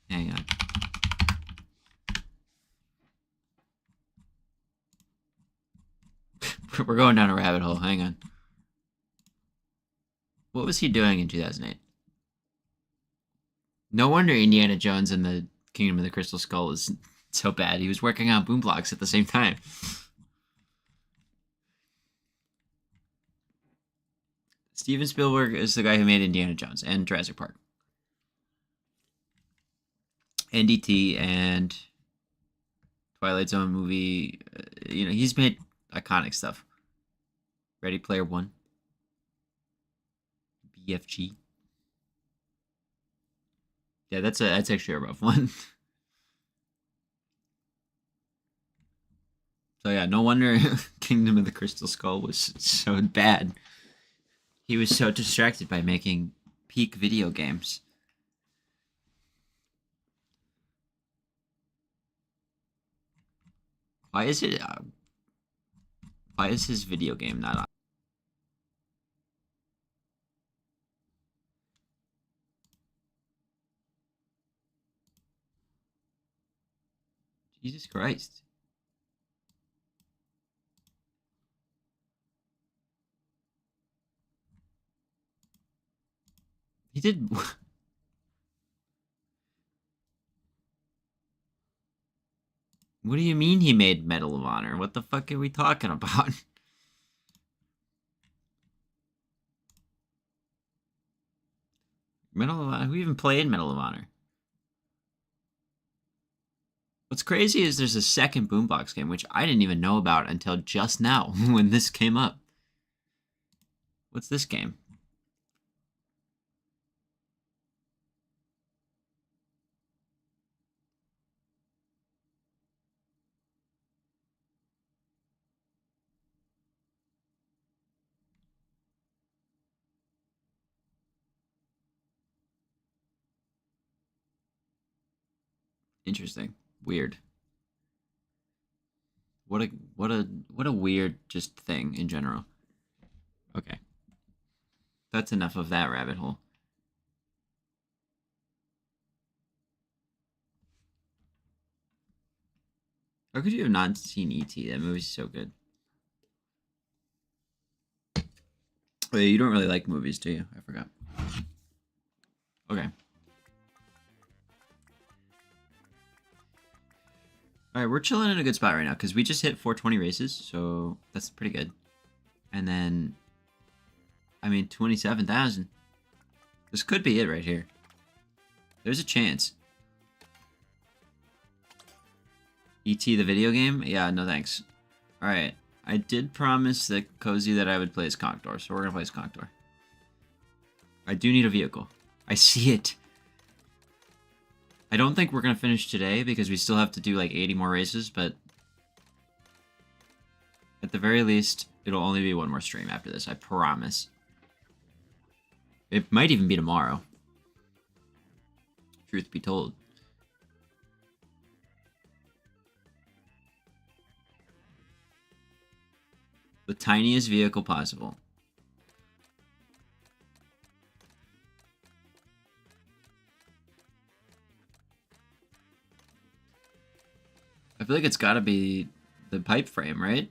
Hang on. We're going down a rabbit hole. Hang on. What was he doing in 2008? No wonder Indiana Jones and the Kingdom of the Crystal Skull is so bad. He was working on Boom Blocks at the same time. Steven Spielberg is the guy who made Indiana Jones and Jurassic Park. NDT and Twilight Zone movie. You know, he's made iconic stuff. Ready Player One. BFG. Yeah, that's actually a rough one. So yeah, no wonder Kingdom of the Crystal Skull was so bad. He was so distracted by making peak video games. Why is it? Why is his video game not on? Jesus Christ. He did. What do you mean he made Medal of Honor? What the fuck are we talking about? Medal of Honor? Who even played Medal of Honor? What's crazy is there's a second Boombox game, which I didn't even know about until just now, when this came up. What's this game? Interesting. Weird. What a weird just thing in general. Okay. That's enough of that rabbit hole. How could you have not seen E.T.? That movie's so good. Oh, yeah, you don't really like movies, do you? I forgot. Okay. All right, we're chilling in a good spot right now because we just hit 420 races, so that's pretty good. And then, I mean, 27,000. This could be it right here. There's a chance. E.T. the video game? Yeah, no thanks. All right, I did promise the Cozy that I would play as Conctor, so we're gonna play as Conctor. I do need a vehicle. I see it. I don't think we're going to finish today because we still have to do like 80 more races, but at the very least, it'll only be one more stream after this, I promise. It might even be tomorrow. Truth be told. The tiniest vehicle possible. I feel like it's gotta be the pipe frame, right?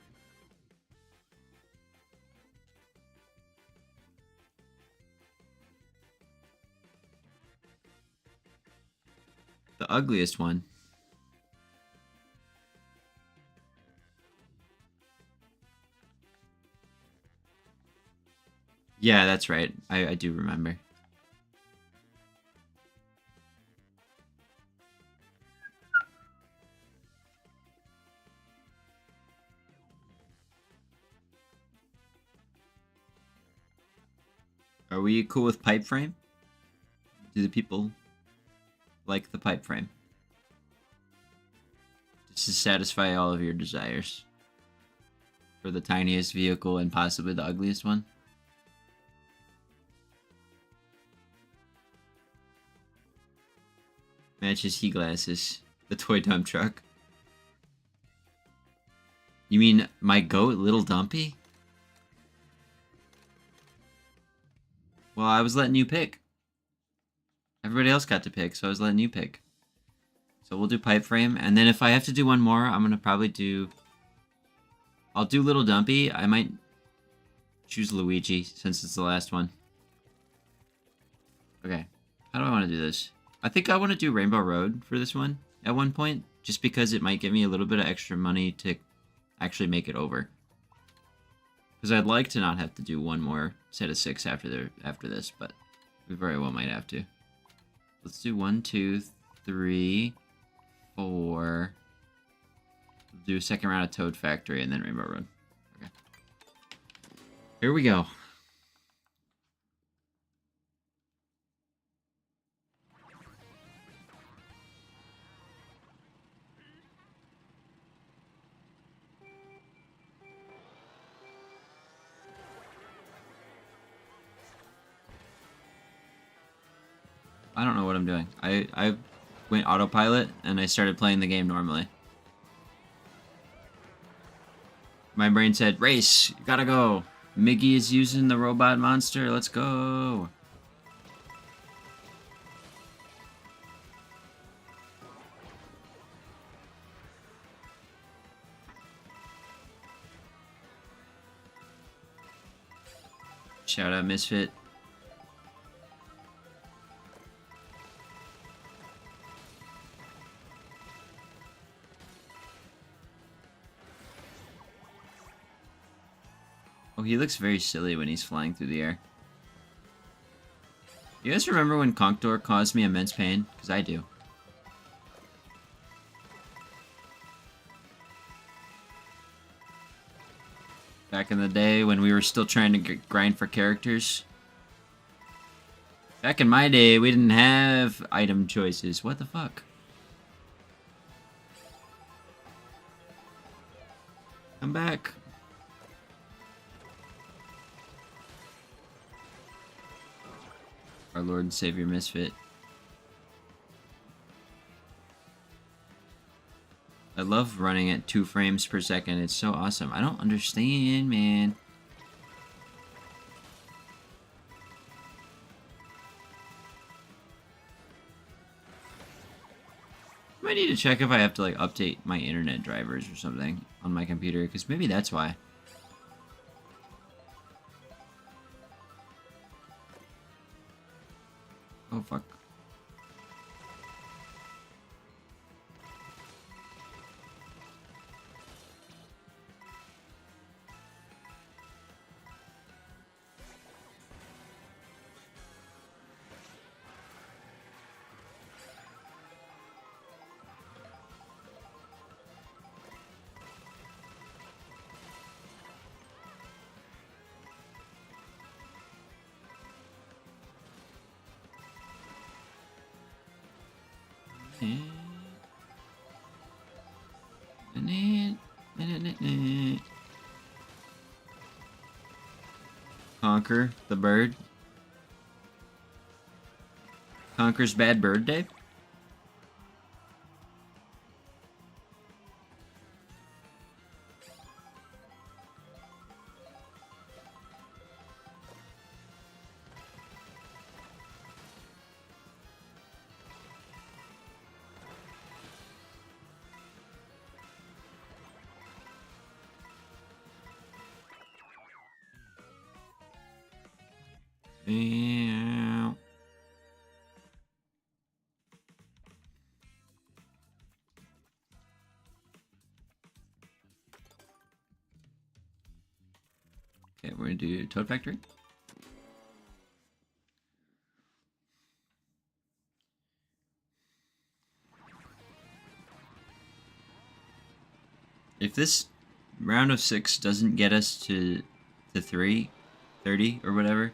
The ugliest one. Yeah, that's right. I do remember. Are we cool with pipe frame? Do the people like the pipe frame? Just to satisfy all of your desires. For the tiniest vehicle and possibly the ugliest one? Matches heat glasses. The toy dump truck. You mean my goat, Little Dumpy? Well, I was letting you pick. Everybody else got to pick, so I was letting you pick. So we'll do pipe frame, and then if I have to do one more, I'm gonna probably do I'll do Little Dumpy. I might choose Luigi since it's the last one. Okay. How do I want to do this? I think I want to do Rainbow Road for this one at one point, just because it might give me a little bit of extra money to actually make it over. Because I'd like to not have to do one more set of 6 after this, but we very well might have to. Let's do 1, 2, 3, 4. We'll do a second round of Toad Factory and then Rainbow Road. Okay. Here we go. I don't know what I'm doing. I went autopilot and I started playing the game normally. My brain said, race, you gotta go. Miggy is using the robot monster, let's go. Shout out Misfit. Oh, he looks very silly when he's flying through the air. You guys remember when Conqueror caused me immense pain? Because I do. Back in the day when we were still trying to grind for characters. Back in my day, we didn't have item choices. What the fuck? Come back. Our Lord and Savior Misfit. I love running at 2 frames per second. It's so awesome. I don't understand, man. I might need to check if I have to like update my internet drivers or something on my computer, because maybe that's why. Oh, fuck. Conquer the bird. Conquer's Bad Bird Day. Yeah. Okay, we're gonna do Toad Factory. If this round of 6 doesn't get us to 30 or whatever,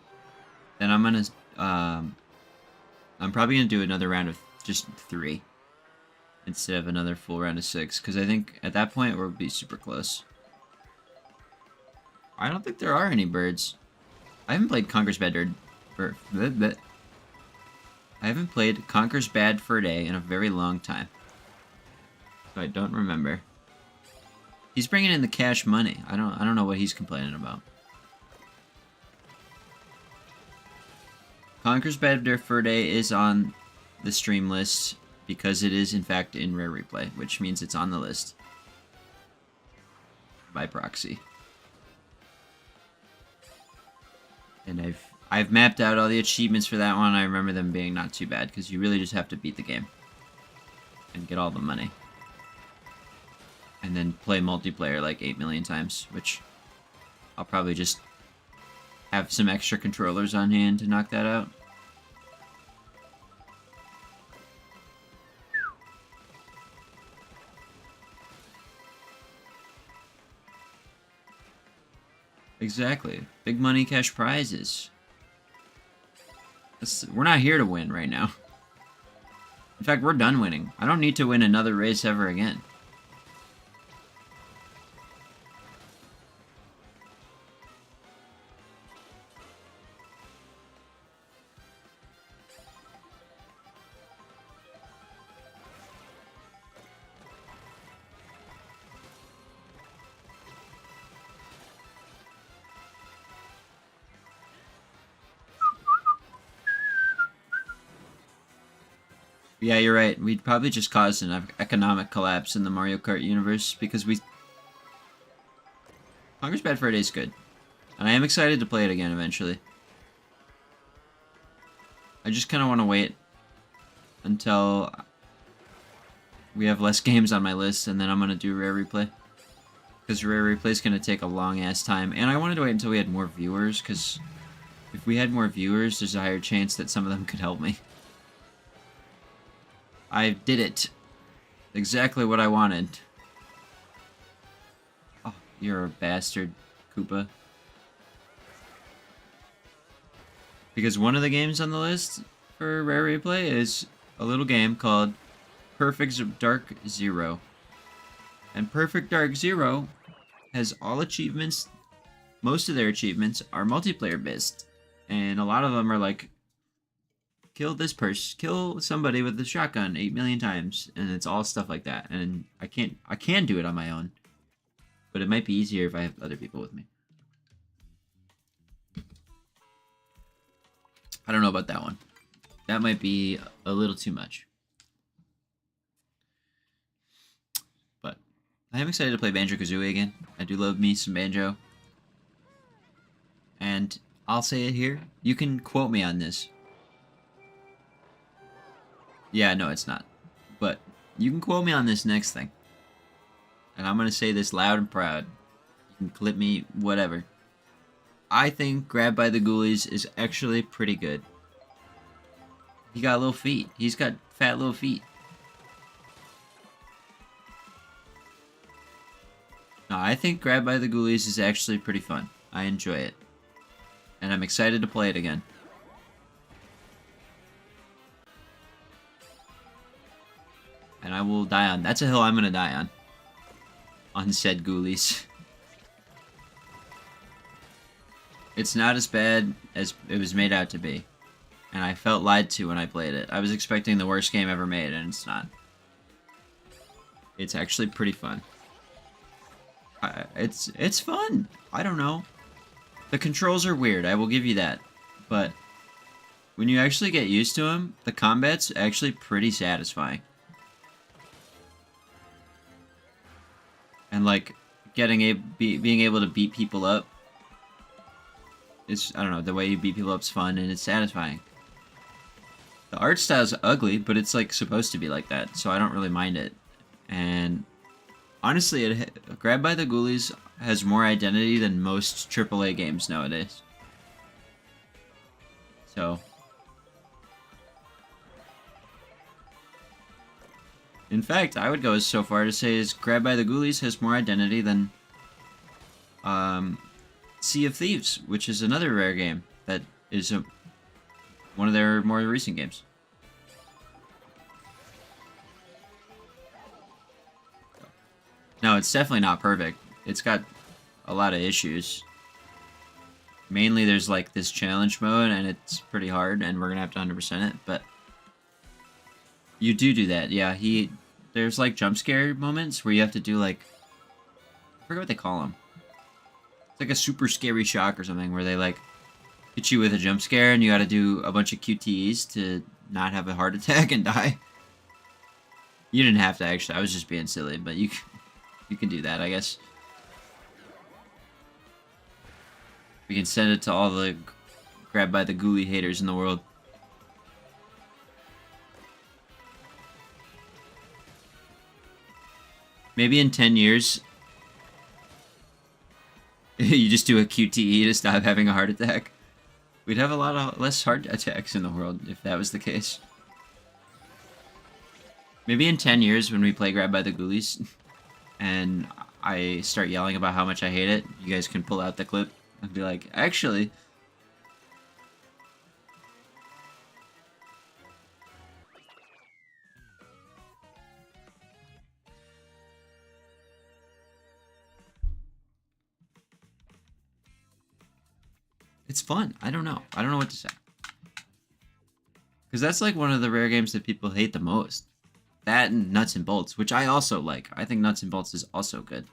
then I'm gonna I'm probably gonna do another round of just 3 instead of another full round of 6, because I think at that point we'll be super close. I don't think there are any birds. I haven't played Conquer's Bad Bird. I haven't played Conquer's Bad Fur Day in a very long time, so I don't remember. He's bringing in the cash money. I don't know what he's complaining about. Conquer's Bad Fur Day is on the stream list because it is in fact in Rare Replay, which means it's on the list. by proxy. And I've mapped out all the achievements for that one. I remember them being not too bad, because you really just have to beat the game. And get all the money. And then play multiplayer like 8 million times, which I'll probably just have some extra controllers on hand to knock that out. Exactly. Big money cash prizes. We're not here to win right now. In fact, we're done winning. I don't need to win another race ever again. Yeah, you're right. We'd probably just cause an economic collapse in the Mario Kart universe because Conker's Bad Fur Day is good. And I am excited to play it again eventually. I just kind of want to wait until we have less games on my list, and then I'm going to do Rare Replay. Because Rare Replay is going to take a long-ass time. And I wanted to wait until we had more viewers, because if we had more viewers, there's a higher chance that some of them could help me. I did it. Exactly what I wanted. Oh, you're a bastard, Koopa. Because one of the games on the list for Rare Replay is a little game called Perfect Dark Zero. And Perfect Dark Zero has all achievements. Most of their achievements are multiplayer based. And a lot of them are like, kill somebody with a shotgun 8 million times, and it's all stuff like that. And I can do it on my own, but it might be easier if I have other people with me. I don't know about that one. That might be a little too much. But I am excited to play Banjo-Kazooie again. I do love me some Banjo. And I'll say it here. You can quote me on this. Yeah, no, it's not. But you can quote me on this next thing. And I'm going to say this loud and proud. You can clip me, whatever. I think Grab by the Ghoulies is actually pretty good. He got little feet. He's got fat little feet. No, I think Grab by the Ghoulies is actually pretty fun. I enjoy it. And I'm excited to play it again. And I will die on. That's a hill I'm going to die on. On said Ghoulies. It's not as bad as it was made out to be. And I felt lied to when I played it. I was expecting the worst game ever made, and it's not. It's actually pretty fun. It's fun. I don't know. The controls are weird, I will give you that. But when you actually get used to them, the combat's actually pretty satisfying. And like being able to beat people up, I don't know, the way you beat people up's fun and it's satisfying. The art style's ugly, but it's like supposed to be like that, so I don't really mind it. And honestly, Grab by the Ghoulies has more identity than most AAA games nowadays. So in fact, I would go so far to say is Grab by the Ghoulies has more identity than Sea of Thieves, which is another Rare game that is one of their more recent games. No, it's definitely not perfect. It's got a lot of issues. Mainly there's like this challenge mode and it's pretty hard and we're gonna have to 100% it, but you do that. Yeah, there's like jump scare moments where you have to do like, I forget what they call them. It's like a super scary shock or something where they like hit you with a jump scare and you gotta do a bunch of QTEs to not have a heart attack and die. You didn't have to actually, I was just being silly, but you can do that, I guess. We can send it to all the grab by the ghoulie haters in the world. Maybe in 10 years, you just do a QTE to stop having a heart attack. We'd have a lot of less heart attacks in the world if that was the case. Maybe in 10 years when we play Grab by the Ghoulies and I start yelling about how much I hate it, you guys can pull out the clip and be like, actually... It's fun. I don't know. I don't know what to say. Because that's like one of the rare games that people hate the most. That and Nuts and Bolts, which I also like. I think Nuts and Bolts is also good.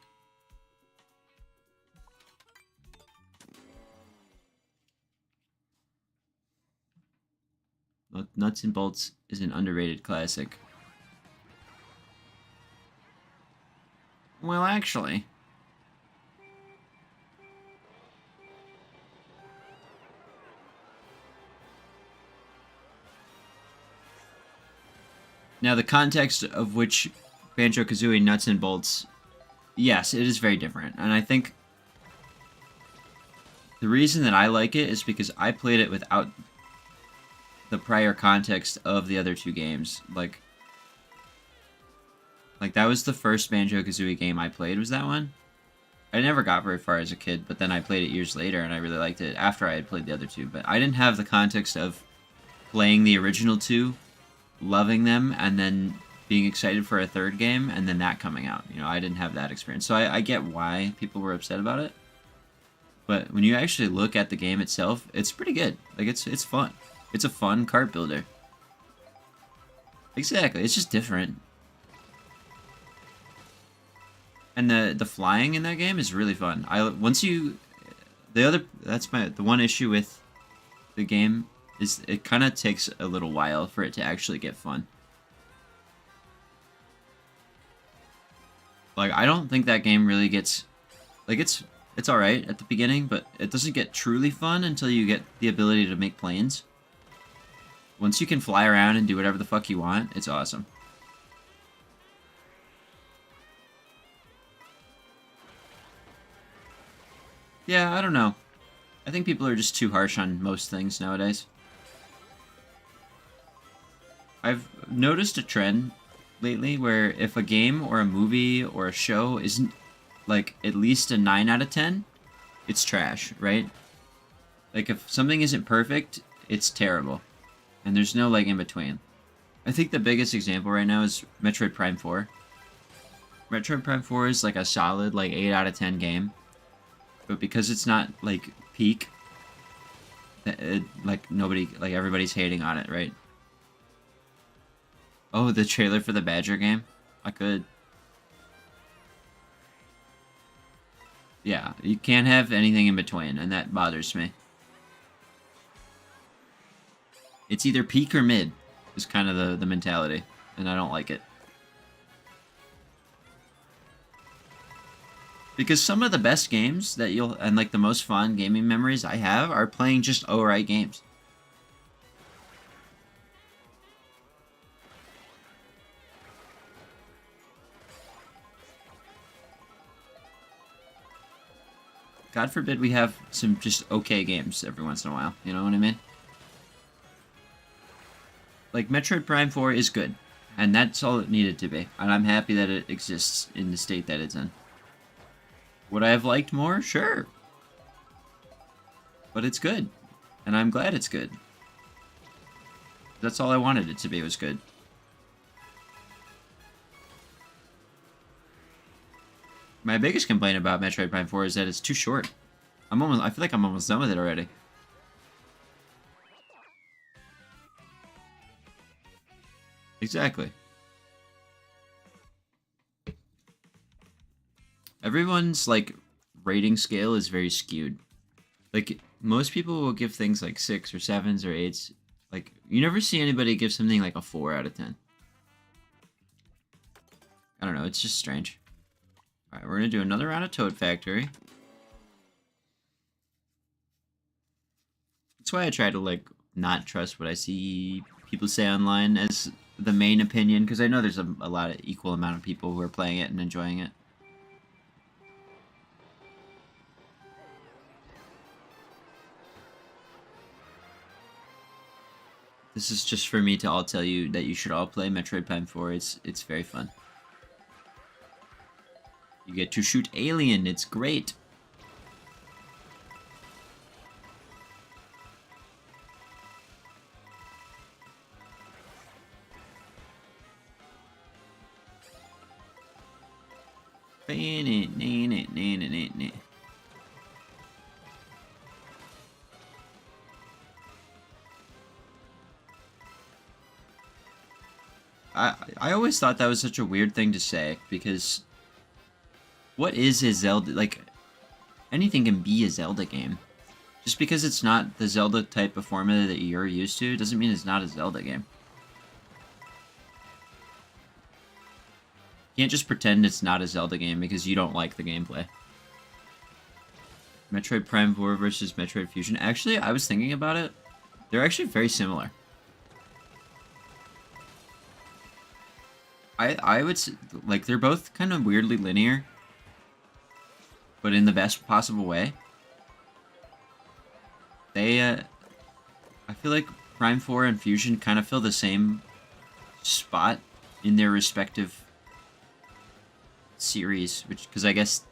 Nuts and Bolts is an underrated classic. Well, actually... Now, the context of which Banjo-Kazooie Nuts and Bolts, yes, it is very different. And I think the reason that I like it is because I played it without the prior context of the other two games. Like that was the first Banjo-Kazooie game I played, was that one? I never got very far as a kid, but then I played it years later, and I really liked it after I had played the other two. But I didn't have the context of playing the original two, loving them, and then being excited for a third game, and then that coming out. You know, I didn't have that experience. So I get why people were upset about it. But when you actually look at the game itself, it's pretty good. Like, it's fun. It's a fun kart builder. Exactly. It's just different. And the flying in that game is really fun. The one issue with the game is it kind of takes a little while for it to actually get fun. Like, I don't think that game really gets... Like, it's alright at the beginning, but it doesn't get truly fun until you get the ability to make planes. Once you can fly around and do whatever the fuck you want, it's awesome. Yeah, I don't know. I think people are just too harsh on most things nowadays. I've noticed a trend lately where if a game or a movie or a show isn't like at least a 9 out of 10, it's trash, right? Like if something isn't perfect, it's terrible. And there's no like in between. I think the biggest example right now is Metroid Prime 4. Metroid Prime 4 is like a solid like 8 out of 10 game. But because it's not like peak, like everybody's hating on it, right? Oh, the trailer for the Badger game? I could. Yeah, you can't have anything in between, and that bothers me. It's either peak or mid, is kind of the mentality, and I don't like it. Because some of the best games that and like the most fun gaming memories I have are playing just alright games. God forbid we have some just okay games every once in a while, you know what I mean? Like, Metroid Prime 4 is good, and that's all it needed to be, and I'm happy that it exists in the state that it's in. Would I have liked more? Sure. But it's good, and I'm glad it's good. That's all I wanted it to be, was good. My biggest complaint about Metroid Prime 4 is that it's too short. I feel like I'm almost done with it already. Exactly. Everyone's, like, rating scale is very skewed. Like, most people will give things like 6 or 7s or 8s. Like, you never see anybody give something like a 4 out of 10. I don't know, it's just strange. Alright, we're gonna do another round of Toad Factory. That's why I try to, like, not trust what I see people say online as the main opinion, because I know there's a lot of equal amount of people who are playing it and enjoying it. This is just for me to all tell you that you should all play Metroid Prime 4. It's very fun. You get to shoot alien. It's great. I always thought that was such a weird thing to say, because what is a Zelda, like, anything can be a Zelda game. Just because it's not the Zelda type of formula that you're used to doesn't mean it's not a Zelda game. You can't just pretend it's not a Zelda game because you don't like the gameplay. Metroid Prime 4 versus Metroid Fusion. Actually, I was thinking about it. They're actually very similar. I would say, like, they're both kind of weirdly linear, but in the best possible way. They, I feel like Prime 4 and Fusion kind of fill the same spot in their respective series, which, because I guess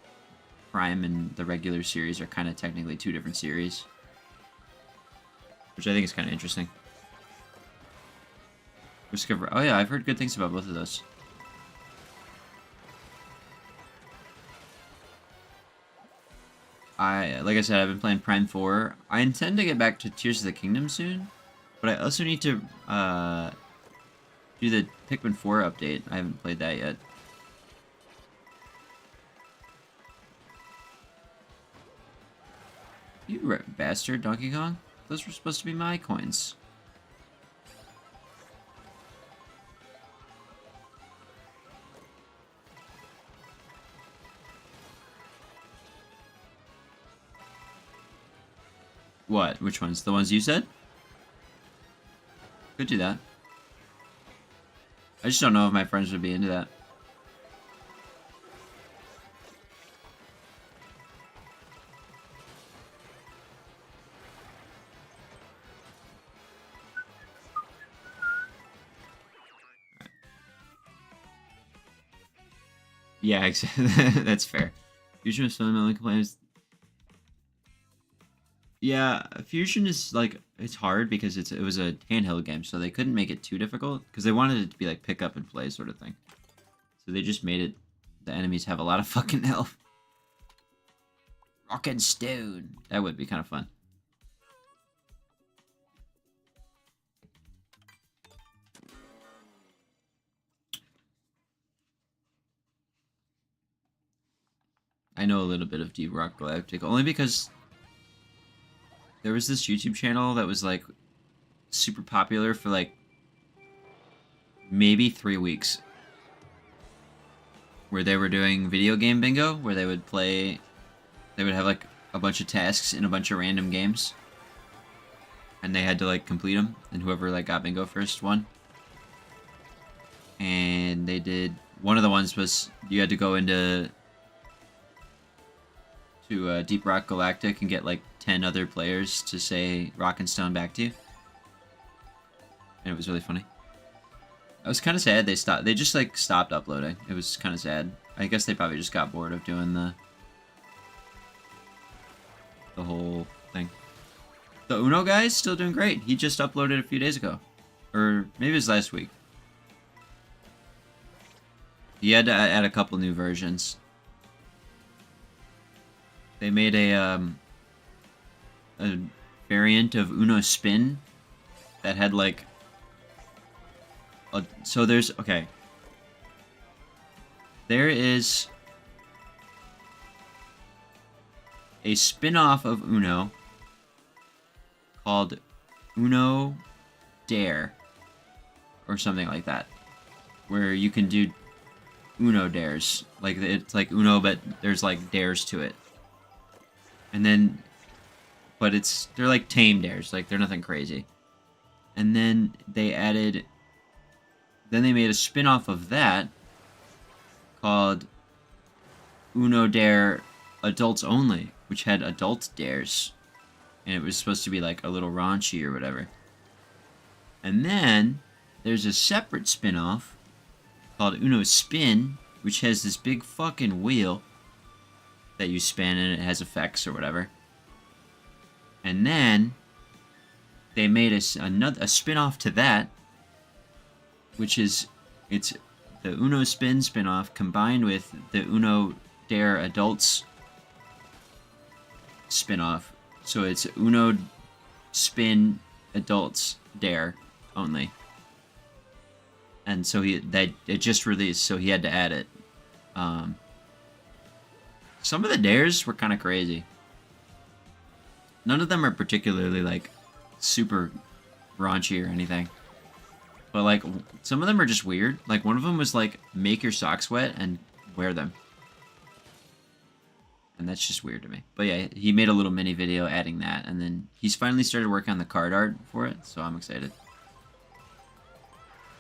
Prime and the regular series are kind of technically two different series, which I think is kind of interesting. Discover. Oh yeah, I've heard good things about both of those. Like I said, I've been playing Prime 4. I intend to get back to Tears of the Kingdom soon, but I also need to do the Pikmin 4 update. I haven't played that yet. You bastard, Donkey Kong. Those were supposed to be my coins. What? Which ones? The ones you said? Could do that. I just don't know if my friends would be into that. Yeah, exactly. That's fair. Fusion of Stone Melon complains. Yeah, Fusion is like, it's hard because it was a handheld game, so they couldn't make it too difficult because they wanted it to be like pick up and play sort of thing. So they just made it, the enemies have a lot of fucking health. Rock and Stone. That would be kind of fun. I know a little bit of Deep Rock Galactic only because there was this YouTube channel that was like super popular for like maybe 3 weeks, where they were doing video game bingo, where they would play, they would have like a bunch of tasks in a bunch of random games, and they had to like complete them, and whoever like got bingo first won. And they did, one of the ones was you had to go into Deep Rock Galactic and get like 10 other players to say Rock and Stone back to you. And it was really funny. I was kind of sad they stopped. They just like stopped uploading. It was kind of sad. I guess they probably just got bored of doing the whole thing. The Uno guy's still doing great. He just uploaded a few days ago. Or maybe it was last week. He had to add a couple new versions. They made a variant of Uno Spin that had like so there's, okay, there is a spin-off of Uno called Uno Dare or something like that, where you can do Uno dares, like it's like Uno but there's like dares to it. And then but they're like tame dares, like they're nothing crazy. And then they made a spin-off of that called Uno Dare Adults Only, which had adult dares, and it was supposed to be like a little raunchy or whatever. And then there's a separate spin-off called Uno Spin, which has this big fucking wheel that you spin and it has effects or whatever. And then they made a spin-off to that, which is it's the Uno Spin spin-off combined with the Uno Dare Adults spin-off. So it's Uno Spin Adults Dare only. And so it just released, so he had to add it. Some of the dares were kind of crazy. None of them are particularly like super raunchy or anything. But like some of them are just weird. Like one of them was like make your socks wet and wear them. And that's just weird to me. But yeah, he made a little mini video adding that, and then he's finally started working on the card art for it, so I'm excited.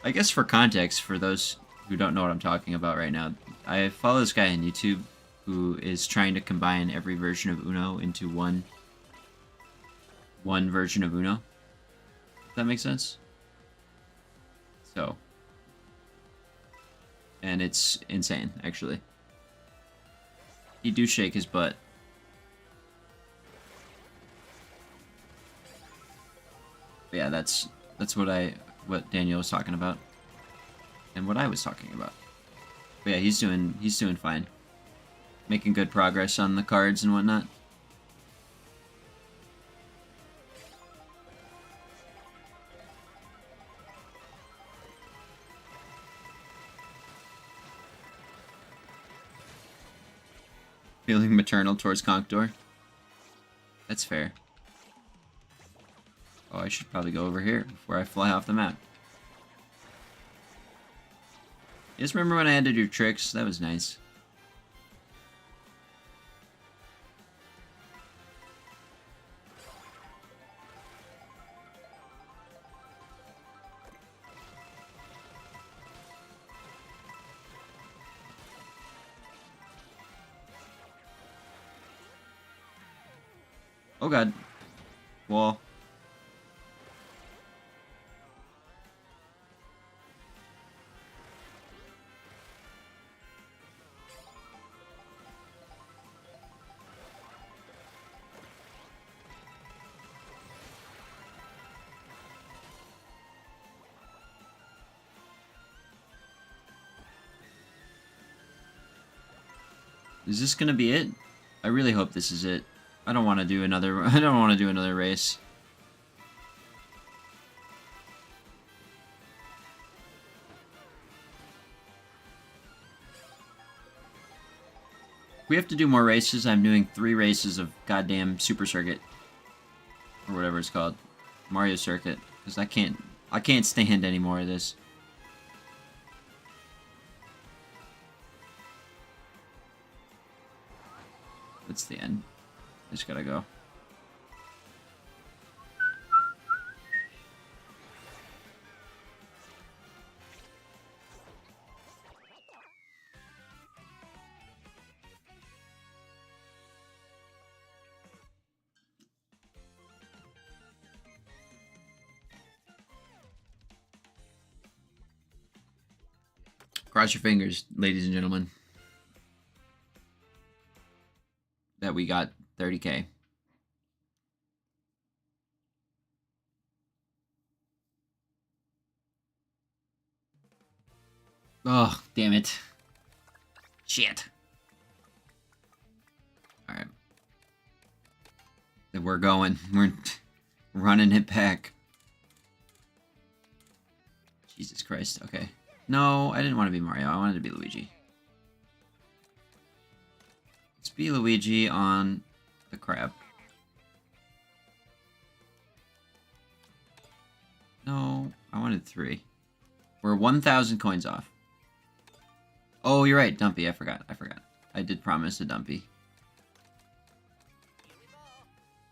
I guess for context, for those who don't know what I'm talking about right now, I follow this guy on YouTube who is trying to combine every version of Uno into one version of Uno. Does that make sense? So, and it's insane, actually. He do shake his butt. But yeah, that's what Daniel was talking about, and what I was talking about. But yeah, he's doing fine, making good progress on the cards and whatnot. Feeling maternal towards Conqueror. That's fair. Oh, I should probably go over here before I fly off the map. You just remember when I had to do tricks? That was nice. Oh god. Wall. Is this gonna be it? I really hope this is it. I don't want to do another. I don't want to do another race. We have to do more races. I'm doing 3 races of goddamn Super Circuit, or whatever it's called, Mario Circuit, because I can't stand any more of this. That's the end. I just gotta go. Cross your fingers, ladies and gentlemen, that we got 30K. Oh, damn it. Shit. Alright. Then we're going. We're running it back. Jesus Christ. Okay. No, I didn't want to be Mario. I wanted to be Luigi. Let's be Luigi on the crab. No, I wanted 3. We're 1,000 coins off. Oh, you're right, Dumpy. I forgot. I did promise a Dumpy.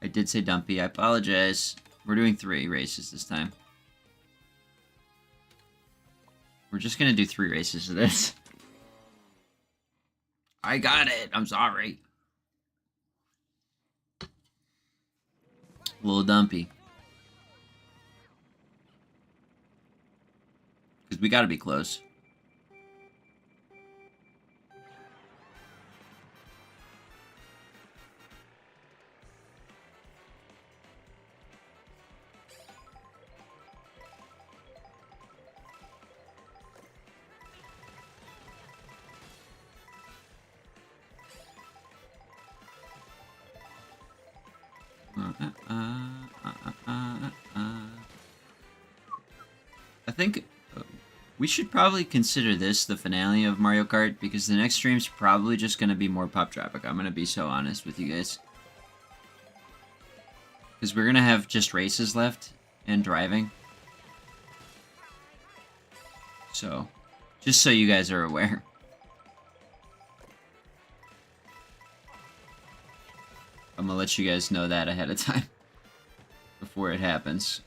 I did say dumpy. I apologize. We're doing 3 races this time. We're just gonna do 3 races of this. I got it. I'm sorry. A little dumpy. Because we gotta be close. I think we should probably consider this the finale of Mario Kart because the next stream's probably just going to be more Pop Tropic. I'm going to be so honest with you guys. Because we're going to have just races left and driving. So, just so you guys are aware. I'm going to let you guys know that ahead of time. Before it happens.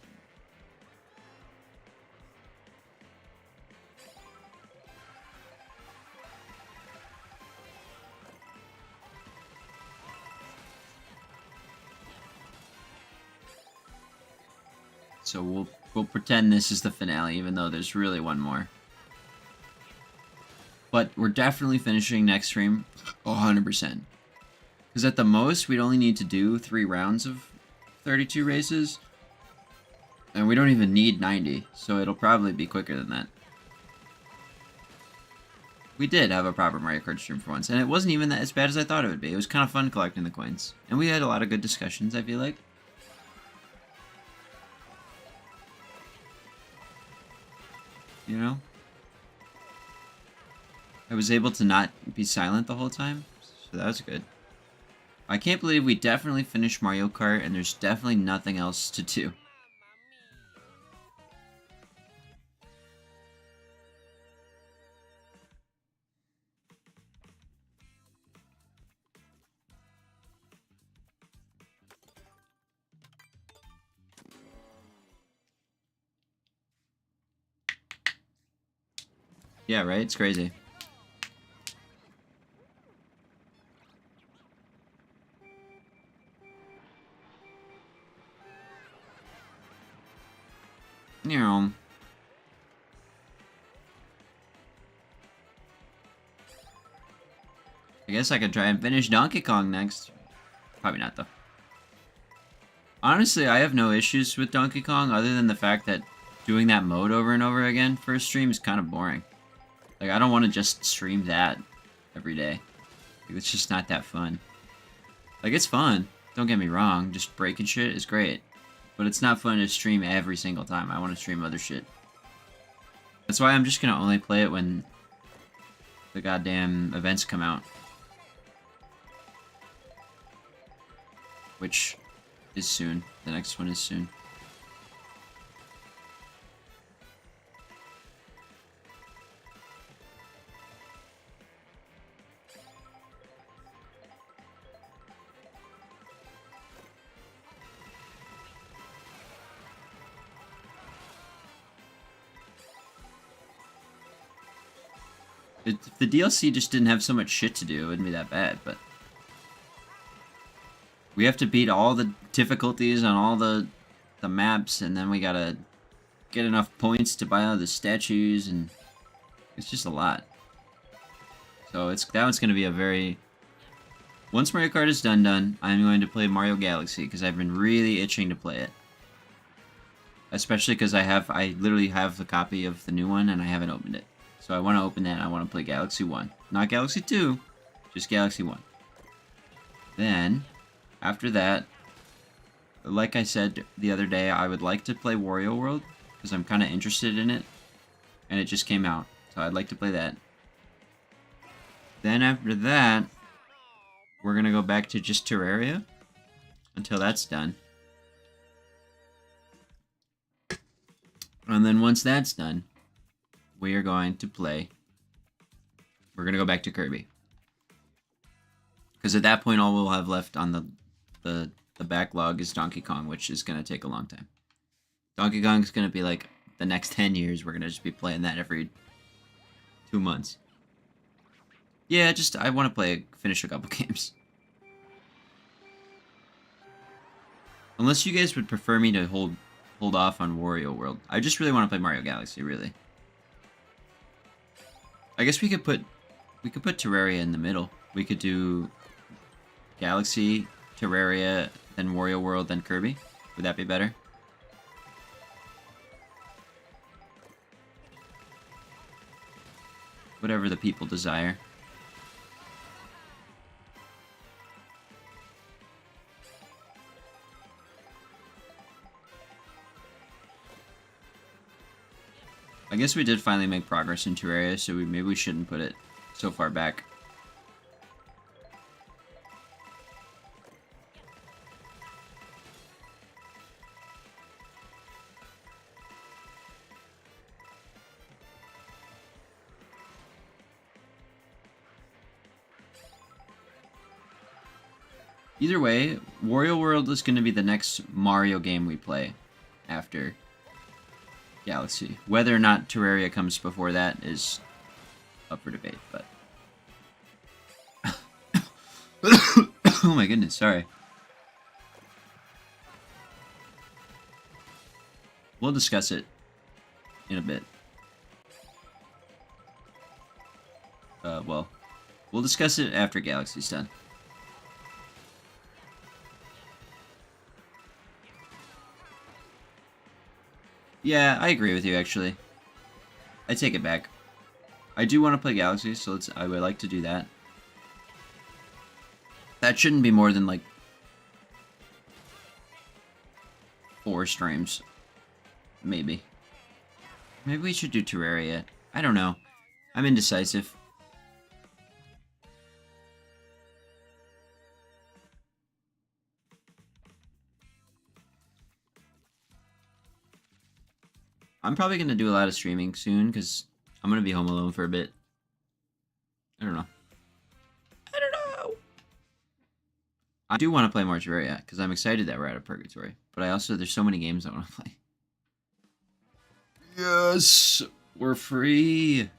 So we'll pretend this is the finale, even though there's really one more. But we're definitely finishing next stream 100%. Because at the most, we'd only need to do 3 rounds of 32 races. And we don't even need 90, so it'll probably be quicker than that. We did have a proper Mario Kart stream for once, and it wasn't even that as bad as I thought it would be. It was kind of fun collecting the coins. And we had a lot of good discussions, I feel like. You know? I was able to not be silent the whole time, so that was good. I can't believe we definitely finished Mario Kart, and there's definitely nothing else to do. Yeah, right? It's crazy. You know. I guess I could try and finish Donkey Kong next. Probably not, though. Honestly, I have no issues with Donkey Kong other than the fact that doing that mode over and over again for a stream is kind of boring. Like, I don't want to just stream that every day. Like, it's just not that fun. Like, it's fun. Don't get me wrong. Just breaking shit is great. But it's not fun to stream every single time. I want to stream other shit. That's why I'm just going to only play it when the goddamn events come out. Which is soon. The next one is soon. If the DLC just didn't have so much shit to do, it wouldn't be that bad, but... We have to beat all the difficulties on all the maps, and then we gotta get enough points to buy all the statues, and... It's just a lot. So that one's gonna be a very... Once Mario Kart is done, I'm going to play Mario Galaxy, because I've been really itching to play it. Especially because I literally have the copy of the new one, and I haven't opened it. So I want to open that, and I want to play Galaxy 1. Not Galaxy 2, just Galaxy 1. Then, after that, like I said the other day, I would like to play Wario World, because I'm kind of interested in it. And it just came out, so I'd like to play that. Then after that, we're going to go back to just Terraria, until that's done. And then once that's done, we are going to play. We're going to go back to Kirby. Because at that point, all we'll have left on the the backlog is Donkey Kong, which is going to take a long time. Donkey Kong is going to be like the next 10 years. We're going to just be playing that every 2 months. Yeah, just I want to finish a couple games. Unless you guys would prefer me to hold off on Wario World. I just really want to play Mario Galaxy, really. I guess we could put Terraria in the middle. We could do Galaxy, Terraria, then Wario World, then Kirby. Would that be better? Whatever the people desire. I guess we did finally make progress in Terraria, so maybe we shouldn't put it so far back. Either way, Wario World is going to be the next Mario game we play after Galaxy. Whether or not Terraria comes before that is up for debate, but... oh my goodness, sorry. We'll discuss it in a bit. Well, we'll discuss it after Galaxy's done. Yeah, I agree with you, actually. I take it back. I do want to play Galaxy, so I would like to do that. That shouldn't be more than, like, 4 streams. Maybe. Maybe we should do Terraria. I don't know. I'm indecisive. I'm probably going to do a lot of streaming soon, because I'm going to be home alone for a bit. I don't know. I do want to play more Terraria, because I'm excited that we're out of Purgatory. But there's so many games I want to play. Yes! We're free!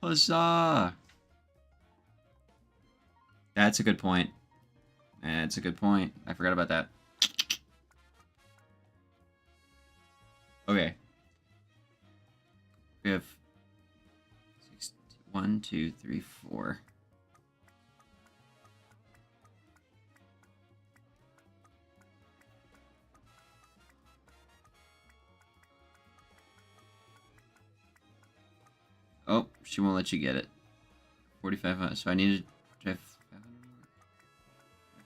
Huzzah! That's a good point. That's a good point. I forgot about that. Okay. We have 1, 2, 3, 4. Oh, she won't let you get it. 45, so I need to drive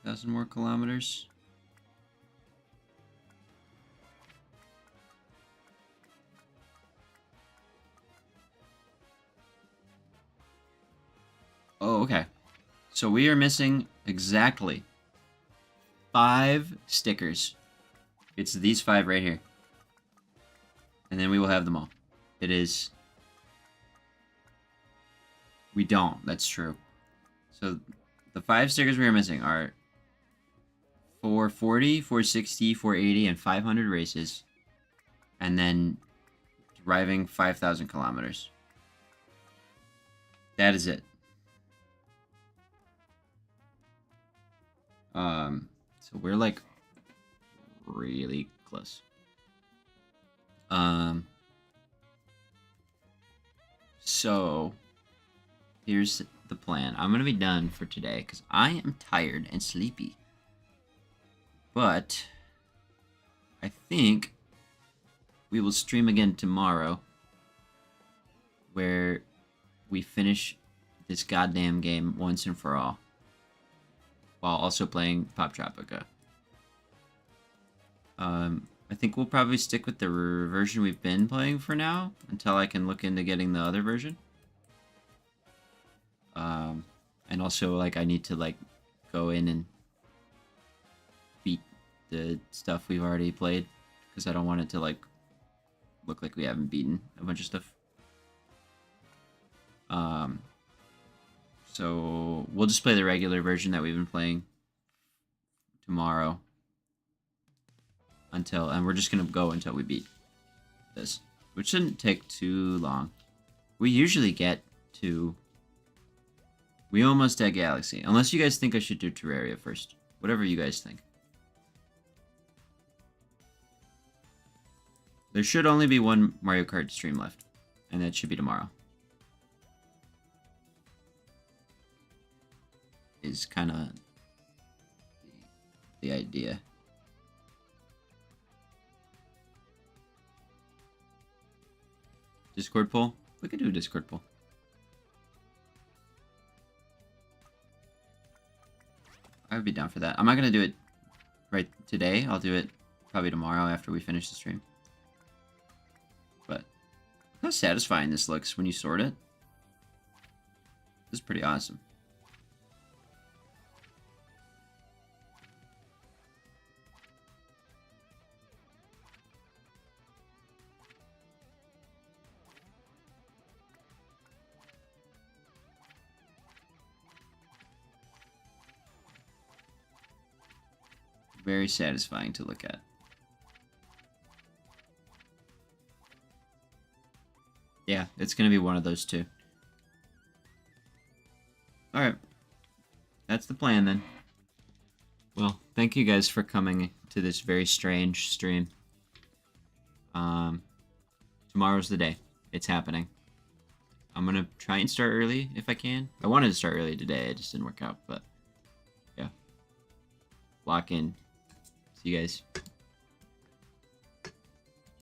5,000 more kilometers. Oh, okay. So we are missing exactly 5 stickers. It's these 5 right here. And then we will have them all. It is... We don't. That's true. So the 5 stickers we are missing are 440, 460, 480, and 500 races. And then driving 5,000 kilometers. That is it. So we're like really close. So here's the plan. I'm gonna be done for today because I am tired and sleepy. But I think we will stream again tomorrow where we finish this goddamn game once and for all. While also playing Pop Tropica. I think we'll probably stick with the version we've been playing for now until I can look into getting the other version. And also, like, I need to, like, go in and beat the stuff we've already played because I don't want it to, like, look like we haven't beaten a bunch of stuff. So we'll just play the regular version that we've been playing tomorrow and we're just gonna go until we beat this, which shouldn't take too long. We usually get to... We almost at Galaxy. Unless you guys think I should do Terraria first. Whatever you guys think. There should only be one Mario Kart stream left. And that should be tomorrow. Is kind of the idea. Discord poll? We could do a Discord poll. I would be down for that. I'm not going to do it right today. I'll do it probably tomorrow after we finish the stream. But look how satisfying this looks when you sort it. This is pretty awesome. Very satisfying to look at. Yeah, it's going to be one of those two. Alright. That's the plan then. Well, thank you guys for coming to this very strange stream. Tomorrow's the day. It's happening. I'm going to try and start early if I can. I wanted to start early today. It just didn't work out, but yeah. Lock in. See you guys.